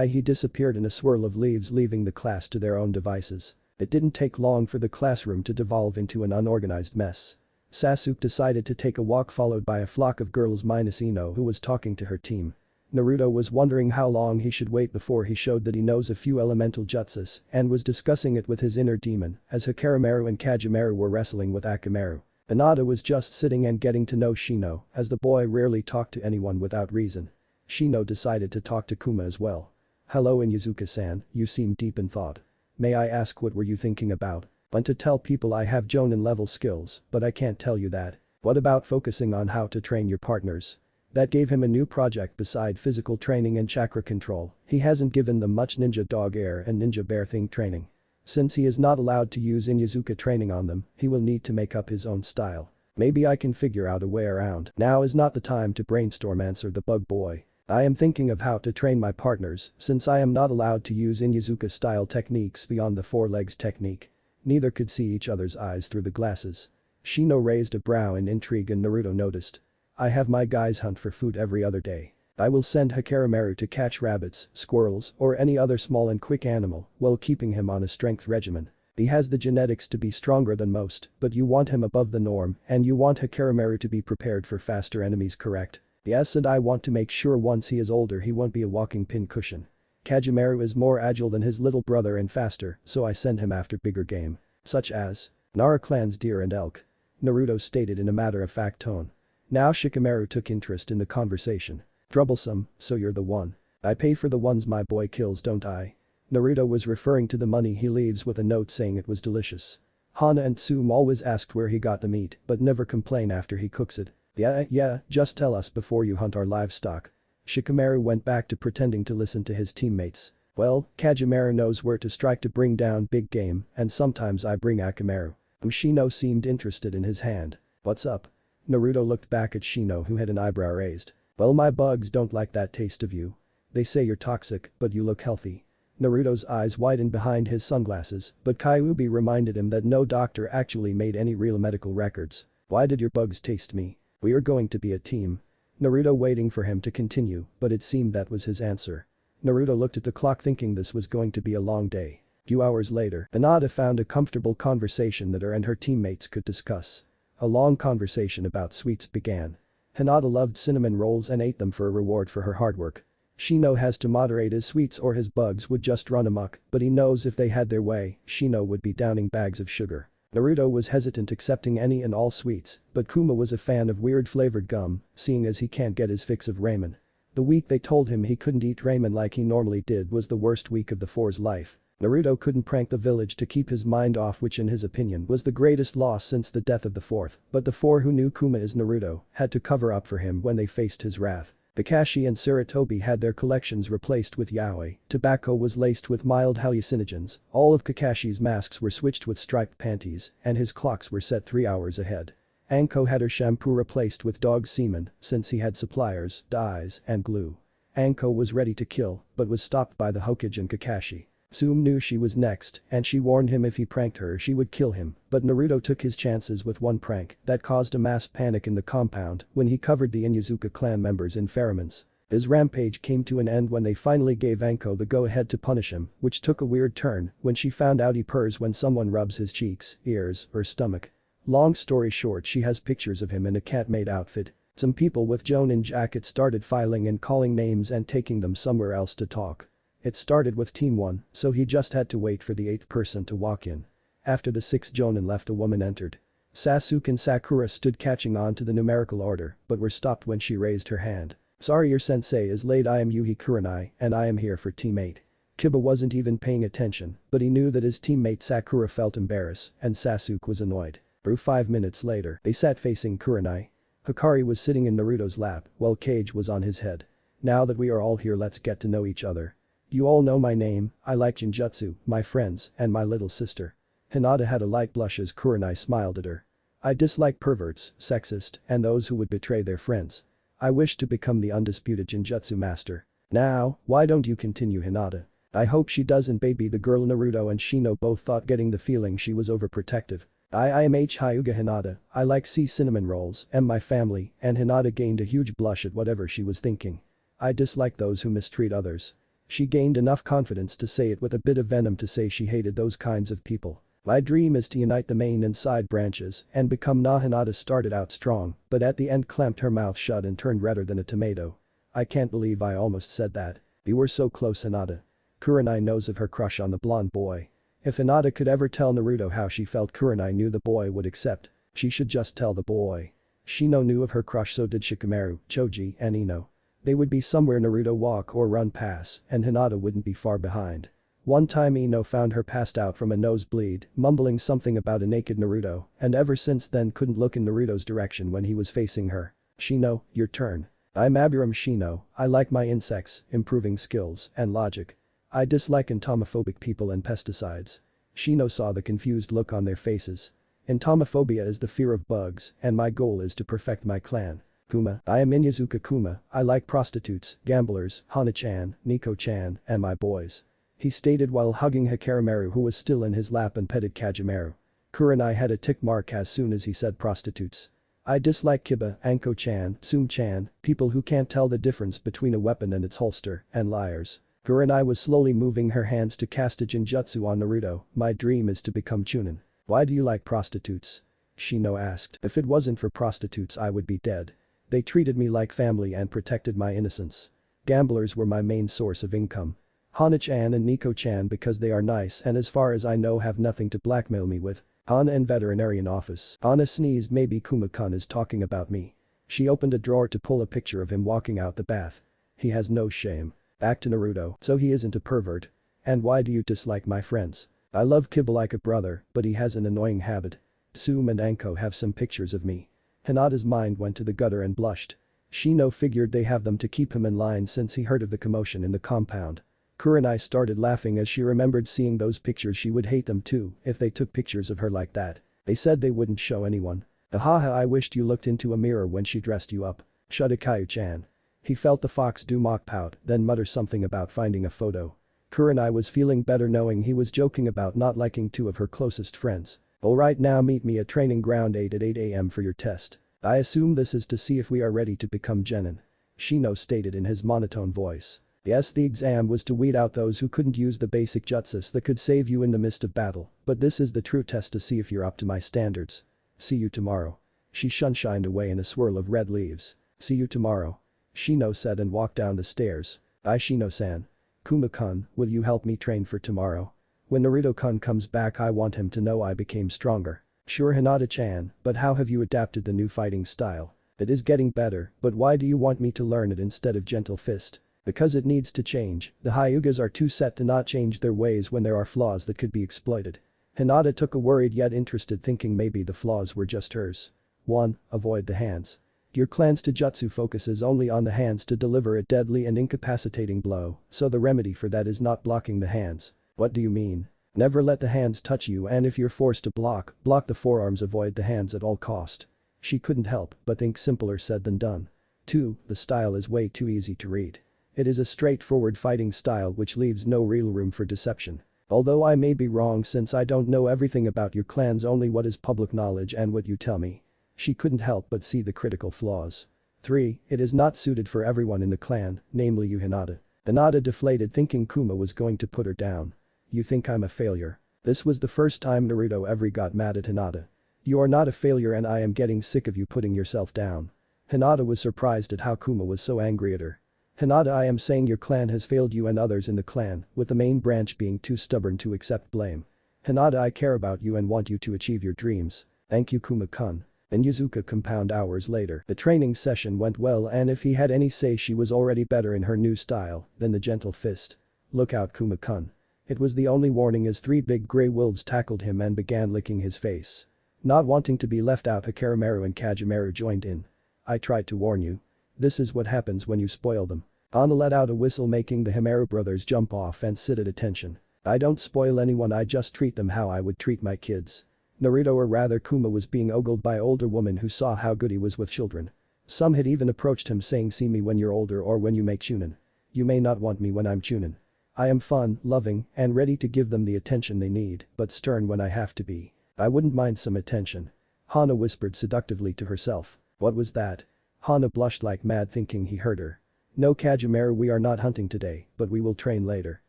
He disappeared in a swirl of leaves leaving the class to their own devices. It didn't take long for the classroom to devolve into an unorganized mess. Sasuke decided to take a walk followed by a flock of girls minus Ino who was talking to her team. Naruto was wondering how long he should wait before he showed that he knows a few elemental jutsus and was discussing it with his inner demon as Hikarimaru and Kajimaru were wrestling with Akamaru. Hinata was just sitting and getting to know Shino as the boy rarely talked to anyone without reason. Shino decided to talk to Kuma as well. Hello Inuzuka-san, you seem deep in thought. May I ask what were you thinking about? Want to tell people I have Jonin level skills, but I can't tell you that. What about focusing on how to train your partners? That gave him a new project beside physical training and chakra control. He hasn't given them much ninja dog air and ninja bear thing training. Since he is not allowed to use Inuzuka training on them, he will need to make up his own style. Maybe I can figure out a way around. Now is not the time to brainstorm, answered the bug boy. I am thinking of how to train my partners since I am not allowed to use Inuzuka style techniques beyond the four legs technique. Neither could see each other's eyes through the glasses. Shino raised a brow in intrigue and Naruto noticed. I have my guys hunt for food every other day. I will send Hagoromo to catch rabbits, squirrels, or any other small and quick animal while keeping him on a strength regimen. He has the genetics to be stronger than most, but you want him above the norm and you want Hagoromo to be prepared for faster enemies, correct? Yes, and I want to make sure once he is older he won't be a walking pincushion. Kagemaru is more agile than his little brother and faster, so I send him after bigger game. Such as Nara clan's deer and elk. Naruto stated in a matter-of-fact tone. Now Shikamaru took interest in the conversation. Troublesome, so you're the one. I pay for the ones my boy kills, don't I? Naruto was referring to the money he leaves with a note saying it was delicious. Hana and Tsume always asked where he got the meat but never complain after he cooks it. Yeah, just tell us before you hunt our livestock. Shikamaru went back to pretending to listen to his teammates. Well, Kagemaru knows where to strike to bring down big game and sometimes I bring Akamaru. Shino seemed interested in his hand. What's up? Naruto looked back at Shino who had an eyebrow raised. Well, my bugs don't like that taste of you. They say you're toxic, but you look healthy. Naruto's eyes widened behind his sunglasses, but Kyuubi reminded him that no doctor actually made any real medical records. Why did your bugs taste me? We are going to be a team. Naruto waiting for him to continue, but it seemed that was his answer. Naruto looked at the clock thinking this was going to be a long day. Few hours later, Hinata found a comfortable conversation that her and her teammates could discuss. A long conversation about sweets began. Hinata loved cinnamon rolls and ate them for a reward for her hard work. Shino has to moderate his sweets or his bugs would just run amok, but he knows if they had their way, Shino would be downing bags of sugar. Naruto was hesitant accepting any and all sweets, but Kuma was a fan of weird flavored gum, seeing as he can't get his fix of ramen. The week they told him he couldn't eat ramen like he normally did was the worst week of the four's life. Naruto couldn't prank the village to keep his mind off, which in his opinion was the greatest loss since the death of the fourth, but the four who knew Kuma as Naruto had to cover up for him when they faced his wrath. Kakashi and Sarutobi had their collections replaced with yaoi, tobacco was laced with mild hallucinogens, all of Kakashi's masks were switched with striped panties, and his clocks were set 3 hours ahead. Anko had her shampoo replaced with dog semen since he had suppliers, dyes, and glue. Anko was ready to kill, but was stopped by the Hokage and Kakashi. Tsume knew she was next, and she warned him if he pranked her she would kill him, but Naruto took his chances with one prank that caused a mass panic in the compound when he covered the Inuzuka clan members in pheromones. His rampage came to an end when they finally gave Anko the go-ahead to punish him, which took a weird turn when she found out he purrs when someone rubs his cheeks, ears, or stomach. Long story short, she has pictures of him in a cat-made outfit. Some people with Jonin jackets started filing and calling names and taking them somewhere else to talk. It started with Team 1, so he just had to wait for the 8th person to walk in. After the 6th Jonin left, a woman entered. Sasuke and Sakura stood catching on to the numerical order but were stopped when she raised her hand. Sorry, your sensei is late. I am Yuhi Kurenai and I am here for Team 8. Kiba wasn't even paying attention, but he knew that his teammate Sakura felt embarrassed and Sasuke was annoyed. 5 minutes later, they sat facing Kurenai. Hikari was sitting in Naruto's lap while Kage was on his head. Now that we are all here, let's get to know each other. You all know my name, I like Kinjutsu, my friends, and my little sister. Hinata had a light blush as Kurenai smiled at her. I dislike perverts, sexist, and those who would betray their friends. I wish to become the undisputed Kinjutsu master. Now, why don't you continue, Hinata? I hope she doesn't baby the girl. Naruto and Shino both thought, getting the feeling she was overprotective. I am Hyuga Hinata, I like cinnamon rolls and my family, and Hinata gained a huge blush at whatever she was thinking. I dislike those who mistreat others. She gained enough confidence to say it with a bit of venom to say she hated those kinds of people. My dream is to unite the main and side branches and become Hinata started out strong, but at the end clamped her mouth shut and turned redder than a tomato. I can't believe I almost said that. You were so close, Hinata. Kurenai knows of her crush on the blonde boy. If Hinata could ever tell Naruto how she felt, Kurenai knew the boy would accept. She should just tell the boy. Shino knew of her crush, so did Shikamaru, Choji, and Ino. They would be somewhere Naruto walk or run past, and Hinata wouldn't be far behind. One time Ino found her passed out from a nosebleed, mumbling something about a naked Naruto, and ever since then couldn't look in Naruto's direction when he was facing her. Shino, your turn. I'm Abiram Shino, I like my insects, improving skills, and logic. I dislike entomophobic people and pesticides. Shino saw the confused look on their faces. Entomophobia is the fear of bugs, and my goal is to perfect my clan. Kuma, I am Inuzuka Kuma, I like prostitutes, gamblers, Hana-chan, Nico-chan, and my boys. He stated while hugging Hikarimaru who was still in his lap and petted Kajimaru. Kurenai had a tick mark as soon as he said prostitutes. I dislike Kiba, Anko-chan, Sum-chan, people who can't tell the difference between a weapon and its holster, and liars. Kurenai was slowly moving her hands to cast a Kinjutsu on Naruto, my dream is to become Chunin. Why do you like prostitutes? Shino asked. If it wasn't for prostitutes I would be dead. They treated me like family and protected my innocence. Gamblers were my main source of income. Hana-chan and Nico-chan because they are nice and as far as I know have nothing to blackmail me with. Hana and veterinarian office. Hana sneezed, maybe Kuma-kun is talking about me. She opened a drawer to pull a picture of him walking out the bath. He has no shame. Back to Naruto, so he isn't a pervert. And why do you dislike my friends? I love Kiba like a brother, but he has an annoying habit. Sum and Anko have some pictures of me. Hinata's mind went to the gutter and blushed. Shino figured they have them to keep him in line since he heard of the commotion in the compound. Kurenai started laughing as she remembered seeing those pictures. She would hate them too if they took pictures of her like that. They said they wouldn't show anyone. Ahaha, I wished you looked into a mirror when she dressed you up. Shudakayu-chan. He felt the fox do mock pout, then mutter something about finding a photo. Kurenai was feeling better knowing he was joking about not liking two of her closest friends. Alright, now meet me at training ground 8 at 8 AM for your test. I assume this is to see if we are ready to become genin. Shino stated in his monotone voice. Yes, the exam was to weed out those who couldn't use the basic jutsus that could save you in the midst of battle, but this is the true test to see if you're up to my standards. See you tomorrow. She sunshined away in a swirl of red leaves. See you tomorrow. Shino said and walked down the stairs. Bye Shino-san. Kuma-kun, will you help me train for tomorrow? When Naruto-kun comes back I want him to know I became stronger. Sure Hinata-chan, but how have you adapted the new fighting style? It is getting better, but why do you want me to learn it instead of gentle fist? Because it needs to change, the Hyugas are too set to not change their ways when there are flaws that could be exploited. Hinata took a worried yet interested thinking maybe the flaws were just hers. 1. Avoid the hands. Your clan's Taijutsu focuses only on the hands to deliver a deadly and incapacitating blow, so the remedy for that is not blocking the hands. What do you mean? Never let the hands touch you, and if you're forced to block the forearms, avoid the hands at all cost. She couldn't help but think simpler said than done. 2. The style is way too easy to read. It is a straightforward fighting style which leaves no real room for deception. Although I may be wrong since I don't know everything about your clans, only what is public knowledge and what you tell me. She couldn't help but see the critical flaws. 3. It is not suited for everyone in the clan, namely you Hinata. Hinata deflated thinking Kuma was going to put her down. You think I'm a failure? This was the first time Naruto ever got mad at Hinata. You are not a failure and I am getting sick of you putting yourself down. Hinata was surprised at how Kuma was so angry at her. Hinata, I am saying your clan has failed you and others in the clan, with the main branch being too stubborn to accept blame. Hinata, I care about you and want you to achieve your dreams. Thank you Kuma-kun. Inuzuka compound hours later. The training session went well and if he had any say she was already better in her new style than the gentle fist. Look out Kuma-kun. It was the only warning as 3 big grey wolves tackled him and began licking his face. Not wanting to be left out, Hikarimaru and Kajimaru joined in. I tried to warn you. This is what happens when you spoil them. Anna let out a whistle making the Himaru brothers jump off and sit at attention. I don't spoil anyone, I just treat them how I would treat my kids. Naruto, or rather Kuma, was being ogled by older woman who saw how good he was with children. Some had even approached him saying, see me when you're older or when you make Chunin. You may not want me when I'm Chunin. I am fun, loving, and ready to give them the attention they need, but stern when I have to be. I wouldn't mind some attention. Hana whispered seductively to herself. What was that? Hana blushed like mad thinking he heard her. No Kajimaru, we are not hunting today, but we will train later.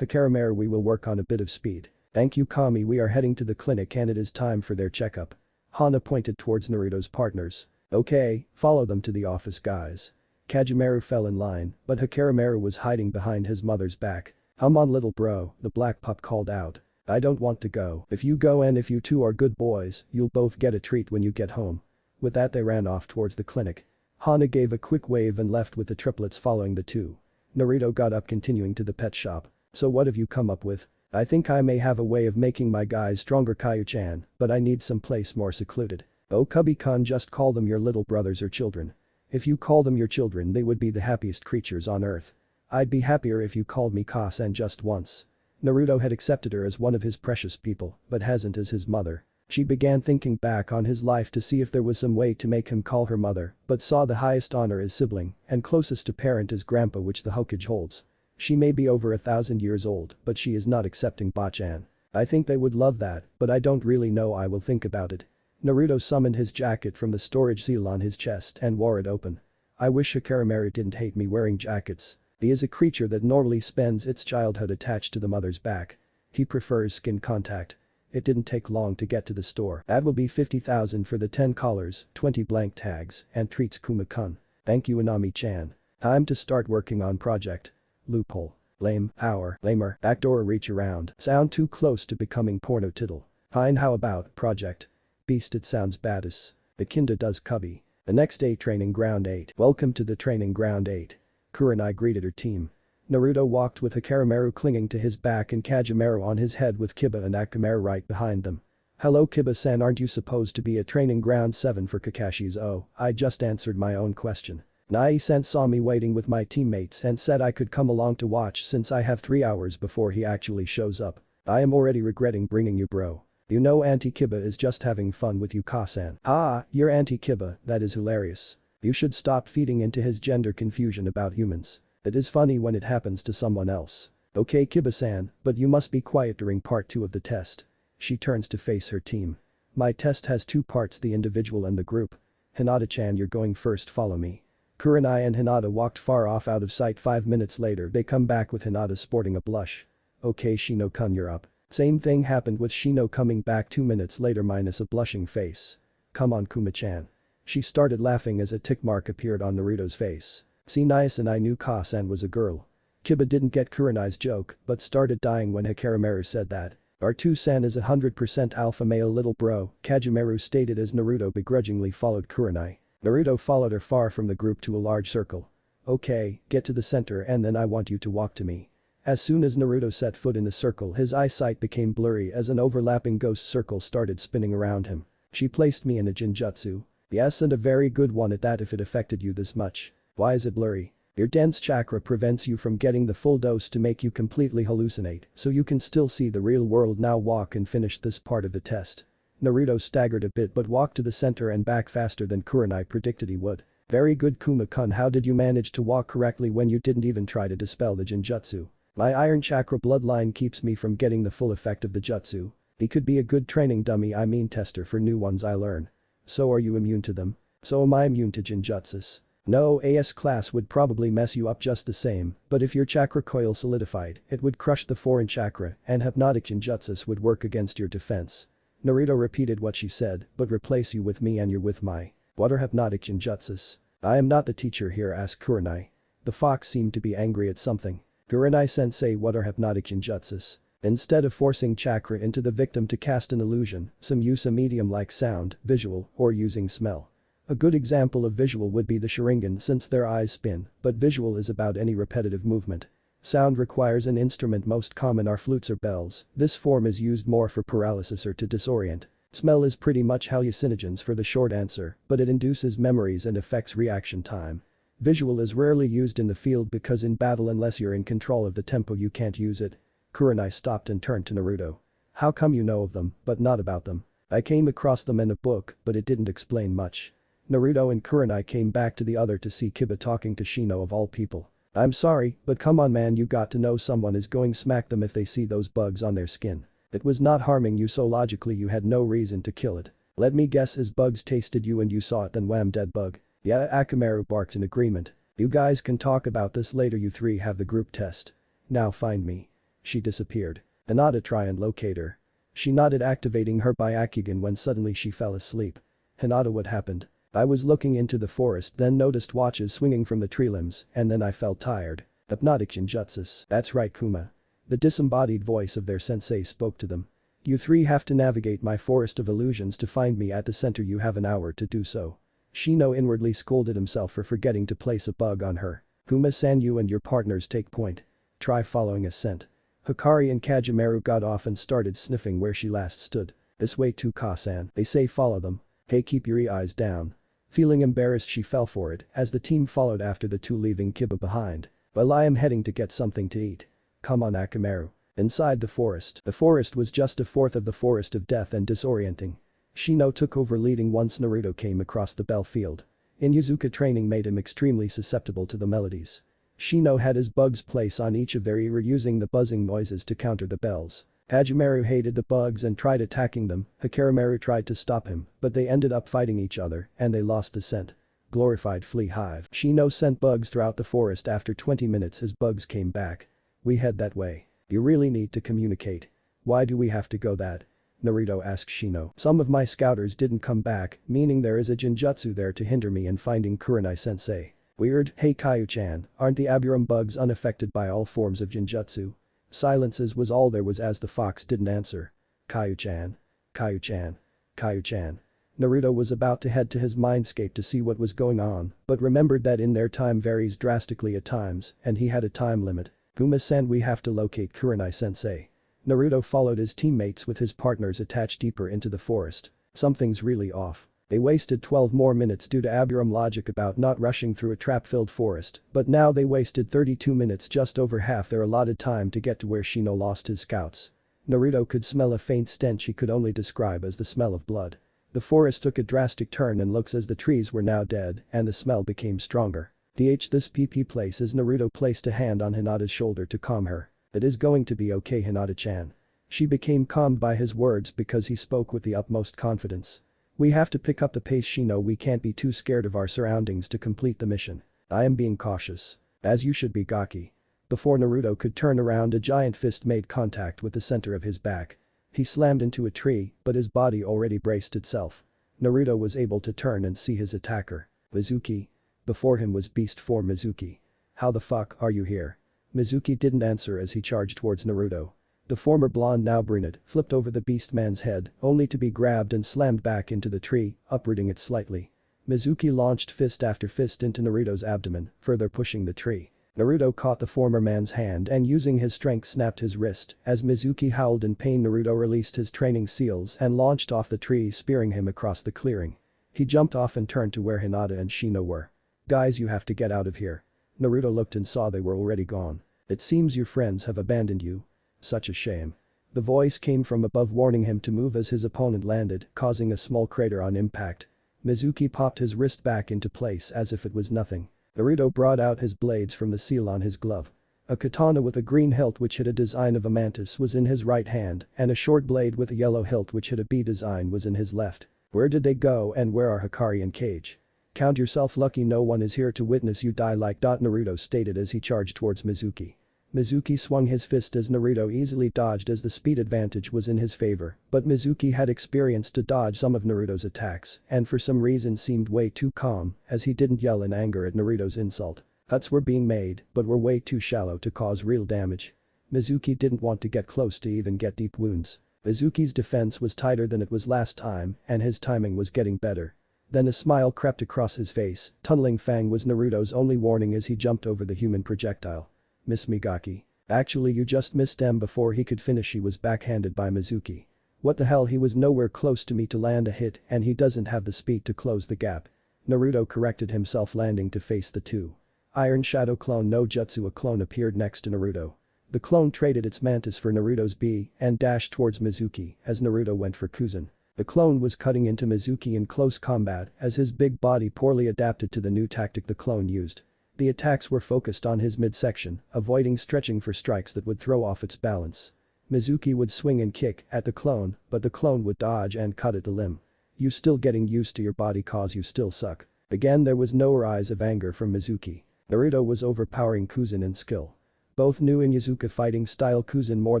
Hikarimaru, we will work on a bit of speed. Thank you Kami, we are heading to the clinic and it is time for their checkup. Hana pointed towards Naruto's partners. Okay, follow them to the office guys. Kajimaru fell in line, but Hikarimaru was hiding behind his mother's back. Come on little bro, the black pup called out. I don't want to go. If you go and if you two are good boys, you'll both get a treat when you get home. With that they ran off towards the clinic. Hana gave a quick wave and left with the triplets following the two. Naruto got up continuing to the pet shop. So what have you come up with? I think I may have a way of making my guys stronger, Caillou-chan, but I need some place more secluded. Oh Cubby-kun, just call them your little brothers or children. If you call them your children they would be the happiest creatures on earth. I'd be happier if you called me Ka-san just once. Naruto had accepted her as one of his precious people, but hasn't as his mother. She began thinking back on his life to see if there was some way to make him call her mother, but saw the highest honor as sibling and closest to parent as grandpa, which the Hokage holds. She may be over 1,000 years old, but she is not accepting Bachan. I think they would love that, but I don't really know, I will think about it. Naruto summoned his jacket from the storage seal on his chest and wore it open. I wish Hikarimaru didn't hate me wearing jackets. He is a creature that normally spends its childhood attached to the mother's back. He prefers skin contact. It didn't take long to get to the store. That will be 50,000 for the 10 collars, 20 blank tags, and treats, Kuma-kun. Thank you, Inami-chan. Time to start working on project. Loophole. Lame. Power. Lamer. Backdoor. Reach around. Sound too close to becoming porno tittle. Fine, how about project? Beast, it sounds badass. The kinda does, Cubby. The next day, Training Ground 8. Welcome to the Training Ground 8. Kurenai greeted her team. Naruto walked with Hikarimaru clinging to his back and Kajimaru on his head with Kiba and Akamaru right behind them. Hello Kiba-san, aren't you supposed to be at Training Ground 7 for Kakashi's? Oh, I just answered my own question. Nai-san saw me waiting with my teammates and said I could come along to watch since I have 3 hours before he actually shows up. I am already regretting bringing you, bro. You know Auntie Kiba is just having fun with you, Ka-san. Ah, you're Auntie Kiba, that is hilarious. You should stop feeding into his gender confusion about humans. It is funny when it happens to someone else. Okay Kiba-san, but you must be quiet during part 2 of the test. She turns to face her team. My test has 2 parts, the individual and the group. Hinata-chan, you're going first, follow me. Kurenai and Hinata walked far off out of sight. 5 minutes later they come back with Hinata sporting a blush. Okay Shino-kun, you're up. Same thing happened with Shino coming back 2 minutes later minus a blushing face. Come on Kuma-chan. She started laughing as a tick mark appeared on Naruto's face. See, nice, and I knew Ka-san was a girl. Kiba didn't get Kurenai's joke but started dying when Hikarimaru said that. R2-san is 100% alpha male, little bro, Kajimaru stated as Naruto begrudgingly followed Kurenai. Naruto followed her far from the group to a large circle. Okay, get to the center and then I want you to walk to me. As soon as Naruto set foot in the circle his eyesight became blurry as an overlapping ghost circle started spinning around him. She placed me in a Genjutsu. Yes, and a very good one at that if it affected you this much. Why is it blurry? Your dense chakra prevents you from getting the full dose to make you completely hallucinate, so you can still see the real world. Now walk and finish this part of the test. Naruto staggered a bit but walked to the center and back faster than Kurenai predicted he would. Very good Kuma-kun, how did you manage to walk correctly when you didn't even try to dispel the Genjutsu? My iron chakra bloodline keeps me from getting the full effect of the jutsu. He could be a good training dummy, I mean tester for new ones I learn. So are you immune to them? So am I immune to Genjutsus? No, AS class would probably mess you up just the same, but if your chakra coil solidified, it would crush the foreign chakra and hypnotic Genjutsus would work against your defense. Naruto repeated what she said, but replace you with me and you're with my. What are hypnotic Genjutsus? I am not the teacher here, asked Kurenai. The fox seemed to be angry at something. Kurenai-sensei, what are hypnotic Genjutsus? Instead of forcing chakra into the victim to cast an illusion, some use a medium like sound, visual, or using smell. A good example of visual would be the Sharingan since their eyes spin, but visual is about any repetitive movement. Sound requires an instrument, most common are flutes or bells, this form is used more for paralysis or to disorient. Smell is pretty much hallucinogens for the short answer, but it induces memories and affects reaction time. Visual is rarely used in the field because in battle unless you're in control of the tempo you can't use it. Kurenai stopped and turned to Naruto. How come you know of them, but not about them? I came across them in a book, but it didn't explain much. Naruto and Kurenai came back to the other to see Kiba talking to Shino of all people. I'm sorry, but come on man, you got to know someone is going smack them if they see those bugs on their skin. It was not harming you so logically you had no reason to kill it. Let me guess, his bugs tasted you and you saw it, then wham, dead bug. Yeah, Akamaru barked in agreement. You guys can talk about this later, you three have the group test. Now find me. She disappeared. Hinata, try and locate her. She nodded, activating her Byakugan when suddenly she fell asleep. Hinata, what happened? I was looking into the forest then noticed watches swinging from the tree limbs and then I felt tired. Hypnotic Genjutsus. That's right Kuma. The disembodied voice of their sensei spoke to them. You three have to navigate my forest of illusions to find me at the center, you have an hour to do so. Shino inwardly scolded himself for forgetting to place a bug on her. Kuma-san, you and your partners take point. Try following a scent. Hikari and Kajimaru got off and started sniffing where she last stood. This way too, Ka-san, they say follow them. Hey, keep your eyes down. Feeling embarrassed, she fell for it as the team followed after the two, leaving Kiba behind. Well, I am heading to get something to eat. Come on, Akamaru. Inside the forest. The forest was just a fourth of the forest of death and disorienting. Shino took over leading once Naruto came across the bell field. Inuzuka training made him extremely susceptible to the melodies. Shino had his bugs place on each of their ear, using the buzzing noises to counter the bells. Hajimaru hated the bugs and tried attacking them. Hikarimaru tried to stop him, but they ended up fighting each other and they lost the scent. Glorified flea hive. Shino sent bugs throughout the forest. After 20 minutes his bugs came back. We head that way. You really need to communicate. Why do we have to go that? Naruto asked Shino. Some of my scouters didn't come back, meaning there is a genjutsu there to hinder me in finding Kurenai-sensei. Weird. Hey Kaio-chan, aren't the Aburum bugs unaffected by all forms of genjutsu? Silences was all there was as the fox didn't answer. Kaio-chan. Kaio-chan. Kaio-chan. Naruto was about to head to his mindscape to see what was going on, but remembered that in there time varies drastically at times, and he had a time limit. Guma-san, we have to locate Kurenai-sensei. Naruto followed his teammates with his partners attached deeper into the forest. Something's really off. They wasted 12 more minutes due to Aburum logic about not rushing through a trap-filled forest, but now they wasted 32 minutes, just over half their allotted time, to get to where Shino lost his scouts. Naruto could smell a faint stench he could only describe as the smell of blood. The forest took a drastic turn and looks as the trees were now dead and the smell became stronger. This PP place as Naruto placed a hand on Hinata's shoulder to calm her. It is going to be okay, Hinata-chan. She became calmed by his words because he spoke with the utmost confidence. We have to pick up the pace, Shino. We can't be too scared of our surroundings to complete the mission. I am being cautious. As you should be, Gaki. Before Naruto could turn around, a giant fist made contact with the center of his back. He slammed into a tree, but his body already braced itself. Naruto was able to turn and see his attacker. Mizuki. Before him was beast form Mizuki. How the fuck are you here? Mizuki didn't answer as he charged towards Naruto. The former blonde, now brunette, flipped over the beast man's head, only to be grabbed and slammed back into the tree, uprooting it slightly. Mizuki launched fist after fist into Naruto's abdomen, further pushing the tree. Naruto caught the former man's hand and using his strength snapped his wrist. As Mizuki howled in pain, Naruto released his training seals and launched off the tree, spearing him across the clearing. He jumped off and turned to where Hinata and Shino were. Guys, you have to get out of here. Naruto looked and saw they were already gone. It seems your friends have abandoned you. Such a shame. The voice came from above, warning him to move as his opponent landed, causing a small crater on impact. Mizuki popped his wrist back into place as if it was nothing. Naruto brought out his blades from the seal on his glove. A katana with a green hilt which had a design of a mantis was in his right hand, and a short blade with a yellow hilt which had a bee design was in his left. Where did they go and where are Hikari and Kage? Count yourself lucky no one is here to witness you die like Naruto stated as he charged towards Mizuki. Mizuki swung his fist as Naruto easily dodged as the speed advantage was in his favor, but Mizuki had experience to dodge some of Naruto's attacks and for some reason seemed way too calm as he didn't yell in anger at Naruto's insult. Huts were being made but were way too shallow to cause real damage. Mizuki didn't want to get close to even get deep wounds. Mizuki's defense was tighter than it was last time and his timing was getting better. Then a smile crept across his face. Tunneling Fang was Naruto's only warning as he jumped over the human projectile. Miss me, Gaki. Actually, you just missed him. Before he could finish he was backhanded by Mizuki. What the hell, he was nowhere close to me to land a hit and he doesn't have the speed to close the gap. Naruto corrected himself, landing to face the two. Iron Shadow Clone no Jutsu. A clone appeared next to Naruto. The clone traded its mantis for Naruto's bee and dashed towards Mizuki as Naruto went for Kuzan. The clone was cutting into Mizuki in close combat as his big body poorly adapted to the new tactic the clone used. The attacks were focused on his midsection, avoiding stretching for strikes that would throw off its balance. Mizuki would swing and kick at the clone, but the clone would dodge and cut at the limb. You still getting used to your body cause you still suck. Again there was no rise of anger from Mizuki. Naruto was overpowering Kuzan in skill. Both knew Inuzuka fighting style Kuzan more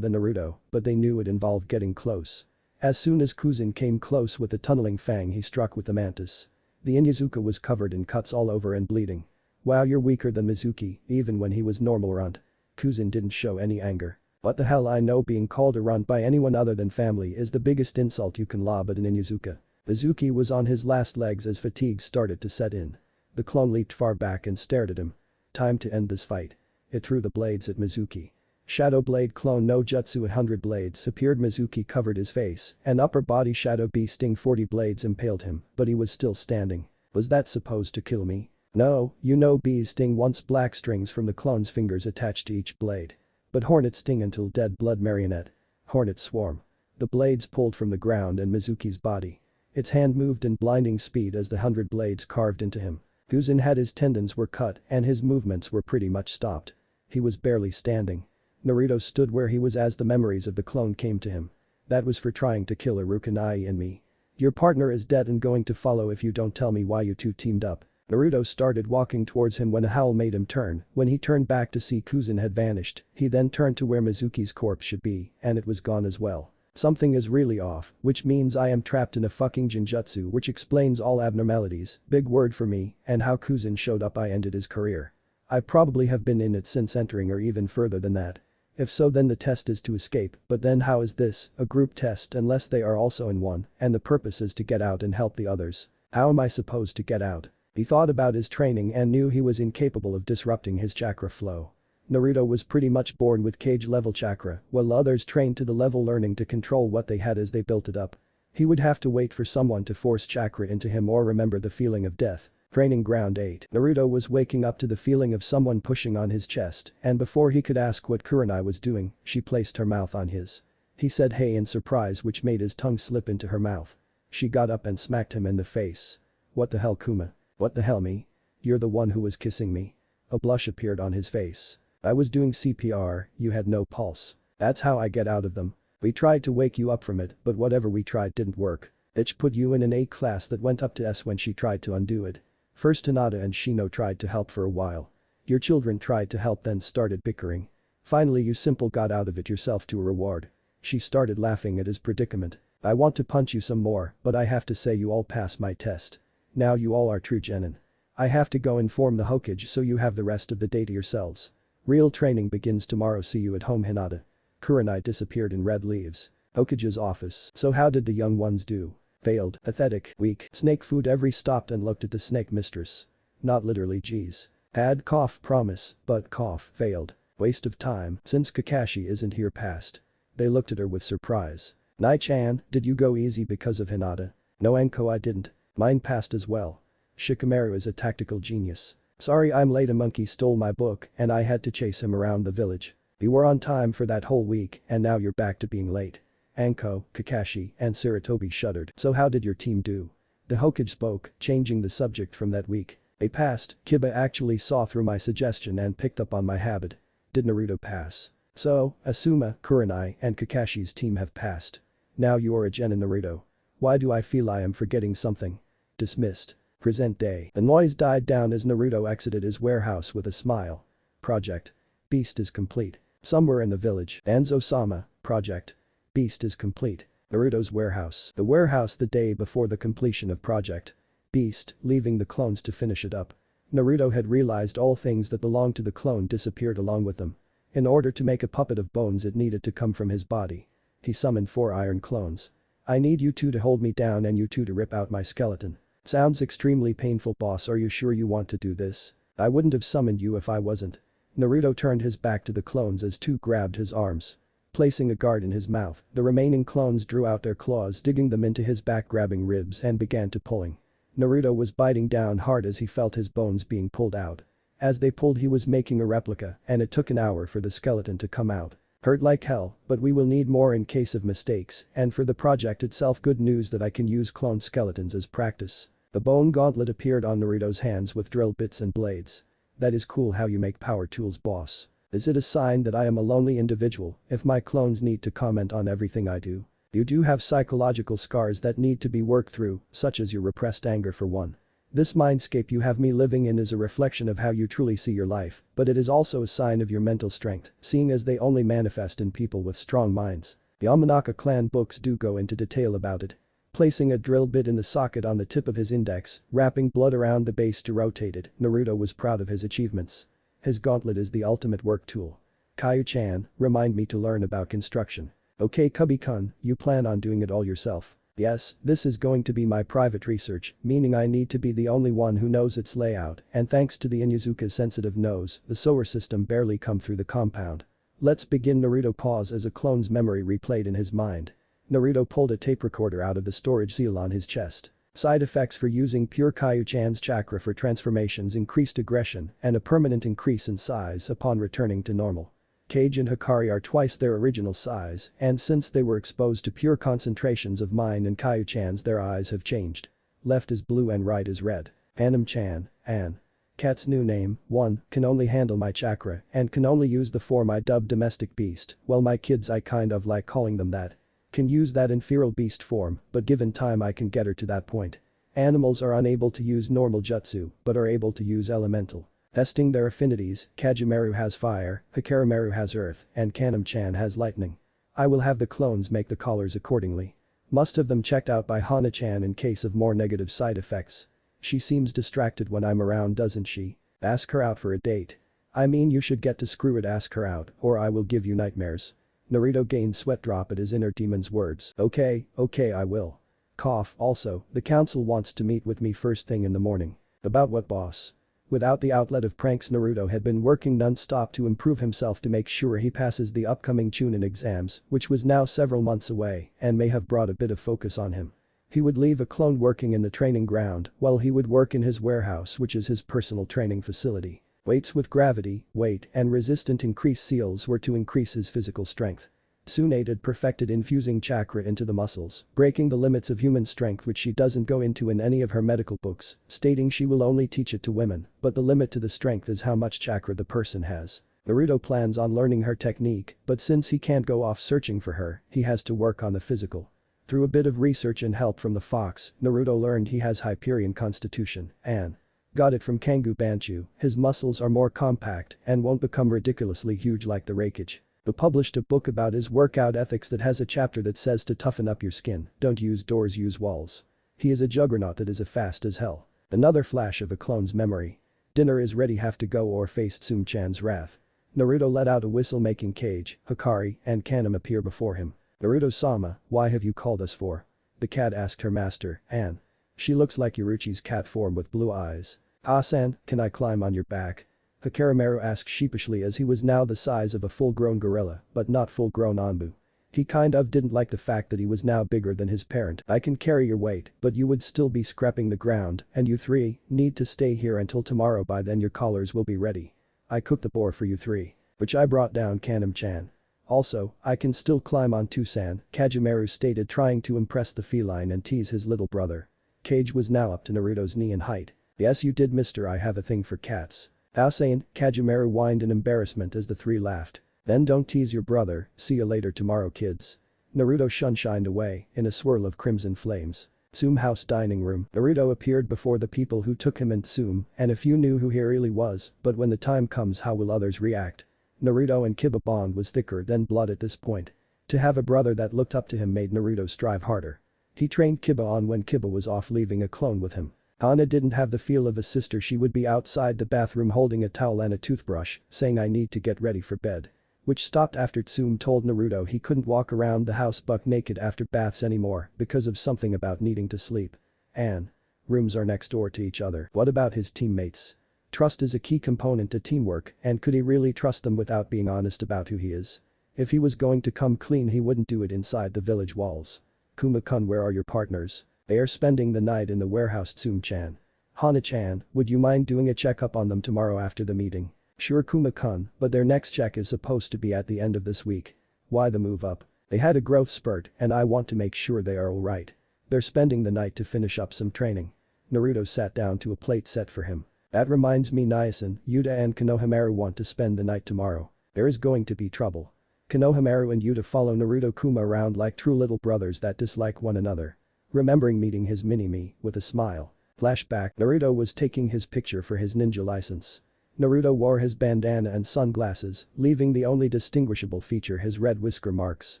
than Naruto, but they knew it involved getting close. As soon as Kuzan came close with the tunneling fang he struck with the mantis. The Inuzuka was covered in cuts all over and bleeding. Wow, you're weaker than Mizuki, even when he was normal runt. Kuzan didn't show any anger. What the hell, I know being called a runt by anyone other than family is the biggest insult you can lob at an Inuzuka. Mizuki was on his last legs as fatigue started to set in. The clone leaped far back and stared at him. Time to end this fight. It threw the blades at Mizuki. Shadow Blade Clone no Jutsu 100 blades appeared. Mizuki covered his face, and upper body Shadow Bee Sting 40 blades impaled him, but he was still standing. Was that supposed to kill me? No, you know Bee's Sting wants black strings from the clone's fingers attached to each blade. But Hornet Sting until dead blood marionette. Hornet Swarm. The blades pulled from the ground and Mizuki's body. Its hand moved in blinding speed as the 100 blades carved into him. Kuzan had his tendons were cut and his movements were pretty much stopped. He was barely standing. Naruto stood where he was as the memories of the clone came to him. That was for trying to kill Iruka and me. Your partner is dead and going to follow if you don't tell me why you two teamed up. Naruto started walking towards him when a howl made him turn. When he turned back to see Kuzan had vanished, he then turned to where Mizuki's corpse should be, and it was gone as well. Something is really off, which means I am trapped in a fucking genjutsu, which explains all abnormalities, big word for me, and how Kuzan showed up. I ended his career. I probably have been in it since entering or even further than that. If so, then the test is to escape, but then how is this a group test unless they are also in one and the purpose is to get out and help the others? How am I supposed to get out? He thought about his training and knew he was incapable of disrupting his chakra flow. Naruto was pretty much born with cage level chakra, while others trained to the level learning to control what they had as they built it up. He would have to wait for someone to force chakra into him or remember the feeling of death. Training Ground 8. Naruto was waking up to the feeling of someone pushing on his chest, and before he could ask what Kurenai was doing, she placed her mouth on his. He said hey in surprise, which made his tongue slip into her mouth. She got up and smacked him in the face. What the hell, Kuma? What the hell, me? You're the one who was kissing me? A blush appeared on his face. I was doing CPR, you had no pulse. That's how I get out of them. We tried to wake you up from it, but whatever we tried didn't work. Itch put you in an A class that went up to S when she tried to undo it. First Hinata and Shino tried to help for a while. Your children tried to help, then started bickering. Finally you simple got out of it yourself to a reward. She started laughing at his predicament. I want to punch you some more, but I have to say you all passed my test. Now you all are true genin. I have to go inform the Hokage so you have the rest of the day to yourselves. Real training begins tomorrow. See you at home, Hinata. Kurenai disappeared in red leaves. Hokage's office. So how did the young ones do? Failed, pathetic, weak, snake food. Every stopped and looked at the snake mistress. Not literally, geez. Had cough promise, but cough failed. Waste of time since Kakashi isn't here. Passed. They looked at her with surprise. Nai-chan, did you go easy because of Hinata? No Enko, I didn't. Mine passed as well. Shikamaru is a tactical genius. Sorry I'm late, a monkey stole my book and I had to chase him around the village. We were on time for that whole week and now you're back to being late. Anko, Kakashi, and Sarutobi shuddered. So how did your team do? The Hokage spoke, changing the subject from that week. They passed. Kiba actually saw through my suggestion and picked up on my habit. Did Naruto pass? So, Asuma, Kurenai, and Kakashi's team have passed. Now you are a genin, Naruto. Why do I feel I am forgetting something? Dismissed. Present day. The noise died down as Naruto exited his warehouse with a smile. Project Beast is complete. Somewhere in the village. Danzo-sama, Project Beast is complete. Naruto's warehouse. The warehouse the day before the completion of Project Beast, leaving the clones to finish it up. Naruto had realized all things that belonged to the clone disappeared along with them. In order to make a puppet of bones it needed to come from his body. He summoned 4 iron clones. I need you two to hold me down and you two to rip out my skeleton. Sounds extremely painful, boss. Are you sure you want to do this? I wouldn't have summoned you if I wasn't. Naruto turned his back to the clones as 2 grabbed his arms. Placing a guard in his mouth, the remaining clones drew out their claws, digging them into his back, grabbing ribs and began to pulling. Naruto was biting down hard as he felt his bones being pulled out. As they pulled he was making a replica and it took an hour for the skeleton to come out. Hurt like hell, but we will need more in case of mistakes, and for the project itself good news that I can use clone skeletons as practice. The bone gauntlet appeared on Naruto's hands with drill bits and blades. That is cool how you make power tools, boss. Is it a sign that I am a lonely individual if my clones need to comment on everything I do? You do have psychological scars that need to be worked through, such as your repressed anger for one. This mindscape you have me living in is a reflection of how you truly see your life, but it is also a sign of your mental strength, seeing as they only manifest in people with strong minds. The Yamanaka clan books do go into detail about it. Placing a drill bit in the socket on the tip of his index, wrapping blood around the base to rotate it, Naruto was proud of his achievements. His gauntlet is the ultimate work tool. Kayu-chan, remind me to learn about construction. Okay Cubby-kun, you plan on doing it all yourself? Yes, this is going to be my private research, meaning I need to be the only one who knows its layout, and thanks to the Inuzuka's sensitive nose, the solar system barely come through the compound. Let's begin. Naruto paused as a clone's memory replayed in his mind. Naruto pulled a tape recorder out of the storage seal on his chest. Side effects for using pure Kaio-chan's chakra for transformations: increased aggression and a permanent increase in size upon returning to normal. Kage and Hikari are twice their original size, and since they were exposed to pure concentrations of mine and Kaio-chan's, their eyes have changed. Left is blue and right is red. Anam-chan, An. Cat's new name, 1, can only handle my chakra and can only use the form I dubbed domestic beast. Well, my kids, I kind of like calling them that. Can use that in feral beast form, but given time I can get her to that point. Animals are unable to use normal jutsu, but are able to use elemental. Testing their affinities, Kajimaru has fire, Hikarimaru has earth, and Kanam-chan has lightning. I will have the clones make the collars accordingly. Must have them checked out by Hana-chan in case of more negative side effects. She seems distracted when I'm around, doesn't she? Ask her out for a date. I mean, you should get to screw it, ask her out, or I will give you nightmares. Naruto gained sweat drop at his inner demon's words. Okay, I will. Cough. Also, the council wants to meet with me first thing in the morning. About what, boss? Without the outlet of pranks, Naruto had been working non-stop to improve himself to make sure he passes the upcoming Chunin exams, which was now several months away and may have brought a bit of focus on him. He would leave a clone working in the training ground while he would work in his warehouse, which is his personal training facility. Weights with gravity, weight, and resistant increased seals were to increase his physical strength. Tsunade had perfected infusing chakra into the muscles, breaking the limits of human strength, which she doesn't go into in any of her medical books, stating she will only teach it to women, but the limit to the strength is how much chakra the person has. Naruto plans on learning her technique, but since he can't go off searching for her, he has to work on the physical. Through a bit of research and help from the fox, Naruto learned he has Hyperion constitution and got it from Kangu Banchu. His muscles are more compact and won't become ridiculously huge like the Reikage. He published a book about his workout ethics that has a chapter that says to toughen up your skin, don't use doors, use walls. He is a juggernaut that is as fast as hell. Another flash of a clone's memory. Dinner is ready, have to go or face Tsum-chan's wrath. Naruto let out a whistle, making Kage, Hikari, and Kanam appear before him. Naruto-sama, why have you called us for? The cat asked her master, Anne. She looks like Yuruchi's cat form with blue eyes. Hasan, can I climb on your back? Hikarimaru asked sheepishly, as he was now the size of a full-grown gorilla, but not full-grown Anbu. He kind of didn't like the fact that he was now bigger than his parent. I can carry your weight, but you would still be scraping the ground, and you three need to stay here until tomorrow. By then your collars will be ready. I cooked the boar for you three. Which I brought down, Kanam-chan. Also, I can still climb on Tusan, Kajimaru stated, trying to impress the feline and tease his little brother. Kage was now up to Naruto's knee in height. Yes, you did, mister, I have a thing for cats. Hussein, Kajimaru whined in embarrassment as the three laughed. Then don't tease your brother, see you later tomorrow, kids. Naruto shined away in a swirl of crimson flames. Tsum house dining room. Naruto appeared before the people who took him and Tsum, and a few knew who he really was, but when the time comes, how will others react? Naruto and Kiba bond was thicker than blood at this point. To have a brother that looked up to him made Naruto strive harder. He trained Kiba on when Kiba was off, leaving a clone with him. Hana didn't have the feel of a sister. She would be outside the bathroom holding a towel and a toothbrush, saying I need to get ready for bed. Which stopped after Tsum told Naruto he couldn't walk around the house buck naked after baths anymore because of something about needing to sleep. And rooms are next door to each other. What about his teammates? Trust is a key component to teamwork, and could he really trust them without being honest about who he is? If he was going to come clean, he wouldn't do it inside the village walls. Kuma-kun, where are your partners? They are spending the night in the warehouse, Tsum-chan. Hana-chan, would you mind doing a checkup on them tomorrow after the meeting? Sure, Kuma-kun, but their next check is supposed to be at the end of this week. Why the move up? They had a growth spurt and I want to make sure they are alright. They're spending the night to finish up some training. Naruto sat down to a plate set for him. That reminds me, Nyasan, Yuta and Konohamaru want to spend the night tomorrow. There is going to be trouble. Konohamaru and Yuta follow Naruto-kuma around like true little brothers that dislike one another. Remembering meeting his mini-me with a smile. Flashback, Naruto was taking his picture for his ninja license. Naruto wore his bandana and sunglasses, leaving the only distinguishable feature his red whisker marks.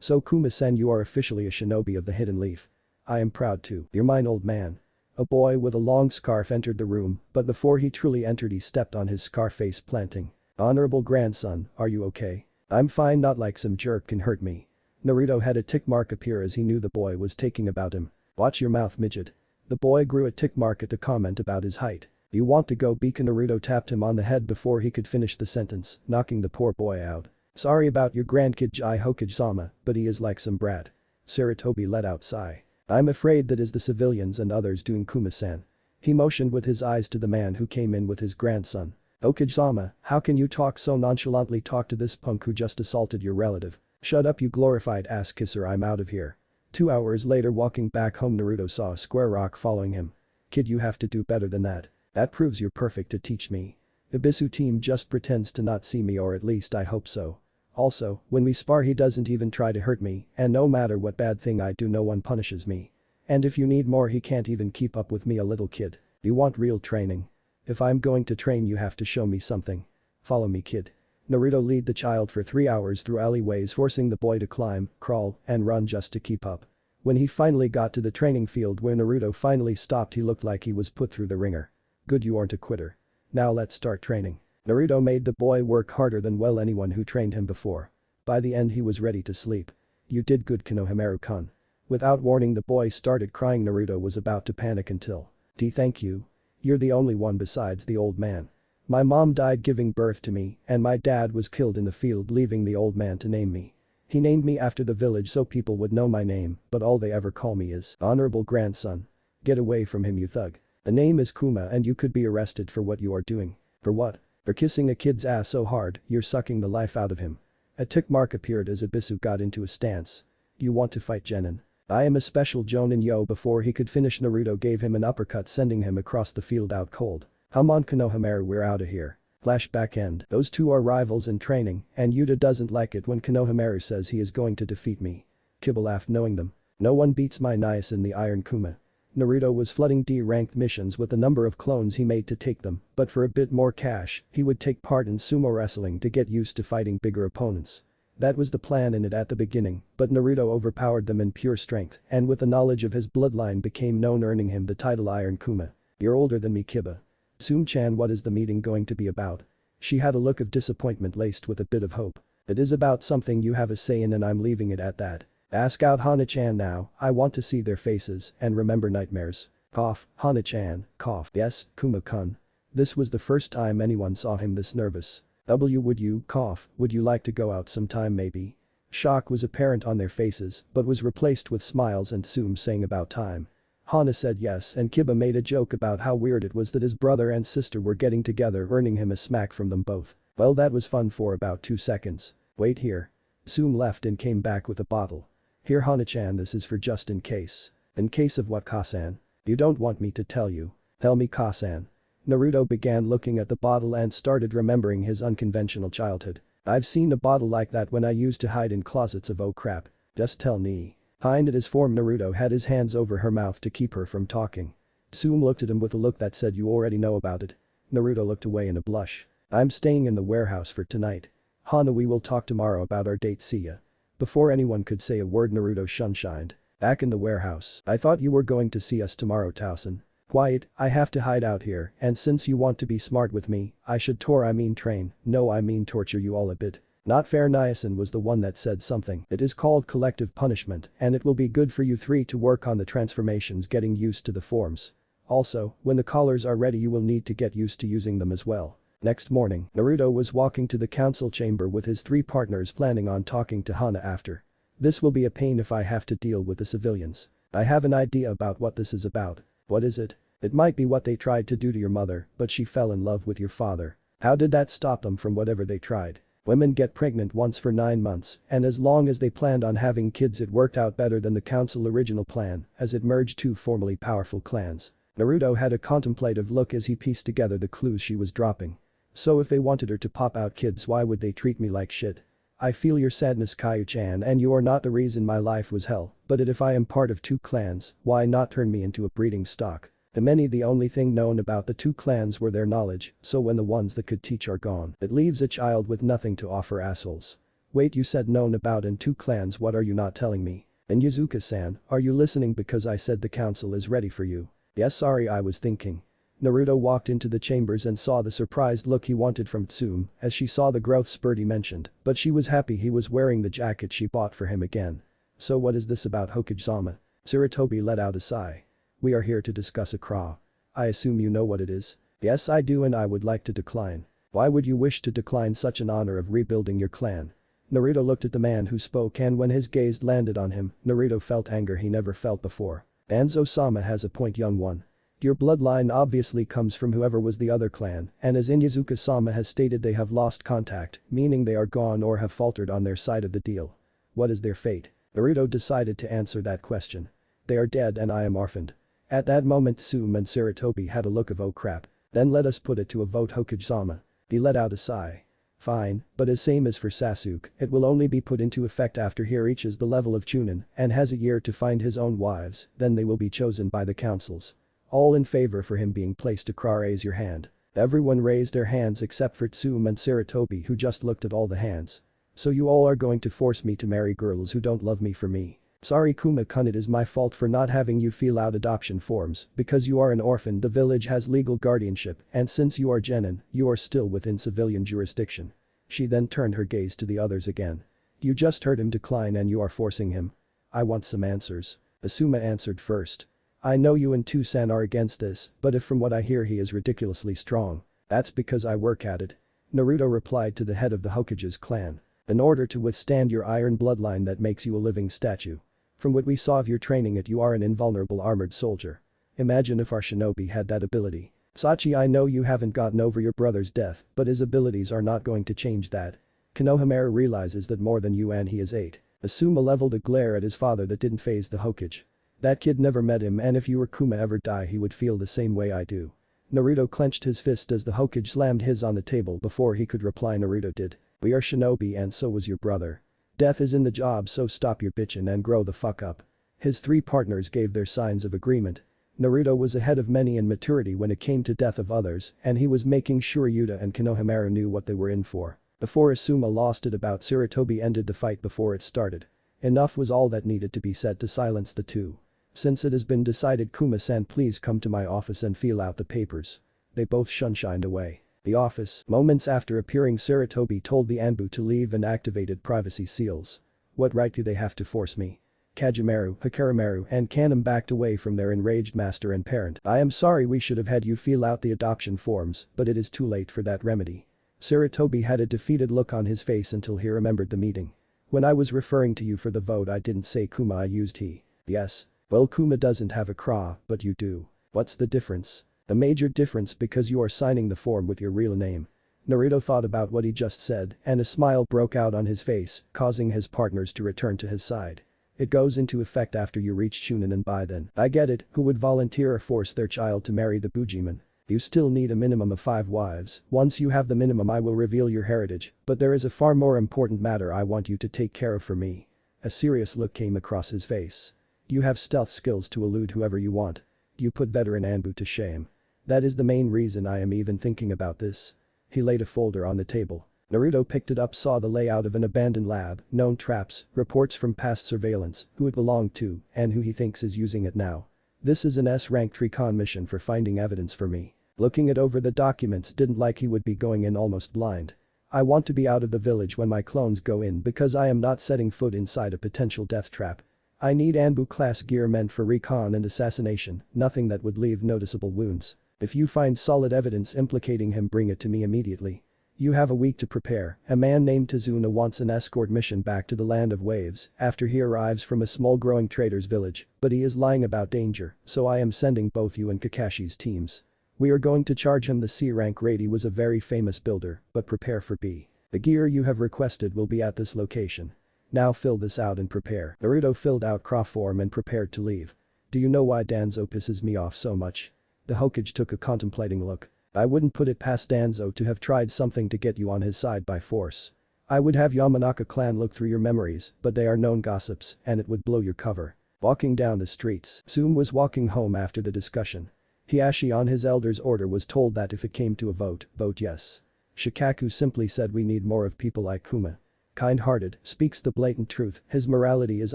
So Kuma-sen, you are officially a shinobi of the Hidden Leaf. I am proud too. You're mine, old man. A boy with a long scarf entered the room, but before he truly entered he stepped on his scar, face planting. Honorable grandson, are you okay? I'm fine, not like some jerk can hurt me. Naruto had a tick mark appear as he knew the boy was taking about him. Watch your mouth, midget. The boy grew a tick mark at the comment about his height. You want to go, Bika? Naruto tapped him on the head before he could finish the sentence, knocking the poor boy out. Sorry about your grandkid Jai Hokage-sama, but he is like some brat. Sarutobi let out sigh. I'm afraid that is the civilians and others doing Kuma-san. He motioned with his eyes to the man who came in with his grandson. Hokage-sama, how can you talk so nonchalantly? Talk to this punk who just assaulted your relative. Shut up you glorified ass kisser, I'm out of here. 2 hours later, walking back home, Naruto saw a square rock following him. Kid, you have to do better than that. That proves you're perfect to teach me. Ibisu team just pretends to not see me, or at least I hope so. Also, when we spar he doesn't even try to hurt me, and no matter what bad thing I do no one punishes me. And if you need more, he can't even keep up with me, a little kid. You want real training? If I'm going to train you have to show me something. Follow me, kid. Naruto led the child for 3 hours through alleyways, forcing the boy to climb, crawl, and run just to keep up. When he finally got to the training field where Naruto finally stopped, he looked like he was put through the ringer. Good, you aren't a quitter. Now let's start training. Naruto made the boy work harder than well anyone who trained him before. By the end he was ready to sleep. You did good, Konohamaru-kun. Without warning the boy started crying. Naruto was about to panic until. Thank you. You're the only one besides the old man. My mom died giving birth to me, and my dad was killed in the field, leaving the old man to name me. He named me after the village so people would know my name, but all they ever call me is honorable grandson. Get away from him, you thug. The name is Kuma and you could be arrested for what you are doing. For what? For kissing a kid's ass so hard, you're sucking the life out of him. A tick mark appeared as Ibisu got into a stance. You want to fight genin? I am a special jonin yo. Before he could finish, Naruto gave him an uppercut, sending him across the field out cold. Come on Konohamaru, we're outta here. Flashback end. Those two are rivals in training, and Yuta doesn't like it when Konohamaru says he is going to defeat me. Kiba laughed knowing them. No one beats my nice in the Iron Kuma. Naruto was flooding D-ranked missions with the number of clones he made to take them, but for a bit more cash, he would take part in sumo wrestling to get used to fighting bigger opponents. That was the plan in it at the beginning, but Naruto overpowered them in pure strength and with the knowledge of his bloodline became known, earning him the title Iron Kuma. You're older than me, Kiba. Sum-chan, what is the meeting going to be about? She had a look of disappointment laced with a bit of hope. It is about something you have a say in and I'm leaving it at that. Ask out Hana-chan now, I want to see their faces and remember nightmares. Cough, Hana-chan, cough. Yes, Kuma-kun. This was the first time anyone saw him this nervous. Would you, cough, would you like to go out sometime maybe? Shock was apparent on their faces but was replaced with smiles and Sum saying about time. Hana said yes and Kiba made a joke about how weird it was that his brother and sister were getting together, earning him a smack from them both. Well, that was fun for about 2 seconds. Wait here. Sum left and came back with a bottle. Here Hana-chan, this is for just in case. In case of what, Ka-san? You don't want me to tell you. Tell me, Ka-san. Naruto began looking at the bottle and started remembering his unconventional childhood. I've seen a bottle like that when I used to hide in closets of oh crap. Just tell me. Behind his form, Naruto had his hands over her mouth to keep her from talking. Sum looked at him with a look that said you already know about it. Naruto looked away in a blush. I'm staying in the warehouse for tonight. Hana, we will talk tomorrow about our date, see ya. Before anyone could say a word, Naruto shunshined. Back in the warehouse. I thought you were going to see us tomorrow, Tausen. Quiet, I have to hide out here, and since you want to be smart with me, I should train, no I mean torture you all a bit. Not fair. Niacin was the one that said something. It is called collective punishment and it will be good for you three to work on the transformations, getting used to the forms. Also, when the collars are ready you will need to get used to using them as well. Next morning, Naruto was walking to the council chamber with his 3 partners, planning on talking to Hana after. This will be a pain if I have to deal with the civilians. I have an idea about what this is about. What is it? It might be what they tried to do to your mother, but she fell in love with your father. How did that stop them from whatever they tried? Women get pregnant once for 9 months, and as long as they planned on having kids it worked out better than the council original plan, as it merged 2 formerly powerful clans. Naruto had a contemplative look as he pieced together the clues she was dropping. So if they wanted her to pop out kids, why would they treat me like shit? I feel your sadness, Kaiju-chan, and you are not the reason my life was hell, but if I am part of 2 clans, why not turn me into a breeding stock? To many the only thing known about the 2 clans were their knowledge, so when the ones that could teach are gone, it leaves a child with nothing to offer, assholes. Wait, you said known about in 2 clans, what are you not telling me? Inuzuka-san, are you listening, because I said the council is ready for you? Yes, sorry, I was thinking. Naruto walked into the chambers and saw the surprised look he wanted from Tsum as she saw the growth spurt he mentioned, but she was happy he was wearing the jacket she bought for him again. So what is this about, Hokage-sama? Sarutobi let out a sigh. We are here to discuss a craw. I assume you know what it is? Yes I do and I would like to decline. Why would you wish to decline such an honor of rebuilding your clan? Naruto looked at the man who spoke, and when his gaze landed on him, Naruto felt anger he never felt before. Danzo-sama has a point, young one. Your bloodline obviously comes from whoever was the other clan, and as Inuzuka-sama has stated, they have lost contact, meaning they are gone or have faltered on their side of the deal. What is their fate? Naruto decided to answer that question. They are dead and I am orphaned. At that moment Tsume and Sarutobi had a look of oh crap. Then let us put it to a vote, Hokage-sama. He let out a sigh. Fine, but as same as for Sasuke, it will only be put into effect after he reaches the level of Chunin and has a year to find his own wives, then they will be chosen by the councils. All in favor for him being placed to raise your hand. Everyone raised their hands except for Tsume and Sarutobi, who just looked at all the hands. So you all are going to force me to marry girls who don't love me for me. Sorry Kuma-kun, it is my fault for not having you fill out adoption forms, because you are an orphan, the village has legal guardianship, and since you are genin, you are still within civilian jurisdiction. She then turned her gaze to the others again. You just heard him decline and you are forcing him. I want some answers. Asuma answered first. I know you and Tusan are against this, but if from what I hear he is ridiculously strong. That's because I work at it. Naruto replied to the head of the Hokage's clan. In order to withstand your iron bloodline that makes you a living statue. From what we saw of your training it, you are an invulnerable armored soldier. Imagine if our shinobi had that ability. Sachi, I know you haven't gotten over your brother's death, but his abilities are not going to change that. Konohamaru realizes that more than you and he is 8. Asuma leveled a glare at his father that didn't faze the Hokage. That kid never met him, and if you or Kuma ever die he would feel the same way I do. Naruto clenched his fist as the Hokage slammed his on the table. Before he could reply, Naruto did. We are shinobi and so was your brother. Death is in the job, so stop your bitchin' and grow the fuck up. His 3 partners gave their signs of agreement. Naruto was ahead of many in maturity when it came to death of others, and he was making sure Yuta and Konohamaru knew what they were in for. Before Asuma lost it about Sarutobi ended the fight before it started. Enough was all that needed to be said to silence the two. Since it has been decided, Kuma-san, please come to my office and fill out the papers. They both shunshined away. The office. Moments after appearing, Sarutobi told the Anbu to leave and activated privacy seals. What right do they have to force me? Kajimaru, Hikarimaru, and Kanem backed away from their enraged master and parent. I am sorry, we should have had you fill out the adoption forms, but it is too late for that remedy. Sarutobi had a defeated look on his face until he remembered the meeting. When I was referring to you for the vote, I didn't say Kuma, I used he. Yes. Well, Kuma doesn't have a cra, but you do. What's the difference? A major difference, because you are signing the form with your real name. Naruto thought about what he just said, and a smile broke out on his face, causing his partners to return to his side. It goes into effect after you reach Chunin, and by then, I get it, who would volunteer or force their child to marry the Bujiman? You still need a minimum of 5 wives. Once you have the minimum, I will reveal your heritage, but there is a far more important matter I want you to take care of for me. A serious look came across his face. You have stealth skills to elude whoever you want. You put veteran Anbu to shame. That is the main reason I am even thinking about this. He laid a folder on the table. Naruto picked it up, saw the layout of an abandoned lab, known traps, reports from past surveillance, who it belonged to, and who he thinks is using it now. This is an S-ranked recon mission for finding evidence for me. Looking it over, the documents didn't like he would be going in almost blind. I want to be out of the village when my clones go in because I am not setting foot inside a potential death trap. I need Anbu class gear meant for recon and assassination, nothing that would leave noticeable wounds. If you find solid evidence implicating him, bring it to me immediately. You have a week to prepare. A man named Tazuna wants an escort mission back to the Land of Waves after he arrives from a small growing trader's village, but he is lying about danger, so I am sending both you and Kakashi's teams. We are going to charge him the C-rank raid. He was a very famous builder, but prepare for B. The gear you have requested will be at this location. Now fill this out and prepare. Naruto filled out CRA form and prepared to leave. Do you know why Danzo pisses me off so much? The Hokage took a contemplating look. I wouldn't put it past Danzo to have tried something to get you on his side by force. I would have Yamanaka clan look through your memories, but they are known gossips, and it would blow your cover. Walking down the streets, Tsume was walking home after the discussion. Hiashi, on his elder's order, was told that if it came to a vote yes. Shikaku simply said, we need more of people like Kuma. Kind-hearted, speaks the blatant truth, his morality is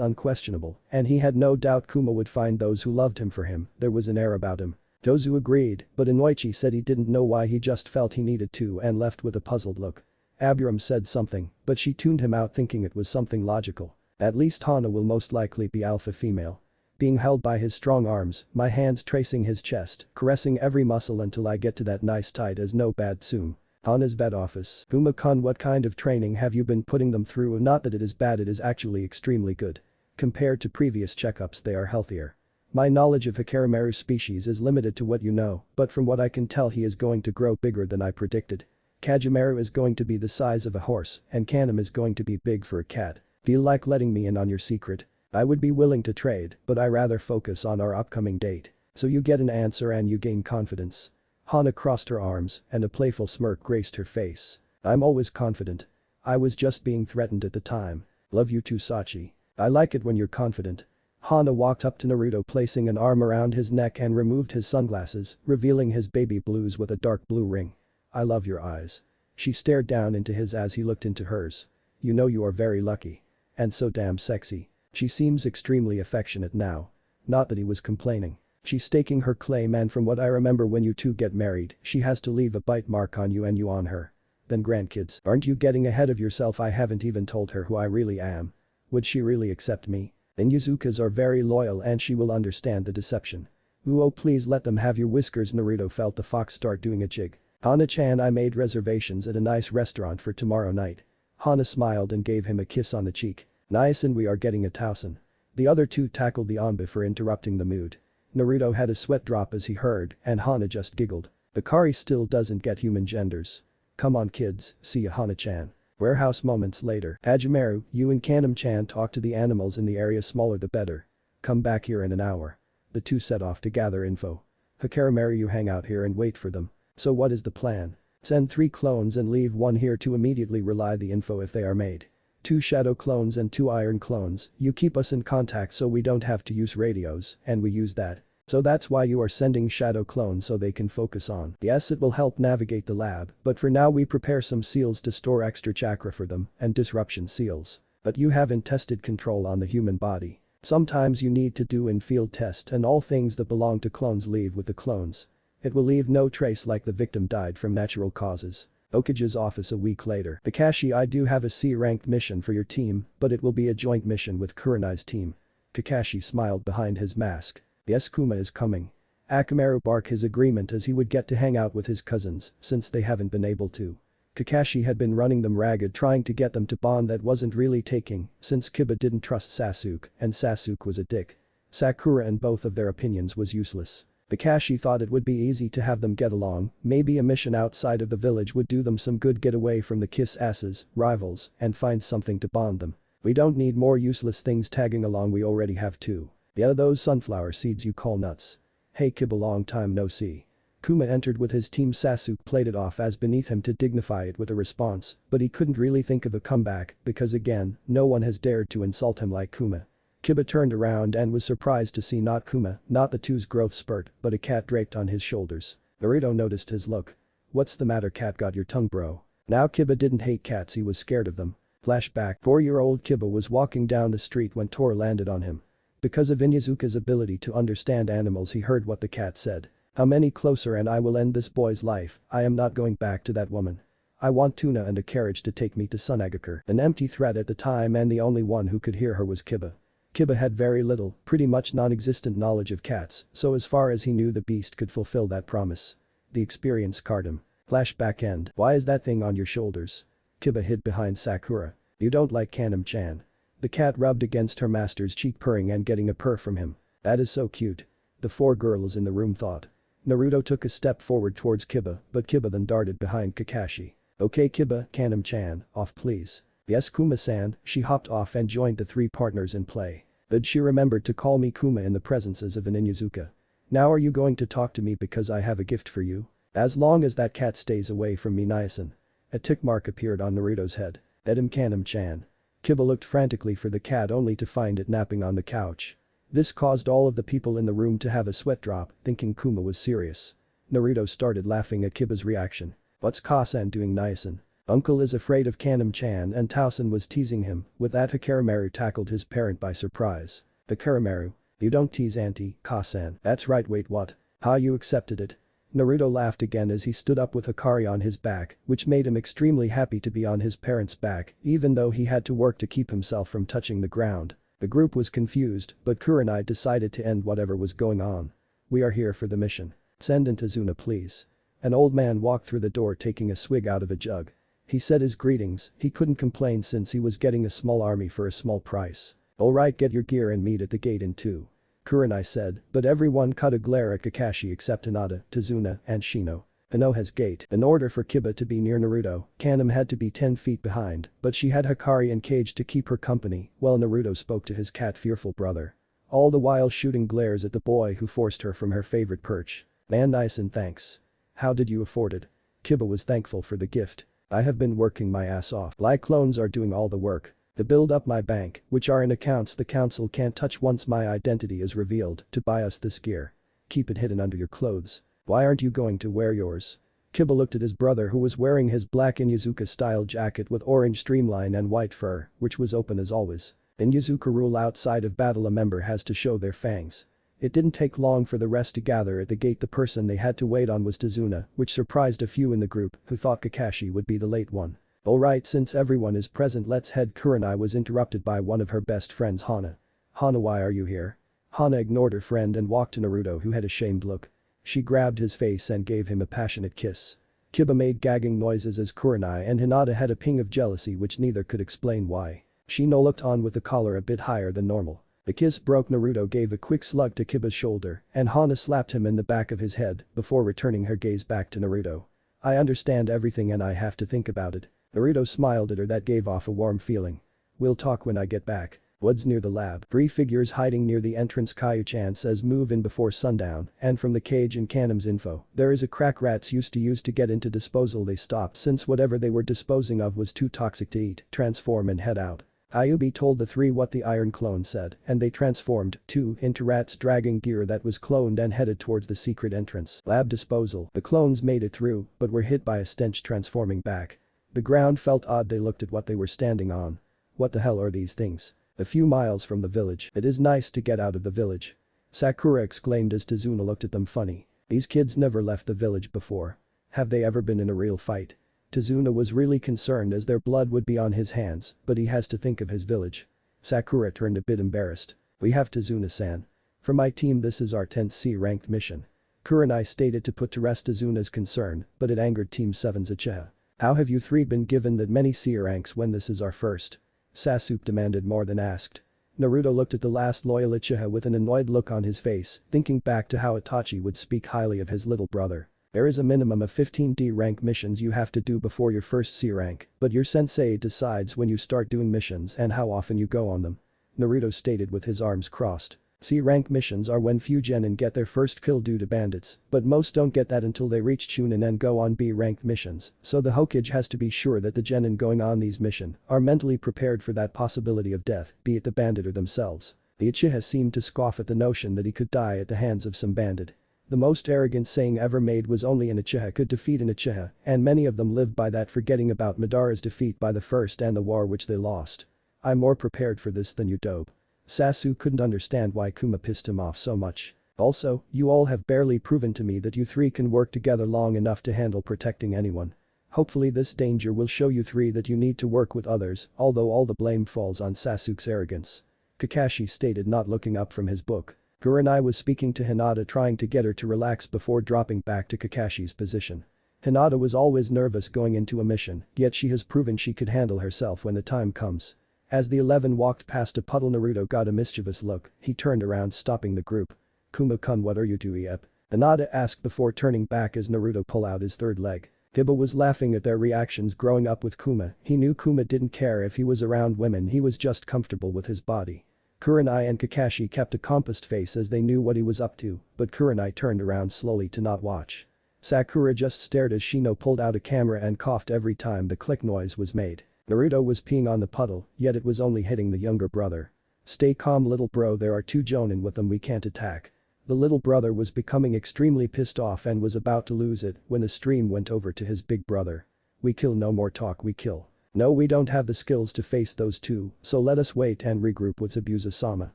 unquestionable, and he had no doubt Kuma would find those who loved him for him, there was an air about him. Tozu agreed, but Inoichi said he didn't know why, he just felt he needed to, and left with a puzzled look. Aburam said something, but she tuned him out, thinking it was something logical. At least Hana will most likely be alpha female. Being held by his strong arms, my hands tracing his chest, caressing every muscle until I get to that nice tight as no bad Tsume. Hana's vet office. Kuma-kun, what kind of training have you been putting them through? Not that it is bad, it is actually extremely good. Compared to previous checkups they are healthier. My knowledge of Hikarimaru's species is limited to what you know, but from what I can tell he is going to grow bigger than I predicted. Kajimaru is going to be the size of a horse and Kanem is going to be big for a cat. Do you like letting me in on your secret? I would be willing to trade, but I rather focus on our upcoming date. So you get an answer and you gain confidence. Hana crossed her arms and a playful smirk graced her face. I'm always confident. I was just being threatened at the time. Love you too, Sachi. I like it when you're confident. Hana walked up to Naruto, placing an arm around his neck and removed his sunglasses, revealing his baby blues with a dark blue ring. I love your eyes. She stared down into his as he looked into hers. You know you are very lucky. And so damn sexy. She seems extremely affectionate now. Not that he was complaining. She's staking her claim, and from what I remember when you two get married, she has to leave a bite mark on you and you on her. Then grandkids. Aren't you getting ahead of yourself? I haven't even told her who I really am. Would she really accept me? Inuzukas are very loyal and she will understand the deception. Oh, please let them have your whiskers. Naruto felt the fox start doing a jig. Hana-chan, I made reservations at a nice restaurant for tomorrow night. Hana smiled and gave him a kiss on the cheek. Nice, and we are getting a tausen. The other two tackled the Anba for interrupting the mood. Naruto had a sweat drop as he heard and Hana just giggled. Akari still doesn't get human genders. Come on kids, see ya Hana-chan. Warehouse moments later. Hajimaru, you and Kanem-chan talk to the animals in the area, smaller the better. Come back here in an hour. The two set off to gather info. Hikarimaru, you hang out here and wait for them. So what is the plan? Send 3 clones and leave 1 here to immediately relay the info if they are made. 2 shadow clones and 2 iron clones, you keep us in contact so we don't have to use radios, and we use that. So that's why you are sending shadow clones, so they can focus on. Yes, it will help navigate the lab, but for now we prepare some seals to store extra chakra for them and disruption seals. But you haven't tested control on the human body. Sometimes you need to do in-field test, and all things that belong to clones leave with the clones. It will leave no trace like the victim died from natural causes. Okage's office a week later. Kakashi, I do have a C-ranked mission for your team, but it will be a joint mission with Kurenai's team. Kakashi smiled behind his mask. Yes, Kuma is coming. Akamaru barked his agreement as he would get to hang out with his cousins since they haven't been able to. Kakashi had been running them ragged, trying to get them to bond, that wasn't really taking since Kiba didn't trust Sasuke and Sasuke was a dick. Sakura and both of their opinions was useless. Kakashi thought it would be easy to have them get along, maybe a mission outside of the village would do them some good, get away from the kiss asses, rivals, and find something to bond them. We don't need more useless things tagging along, we already have 2. Yeah, those sunflower seeds you call nuts. Hey Kiba, long time no see. Kuma entered with his team. Sasuke played it off as beneath him to dignify it with a response, but he couldn't really think of a comeback because again, no one has dared to insult him like Kuma. Kiba turned around and was surprised to see not Kuma, not the two's growth spurt, but a cat draped on his shoulders. Naruto noticed his look. What's the matter, cat, got your tongue, bro? Now Kiba didn't hate cats, he was scared of them. Flashback. 4-year-old Kiba was walking down the street when Tor landed on him. Because of Inuzuka's ability to understand animals, he heard what the cat said. How many closer and I will end this boy's life. I am not going back to that woman. I want tuna and a carriage to take me to Sunagakure. An empty threat at the time, and the only one who could hear her was Kiba. Kiba had very little, pretty much non-existent knowledge of cats, so as far as he knew the beast could fulfill that promise. The experience scarred him. Flashback end. Why is that thing on your shoulders? Kiba hid behind Sakura. You don't like Kanem-chan. The cat rubbed against her master's cheek, purring and getting a purr from him. That is so cute. The 4 girls in the room thought. Naruto took a step forward towards Kiba, but Kiba then darted behind Kakashi. Okay Kiba, Kanem-chan, off please. Yes Kuma-san. She hopped off and joined the 3 partners in play. But she remembered to call me Kuma in the presences of an Inuzuka. Now are you going to talk to me because I have a gift for you? As long as that cat stays away from me, Niacin. A tick mark appeared on Naruto's head. Let him, Kanem-chan. Kiba looked frantically for the cat only to find it napping on the couch. This caused all of the people in the room to have a sweat drop, thinking Kuma was serious. Naruto started laughing at Kiba's reaction. What's Kasan doing, Niacin? Uncle is afraid of Kanem-chan and Tausen was teasing him. With that, Hikarimaru tackled his parent by surprise. Hikarimaru. You don't tease Auntie, Kasan. That's right, wait what? How you accepted it? Naruto laughed again as he stood up with Hikari on his back, which made him extremely happy to be on his parents' back, even though he had to work to keep himself from touching the ground. The group was confused, but Kurenai decided to end whatever was going on. We are here for the mission. Send Intazuna please. An old man walked through the door taking a swig out of a jug. He said his greetings, he couldn't complain since he was getting a small army for a small price. Alright, get your gear and meet at the gate in 2. Kurenai said, but everyone cut a glare at Kakashi except Hinata, Tazuna, and Shino. Inoha's gate. In order for Kiba to be near Naruto, Kanem had to be 10 feet behind, but she had Hikari and Cage to keep her company while Naruto spoke to his cat fearful brother. All the while shooting glares at the boy who forced her from her favorite perch. Man, nice and thanks. How did you afford it? Kiba was thankful for the gift. I have been working my ass off. Like clones are doing all the work. To build up my bank, which are in accounts the council can't touch once my identity is revealed, to buy us this gear. Keep it hidden under your clothes. Why aren't you going to wear yours? Kiba looked at his brother who was wearing his black Inuzuka style jacket with orange streamline and white fur, which was open as always. Inuzuka rule outside of battle a member has to show their fangs. It didn't take long for the rest to gather at the gate. The person they had to wait on was Tazuna, which surprised a few in the group who thought Kakashi would be the late one. Alright, since everyone is present, let's head. Kurenai was interrupted by one of her best friends, Hana. Hana, why are you here? Hana ignored her friend and walked to Naruto who had a shamed look. She grabbed his face and gave him a passionate kiss. Kiba made gagging noises as Kurenai and Hinata had a ping of jealousy which neither could explain why. Shino looked on with the collar a bit higher than normal. The kiss broke. Naruto gave a quick slug to Kiba's shoulder and Hana slapped him in the back of his head before returning her gaze back to Naruto. I understand everything and I have to think about it. Naruto smiled at her. That gave off a warm feeling. We'll talk when I get back. Woods near the lab. 3 figures hiding near the entrance. Kayu-chan says move in before sundown, and from the Cage and Kanem's info, there is a crack rats used to use to get into disposal. They stopped since whatever they were disposing of was too toxic to eat, transform and head out. Ayubi told the 3 what the iron clone said and they transformed, too, into rats dragging gear that was cloned and headed towards the secret entrance. Lab disposal. The clones made it through, but were hit by a stench transforming back. The ground felt odd. They looked at what they were standing on. What the hell are these things? A few miles from the village. It is nice to get out of the village. Sakura exclaimed as Tazuna looked at them funny. These kids never left the village before. Have they ever been in a real fight? Tazuna was really concerned as their blood would be on his hands, but he has to think of his village. Sakura turned a bit embarrassed. We have Tazuna-san. For my team this is our 10th C ranked mission. Kurenai stated to put to rest Tazuna's concern, but it angered Team 7's Uchiha. How have you 3 been given that many C ranks when this is our first? Sasuke demanded more than asked. Naruto looked at the last loyal Uchiha with an annoyed look on his face, thinking back to how Itachi would speak highly of his little brother. There is a minimum of 15 D rank missions you have to do before your first C rank, but your sensei decides when you start doing missions and how often you go on them. Naruto stated with his arms crossed. C rank missions are when few genin get their first kill due to bandits, but most don't get that until they reach Chunin and go on B ranked missions, so the Hokage has to be sure that the genin going on these missions are mentally prepared for that possibility of death, be it the bandit or themselves. The Uchiha seemed to scoff at the notion that he could die at the hands of some bandit. The most arrogant saying ever made was only an Uchiha could defeat an Uchiha, and many of them lived by that, forgetting about Madara's defeat by the first and the war which they lost. I'm more prepared for this than you dope. Sasuke couldn't understand why Kuma pissed him off so much. Also, you all have barely proven to me that you 3 can work together long enough to handle protecting anyone. Hopefully this danger will show you 3 that you need to work with others, although all the blame falls on Sasuke's arrogance. Kakashi stated, not looking up from his book. Kurenai was speaking to Hinata, trying to get her to relax before dropping back to Kakashi's position. Hinata was always nervous going into a mission, yet she has proven she could handle herself when the time comes. As the 11 walked past a puddle, Naruto got a mischievous look. He turned around, stopping the group. Kuma-kun, what are you doing, Yep? Hinata asked before turning back as Naruto pulled out his 3rd leg. Kiba was laughing at their reactions. Growing up with Kuma, he knew Kuma didn't care if he was around women, he was just comfortable with his body. Kurenai and Kakashi kept a composed face as they knew what he was up to, but Kurenai turned around slowly to not watch. Sakura just stared as Shino pulled out a camera and coughed every time the click noise was made. Naruto was peeing on the puddle, yet it was only hitting the younger brother. Stay calm little bro, there are 2 jonin with them, we can't attack. The little brother was becoming extremely pissed off and was about to lose it when the stream went over to his big brother. We kill, no more talk, we kill. No, we don't have the skills to face those 2, so let us wait and regroup with Zabuza-sama.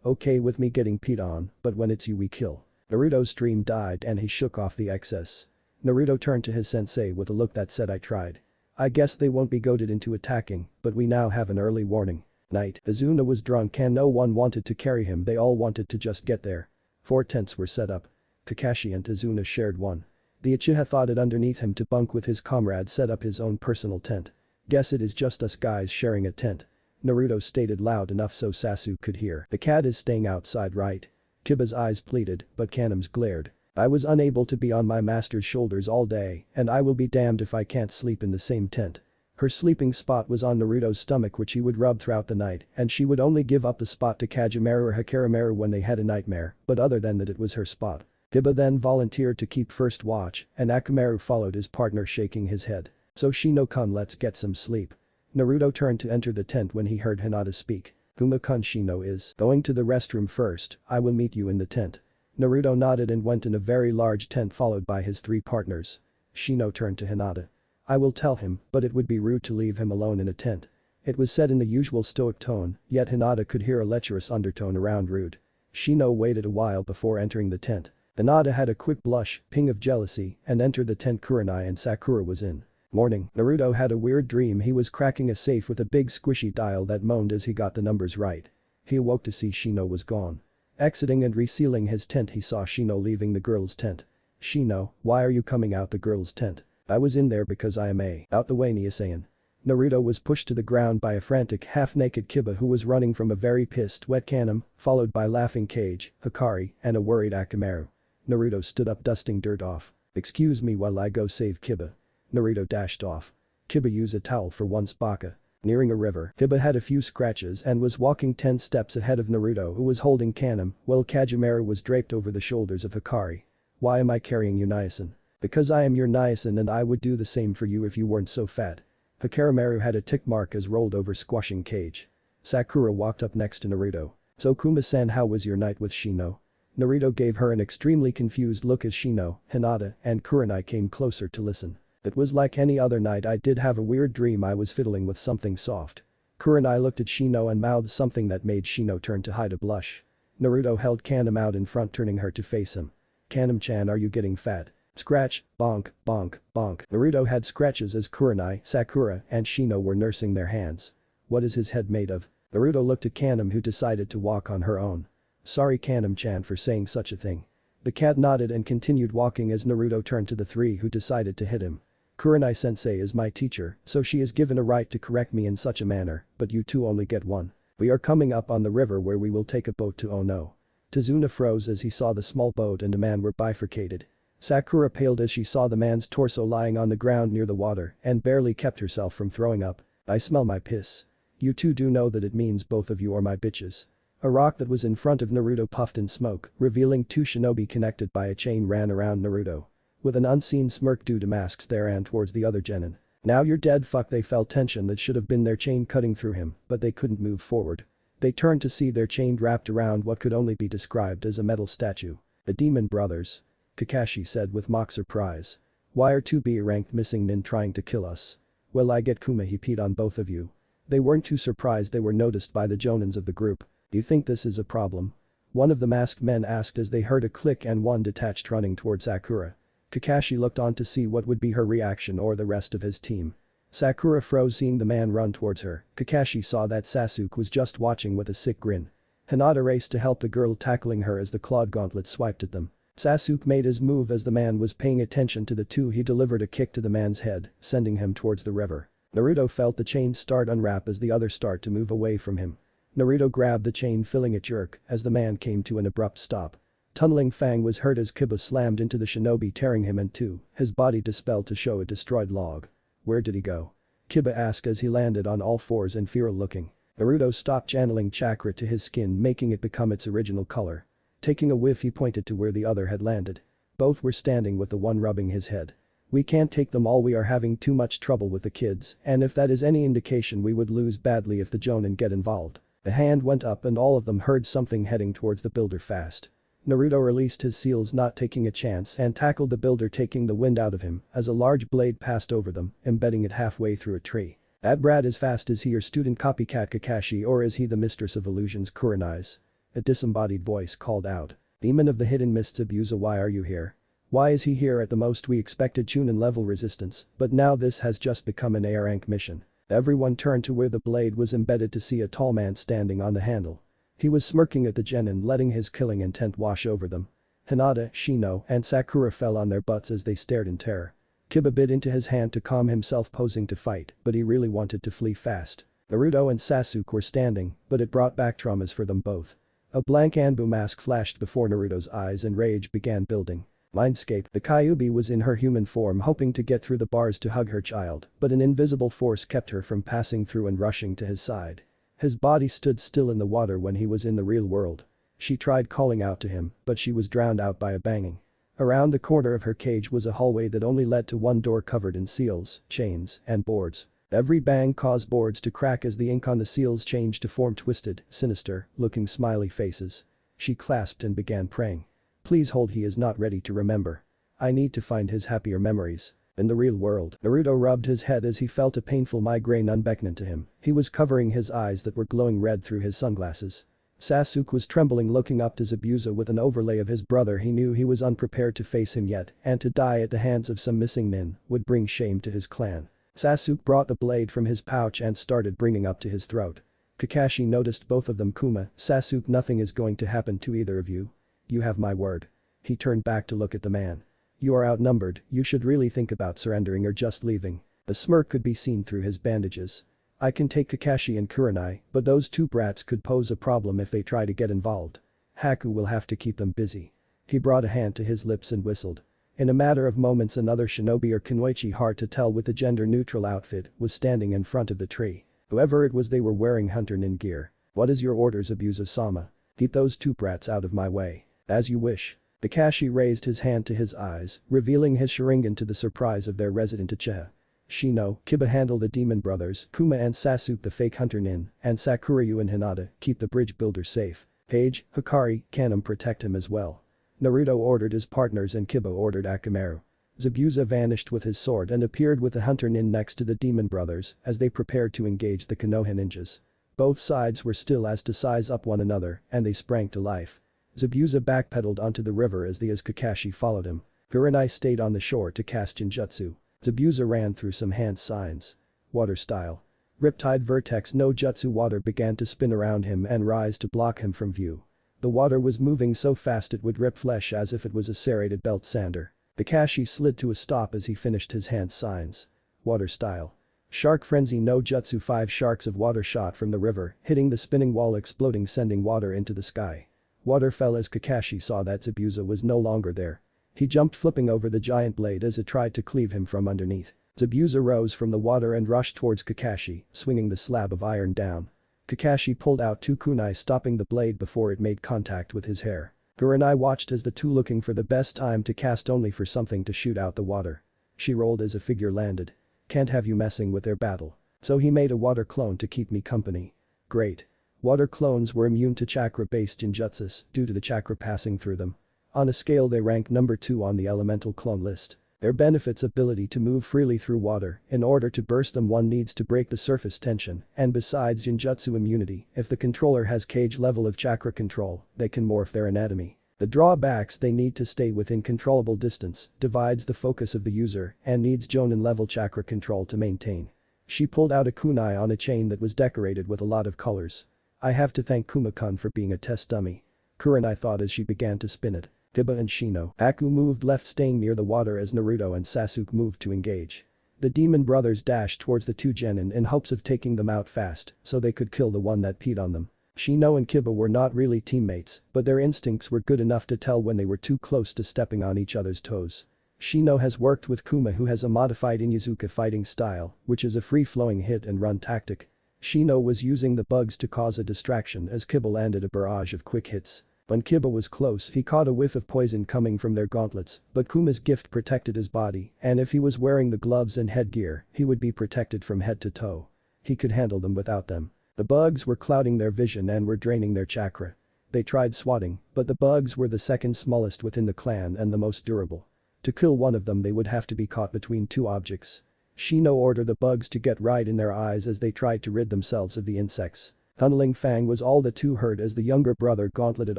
Okay with me getting peed on, but when it's you we kill. Naruto's stream died and he shook off the excess. Naruto turned to his sensei with a look that said, I tried. I guess they won't be goaded into attacking, but we now have an early warning. Night. Azuna was drunk and no one wanted to carry him, they all wanted to just get there. 4 tents were set up. Kakashi and Azuna shared one. The Uchiha thought it underneath him to bunk with his comrade set up his own personal tent. Guess it is just us guys sharing a tent. Naruto stated loud enough so Sasuke could hear. The cat is staying outside, right? Kiba's eyes pleaded, but Kanam's glared. I was unable to be on my master's shoulders all day, and I will be damned if I can't sleep in the same tent. Her sleeping spot was on Naruto's stomach, which he would rub throughout the night, and she would only give up the spot to Kagemaru or Hakarimaru when they had a nightmare, but other than that it was her spot. Kiba then volunteered to keep first watch, and Akamaru followed his partner, shaking his head. So Shino-kun, let's get some sleep. Naruto turned to enter the tent when he heard Hinata speak. Kuma-kun, Shino is going to the restroom first, I will meet you in the tent. Naruto nodded and went in a very large tent followed by his 3 partners. Shino turned to Hinata. I will tell him, but it would be rude to leave him alone in a tent. It was said in the usual stoic tone, yet Hinata could hear a lecherous undertone around rude. Shino waited a while before entering the tent. Hinata had a quick blush, ping of jealousy, and entered the tent. Kurenai and Sakura was in. Morning. Naruto had a weird dream he was cracking a safe with a big squishy dial that moaned as he got the numbers right. He awoke to see Shino was gone. Exiting and resealing his tent, he saw Shino leaving the girl's tent. Shino, why are you coming out the girl's tent? I was in there because I am out the way, Niasayan. Naruto was pushed to the ground by a frantic half-naked Kiba who was running from a very pissed wet Kanam, followed by laughing Kage, Hikari, and a worried Akamaru. Naruto stood up dusting dirt off. Excuse me while I go save Kiba. Naruto dashed off. Kiba used a towel for once baka. Nearing a river, Kiba had a few scratches and was walking 10 steps ahead of Naruto, who was holding Kanam, while Kagemaru was draped over the shoulders of Hikari. Why am I carrying you, Niasan? Because I am your Niasan and I would do the same for you if you weren't so fat. Hakarimaru had a tick mark as rolled over squashing Kage. Sakura walked up next to Naruto. So Kuma-san, how was your night with Shino? Naruto gave her an extremely confused look as Shino, Hinata, and Kurenai came closer to listen. It was like any other night. I did have a weird dream I was fiddling with something soft. Kurenai looked at Shino and mouthed something that made Shino turn to hide a blush. Naruto held Kanam out in front, turning her to face him. Kanam-chan, are you getting fat? Scratch, bonk, bonk, bonk. Naruto had scratches as Kurenai, Sakura, and Shino were nursing their hands. What is his head made of? Naruto looked at Kanam, who decided to walk on her own. Sorry Kanam-chan for saying such a thing. The cat nodded and continued walking as Naruto turned to the 3 who decided to hit him. Kurenai-sensei is my teacher, so she is given a right to correct me in such a manner, but you 2 only get one. We are coming up on the river where we will take a boat to Ono. Tazuna froze as he saw the small boat and a man were bifurcated. Sakura paled as she saw the man's torso lying on the ground near the water and barely kept herself from throwing up. I smell my piss. You 2 do know that it means both of you are my bitches. A rock that was in front of Naruto puffed in smoke, revealing 2 shinobi connected by a chain ran around Naruto. With an unseen smirk due to masks they ran towards the other genin. Now you're dead, fuck. They felt tension that should have been their chain cutting through him, but they couldn't move forward. They turned to see their chain wrapped around what could only be described as a metal statue. The demon brothers. Kakashi said with mock surprise. Why are 2 B-ranked missing nin trying to kill us? Well, I get Kuma, he peed on both of you. They weren't too surprised they were noticed by the jonins of the group. Do you think this is a problem? One of the masked men asked as they heard a click and one detached running towards Sakura. Kakashi looked on to see what would be her reaction or the rest of his team. Sakura froze seeing the man run towards her. Kakashi saw that Sasuke was just watching with a sick grin. Hinata raced to help the girl, tackling her as the clawed gauntlet swiped at them. Sasuke made his move as the man was paying attention to the 2. He delivered a kick to the man's head, sending him towards the river. Naruto felt the chain start unwrap as the others start to move away from him. Naruto grabbed the chain, feeling it jerk as the man came to an abrupt stop. Tunneling Fang was heard as Kiba slammed into the shinobi, tearing him in 2, his body dispelled to show a destroyed log. Where did he go? Kiba asked as he landed on all fours and feral looking. Naruto stopped channeling chakra to his skin, making it become its original color. Taking a whiff, he pointed to where the other had landed. Both were standing with the one rubbing his head. We can't take them all, we are having too much trouble with the kids, and if that is any indication we would lose badly if the jonin get involved. A hand went up and all of them heard something heading towards the builder fast. Naruto released his seals, not taking a chance, and tackled the builder, taking the wind out of him as a large blade passed over them, embedding it halfway through a tree. That brat is fast. Is he your student copycat Kakashi, or is he the mistress of illusions Kurenai's? A disembodied voice called out. Demon of the hidden mists Abusa, why are you here? Why is he here? At the most we expected Chunin level resistance, but now this has just become an A rank mission. Everyone turned to where the blade was embedded to see a tall man standing on the handle. He was smirking at the genin, letting his killing intent wash over them. Hinata, Shino, and Sakura fell on their butts as they stared in terror. Kiba bit into his hand to calm himself, posing to fight, but he really wanted to flee fast. Naruto and Sasuke were standing, but it brought back traumas for them both. A blank Anbu mask flashed before Naruto's eyes and rage began building. Mindscape, the Kyuubi was in her human form, hoping to get through the bars to hug her child, but an invisible force kept her from passing through and rushing to his side. His body stood still in the water when he was in the real world. She tried calling out to him, but she was drowned out by a banging. Around the corner of her cage was a hallway that only led to one door covered in seals, chains, and boards. Every bang caused boards to crack as the ink on the seals changed to form twisted, sinister-looking smiley faces. She clasped and began praying. Please hold, he is not ready to remember. I need to find his happier memories. In the real world, Naruto rubbed his head as he felt a painful migraine unbeckoning to him. He was covering his eyes that were glowing red through his sunglasses. Sasuke was trembling, looking up to Zabuza with an overlay of his brother. He knew he was unprepared to face him yet, and to die at the hands of some missing nin would bring shame to his clan. Sasuke brought the blade from his pouch and started bringing up to his throat. Kakashi noticed both of them. Kuma, Sasuke, nothing is going to happen to either of you. You have my word. He turned back to look at the man. You are outnumbered, you should really think about surrendering or just leaving. The smirk could be seen through his bandages. I can take Kakashi and Kurenai, but those two brats could pose a problem if they try to get involved. Haku will have to keep them busy. He brought a hand to his lips and whistled. In a matter of moments another shinobi or kunoichi, hard to tell with a gender-neutral outfit, was standing in front of the tree. Whoever it was, they were wearing hunter nin gear. What is your orders, Abusa-sama? Keep those two brats out of my way. As you wish. Kakashi raised his hand to his eyes, revealing his Sharingan to the surprise of their resident Uchiha. Shino, Kiba handle the demon brothers, Kuma and Sasuke the fake hunter nin, and Sakuryu and Hinata keep the bridge builder safe. Paige, Hikari, Kanam protect him as well. Naruto ordered his partners and Kiba ordered Akamaru. Zabuza vanished with his sword and appeared with the hunter nin next to the demon brothers as they prepared to engage the Konoha ninjas. Both sides were still as to size up one another and they sprang to life. Zabuza backpedaled onto the river as Kakashi followed him. Kurenai stayed on the shore to cast Kinjutsu. Zabuza ran through some hand signs. Water style. Riptide Vertex no Jutsu. Water began to spin around him and rise to block him from view. The water was moving so fast it would rip flesh as if it was a serrated belt sander. Kakashi slid to a stop as he finished his hand signs. Water style. Shark Frenzy no Jutsu. 5 sharks of water shot from the river, hitting the spinning wall, exploding, sending water into the sky. Water fell as Kakashi saw that Zabuza was no longer there. He jumped, flipping over the giant blade as it tried to cleave him from underneath. Zabuza rose from the water and rushed towards Kakashi, swinging the slab of iron down. Kakashi pulled out 2 kunai, stopping the blade before it made contact with his hair. Kurenai watched as the two, looking for the best time to cast, only for something to shoot out the water. She rolled as a figure landed. Can't have you messing with their battle. So he made a water clone to keep me company. Great. Water clones were immune to chakra-based ninjutsus due to the chakra passing through them. On a scale they rank number 2 on the elemental clone list. Their benefits: ability to move freely through water. In order to burst them one needs to break the surface tension, and besides ninjutsu immunity, if the controller has cage level of chakra control, they can morph their anatomy. The drawbacks: they need to stay within controllable distance, divides the focus of the user, and needs jonin level chakra control to maintain. She pulled out a kunai on a chain that was decorated with a lot of colors. I have to thank Kuma-kun for being a test dummy. Kurenai thought as she began to spin it. Kiba and Shino. Aku moved left, staying near the water as Naruto and Sasuke moved to engage. The demon brothers dashed towards the 2 genin in hopes of taking them out fast so they could kill the one that peed on them. Shino and Kiba were not really teammates, but their instincts were good enough to tell when they were too close to stepping on each other's toes. Shino has worked with Kuma, who has a modified Inuzuka fighting style, which is a free-flowing hit and run tactic. Shino was using the bugs to cause a distraction as Kiba landed a barrage of quick hits. When Kiba was close, he caught a whiff of poison coming from their gauntlets, but Kuma's gift protected his body, and if he was wearing the gloves and headgear, he would be protected from head to toe. He could handle them without them. The bugs were clouding their vision and were draining their chakra. They tried swatting, but the bugs were the second smallest within the clan and the most durable. To kill one of them they would have to be caught between 2 objects. Shino ordered the bugs to get right in their eyes as they tried to rid themselves of the insects. Tunneling Fang was all the 2 heard as the younger brother gauntleted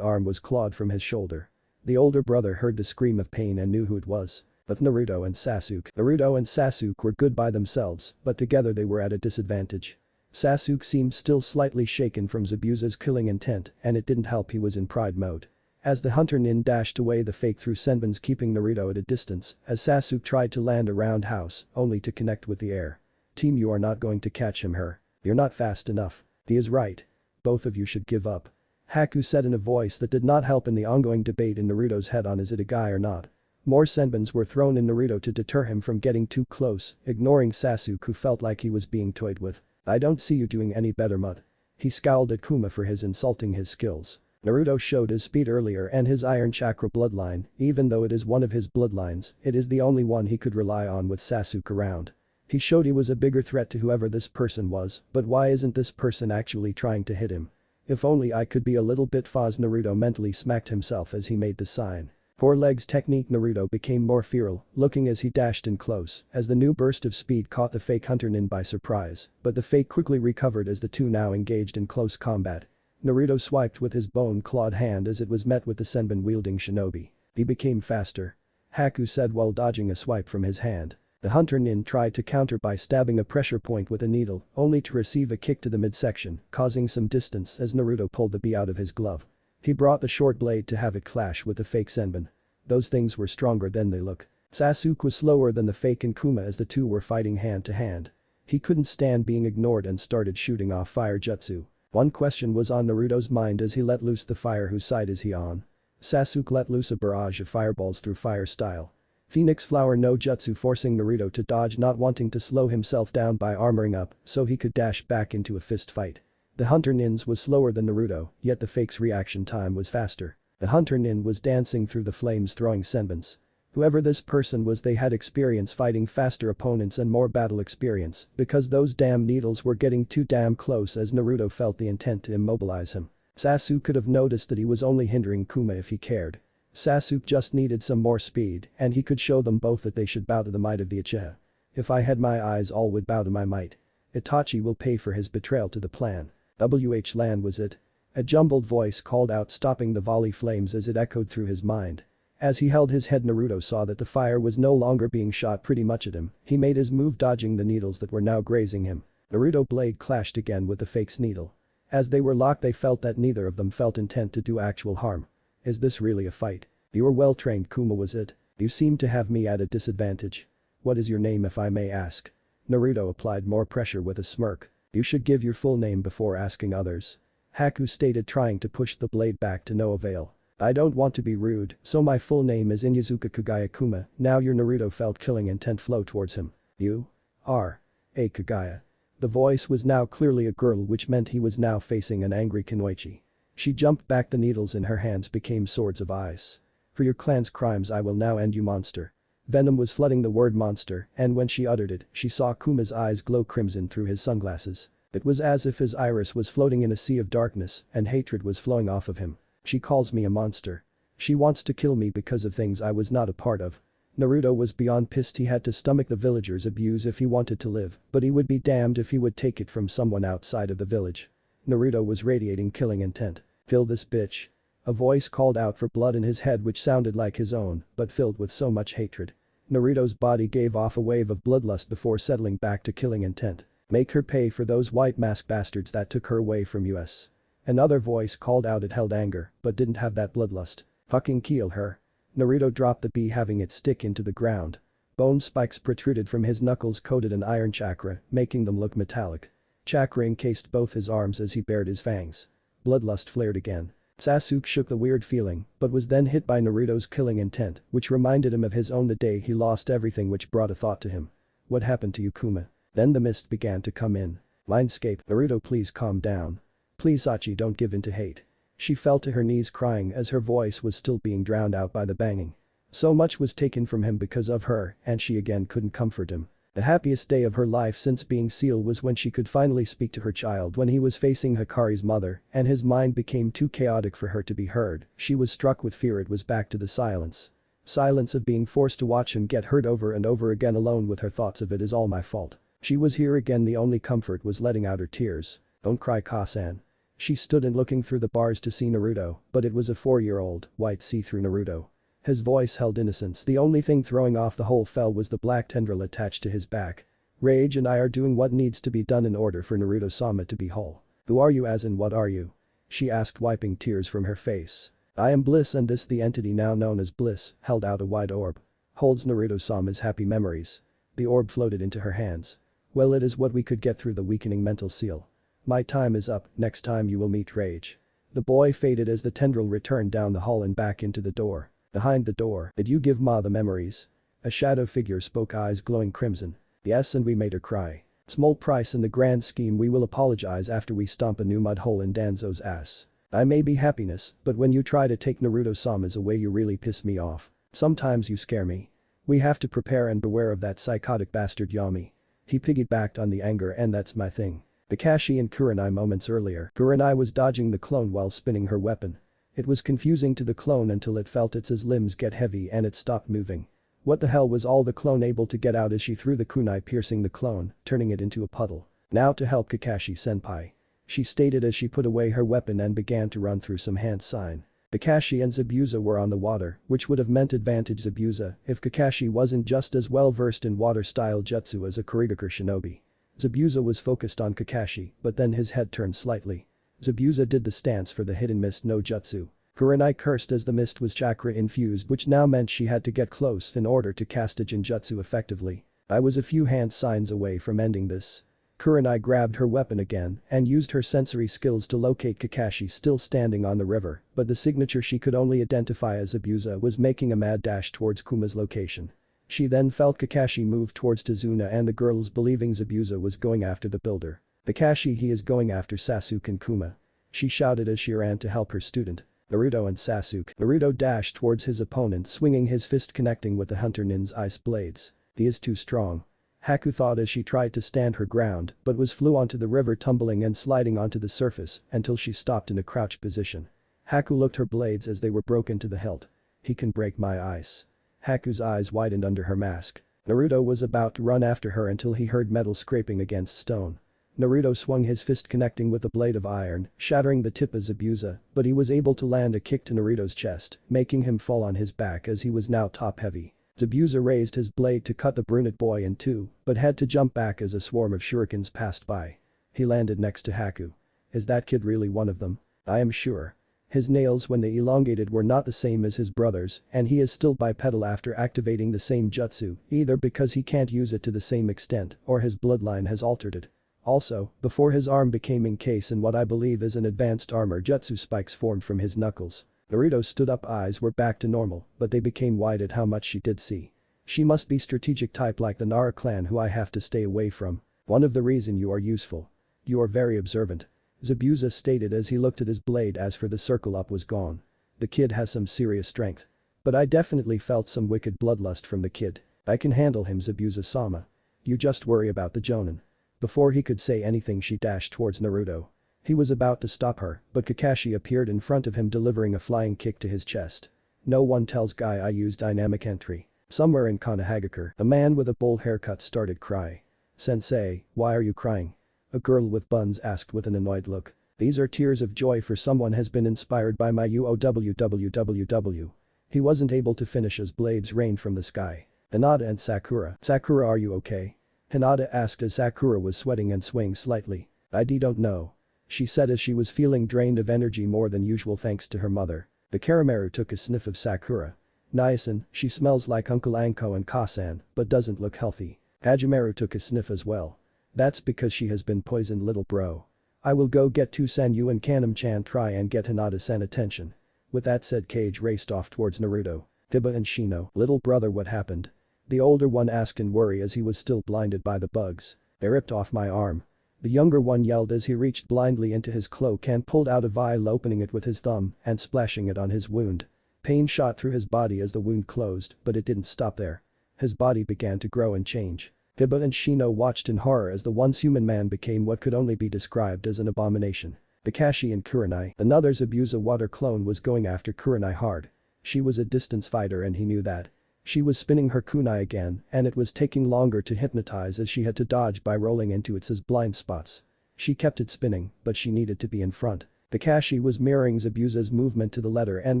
arm was clawed from his shoulder. The older brother heard the scream of pain and knew who it was. But Naruto and Sasuke were good by themselves, but together they were at a disadvantage. Sasuke seemed still slightly shaken from Zabuza's killing intent, and it didn't help he was in pride mode. As the hunter nin dashed away, the fake threw senbons, keeping Naruto at a distance as Sasuke tried to land a roundhouse only to connect with the air. Team, you are not going to catch him her. You're not fast enough. He is right. Both of you should give up. Haku said in a voice that did not help in the ongoing debate in Naruto's head on is it a guy or not. More senbons were thrown in Naruto to deter him from getting too close, ignoring Sasuke who felt like he was being toyed with. I don't see you doing any better, Mud. He scowled at Kuma for his insulting his skills. Naruto showed his speed earlier and his iron chakra bloodline, even though it is one of his bloodlines, it is the only one he could rely on with Sasuke around. He showed he was a bigger threat to whoever this person was, but why isn't this person actually trying to hit him? If only I could be a little bit fast. Naruto mentally smacked himself as he made the sign. Four legs technique. Naruto became more feral, looking as he dashed in close, as the new burst of speed caught the fake hunter nin by surprise, but the fake quickly recovered as the two now engaged in close combat. Naruto swiped with his bone-clawed hand as it was met with the senbon-wielding shinobi. He became faster. Haku said while dodging a swipe from his hand. The hunter nin tried to counter by stabbing a pressure point with a needle, only to receive a kick to the midsection, causing some distance as Naruto pulled the bee out of his glove. He brought the short blade to have it clash with the fake senbon. Those things were stronger than they look. Sasuke was slower than the fake and Kuma as the two were fighting hand to hand. He couldn't stand being ignored and started shooting off fire jutsu. One question was on Naruto's mind as he let loose the fire. Whose side is he on? Sasuke let loose a barrage of fireballs through fire style. Phoenix flower no jutsu, forcing Naruto to dodge, not wanting to slow himself down by armoring up so he could dash back into a fist fight. The hunter nin's was slower than Naruto, yet the fake's reaction time was faster. The hunter nin was dancing through the flames throwing senbons. Whoever this person was, they had experience fighting faster opponents and more battle experience because those damn needles were getting too damn close as Naruto felt the intent to immobilize him. Sasuke could have noticed that he was only hindering Kuma if he cared. Sasuke just needed some more speed and he could show them both that they should bow to the might of the Uchiha. If I had my eyes, all would bow to my might. Itachi will pay for his betrayal to the plan. Land was it? A jumbled voice called out, stopping the volley flames as it echoed through his mind. As he held his head, Naruto saw that the fire was no longer being shot pretty much at him. He made his move, dodging the needles that were now grazing him. Naruto blade clashed again with the fake's needle. As they were locked, they felt that neither of them felt intent to do actual harm. Is this really a fight? You were well trained, Kuma, was it? You seem to have me at a disadvantage. What is your name, if I may ask? Naruto applied more pressure with a smirk. You should give your full name before asking others. Haku stated, trying to push the blade back to no avail. I don't want to be rude, so my full name is Inuzuka Kagaya Kuma. Now your Naruto felt killing intent flow towards him. You are a Kagaya. The voice was now clearly a girl, which meant he was now facing an angry Kunoichi. She jumped back, the needles in her hands became swords of ice. For your clan's crimes I will now end you, monster. Venom was flooding the word monster, and when she uttered it, she saw Kuma's eyes glow crimson through his sunglasses. It was as if his iris was floating in a sea of darkness and hatred was flowing off of him. She calls me a monster. She wants to kill me because of things I was not a part of. Naruto was beyond pissed. He had to stomach the villagers' abuse if he wanted to live, but he would be damned if he would take it from someone outside of the village. Naruto was radiating killing intent. Kill this bitch. A voice called out for blood in his head, which sounded like his own, but filled with so much hatred. Naruto's body gave off a wave of bloodlust before settling back to killing intent. Make her pay for those white mask bastards that took her away from us. Another voice called out. It held anger, but didn't have that bloodlust. Fucking kill her. Naruto dropped the bee, having it stick into the ground. Bone spikes protruded from his knuckles, coated in iron chakra, making them look metallic. Chakra encased both his arms as he bared his fangs. Bloodlust flared again. Sasuke shook the weird feeling, but was then hit by Naruto's killing intent, which reminded him of his own the day he lost everything, which brought a thought to him. What happened to you, Kuma? Then the mist began to come in. Mindscape, Naruto, please calm down. Please, Sachi, don't give in to hate. She fell to her knees crying as her voice was still being drowned out by the banging. So much was taken from him because of her, and she again couldn't comfort him. The happiest day of her life since being sealed was when she could finally speak to her child, when he was facing Hikari's mother and his mind became too chaotic for her to be heard. She was struck with fear. It was back to the silence. Silence of being forced to watch him get hurt over and over again, alone with her thoughts of it is all my fault. She was here again. The only comfort was letting out her tears. Don't cry, Kasan. She stood and looking through the bars to see Naruto, but it was a 4-year-old, white see-through Naruto. His voice held innocence. The only thing throwing off the whole fell was the black tendril attached to his back. Rage and I are doing what needs to be done in order for Naruto-sama to be whole. Who are you, as in what are you? She asked, wiping tears from her face. I am Bliss and this the entity now known as Bliss held out a wide orb. Holds Naruto-sama's happy memories. The orb floated into her hands. Well, it is what we could get through the weakening mental seal. My time is up, next time you will meet Rage. The boy faded as the tendril returned down the hall and back into the door. Behind the door, did you give Ma the memories? A shadow figure spoke, eyes glowing crimson. Yes, and we made her cry. Small price in the grand scheme, we will apologize after we stomp a new mud hole in Danzo's ass. I may be happiness, but when you try to take Naruto-sama's away you really piss me off. Sometimes you scare me. We have to prepare and beware of that psychotic bastard Yami. He piggybacked on the anger and that's my thing. Kakashi and Kurenai moments earlier. Kurenai was dodging the clone while spinning her weapon. It was confusing to the clone until it felt its limbs get heavy and it stopped moving. What the hell was all the clone able to get out as she threw the kunai, piercing the clone, turning it into a puddle. Now to help Kakashi-senpai. She stated as she put away her weapon and began to run through some hand sign. Kakashi and Zabuza were on the water, which would have meant advantage Zabuza if Kakashi wasn't just as well versed in water-style jutsu as a Kurigakure shinobi. Zabuza was focused on Kakashi, but then his head turned slightly. Zabuza did the stance for the hidden mist no jutsu. Kurenai cursed as the mist was chakra infused, which now meant she had to get close in order to cast a genjutsu effectively. I was a few hand signs away from ending this. Kurenai grabbed her weapon again and used her sensory skills to locate Kakashi still standing on the river, but the signature she could only identify as Zabuza was making a mad dash towards Kuma's location. She then felt Kakashi move towards Tazuna and the girls believing Zabuza was going after the builder. Kakashi, he is going after Sasuke and Kuma. She shouted as she ran to help her student. Naruto and Sasuke. Naruto dashed towards his opponent, swinging his fist connecting with the Hunter Nin's ice blades. He is too strong. Haku thought as she tried to stand her ground but was flew onto the river, tumbling and sliding onto the surface until she stopped in a crouched position. Haku looked her blades as they were broken to the hilt. He can break my ice. Haku's eyes widened under her mask. Naruto was about to run after her until he heard metal scraping against stone. Naruto swung his fist connecting with a blade of iron, shattering the tip of Zabuza, but he was able to land a kick to Naruto's chest, making him fall on his back as he was now top-heavy. Zabuza raised his blade to cut the brunette boy in two, but had to jump back as a swarm of shurikens passed by. He landed next to Haku. Is that kid really one of them? I am sure. His nails when they elongated were not the same as his brother's, and he is still bipedal after activating the same jutsu, either because he can't use it to the same extent or his bloodline has altered it. Also, before his arm became encased in what I believe is an advanced armor, jutsu spikes formed from his knuckles. Naruto stood up, eyes were back to normal, but they became wide at how much she did see. She must be strategic type like the Nara clan who I have to stay away from. One of the reason you are useful. You are very observant. Zabuza stated as he looked at his blade. As for the circle up was gone. The kid has some serious strength. But I definitely felt some wicked bloodlust from the kid. I can handle him, Zabuza-sama. You just worry about the Jonin. Before he could say anything she dashed towards Naruto. He was about to stop her, but Kakashi appeared in front of him delivering a flying kick to his chest. No one tells guy I use dynamic entry. Somewhere in Konohagakure, a man with a bowl haircut started cry. Sensei, why are you crying? A girl with buns asked with an annoyed look. These are tears of joy for someone has been inspired by my UOWWWW. He wasn't able to finish as blades rained from the sky. Hinata and Sakura. Sakura, are you okay? Hinata asked as Sakura was sweating and swaying slightly. I don't know. She said as she was feeling drained of energy more than usual thanks to her mother. The Karimaru took a sniff of Sakura. Niacin, she smells like Uncle Anko and Kasan, but doesn't look healthy. Hajimaru took a sniff as well. That's because she has been poisoned, little bro. I will go get Tusan, you and Kanam-chan try and get Hinata-san attention. With that said, Kage raced off towards Naruto. Tiba and Shino, little brother, what happened? The older one asked in worry as he was still blinded by the bugs. They ripped off my arm. The younger one yelled as he reached blindly into his cloak and pulled out a vial, opening it with his thumb and splashing it on his wound. Pain shot through his body as the wound closed, but it didn't stop there. His body began to grow and change. Tiba and Shino watched in horror as the once human man became what could only be described as an abomination. Kakashi and Kurenai, another Zabuza water clone, was going after Kurenai hard. She was a distance fighter and he knew that. She was spinning her kunai again and it was taking longer to hypnotize as she had to dodge by rolling into its blind spots. She kept it spinning, but she needed to be in front. Kakashi was mirroring Zabuza's movement to the letter and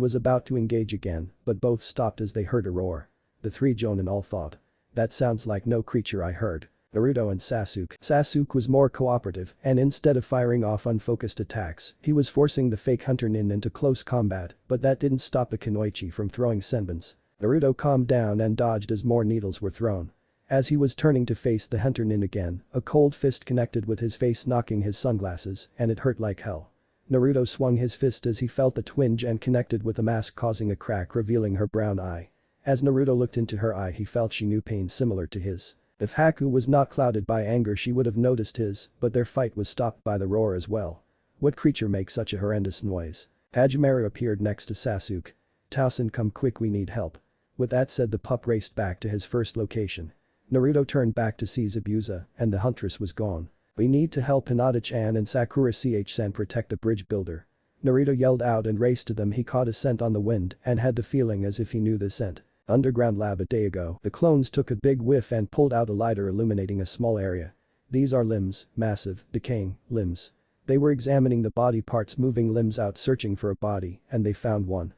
was about to engage again, but both stopped as they heard a roar. The three Jonin all thought. That sounds like no creature I heard. Naruto and Sasuke. Sasuke was more cooperative, and instead of firing off unfocused attacks, he was forcing the fake hunter nin into close combat, but that didn't stop the kunoichi from throwing senbons. Naruto calmed down and dodged as more needles were thrown. As he was turning to face the hunter nin again, a cold fist connected with his face, knocking his sunglasses, and it hurt like hell. Naruto swung his fist as he felt a twinge and connected with the mask, causing a crack, revealing her brown eye. As Naruto looked into her eye, he felt she knew pain similar to his. If Haku was not clouded by anger, she would have noticed his, but their fight was stopped by the roar as well. What creature makes such a horrendous noise? Hajimaru appeared next to Sasuke. Tausen, come quick, we need help. With that said, the pup raced back to his first location. Naruto turned back to see Zabuza, and the huntress was gone. We need to help Hinata-chan and Sakura-san protect the bridge builder. Naruto yelled out and raced to them. He caught a scent on the wind and had the feeling as if he knew the scent. Underground lab a day ago. The clones took a big whiff and pulled out a lighter, illuminating a small area. These are limbs, massive, decaying limbs. They were examining the body parts, moving limbs out, searching for a body, and they found one.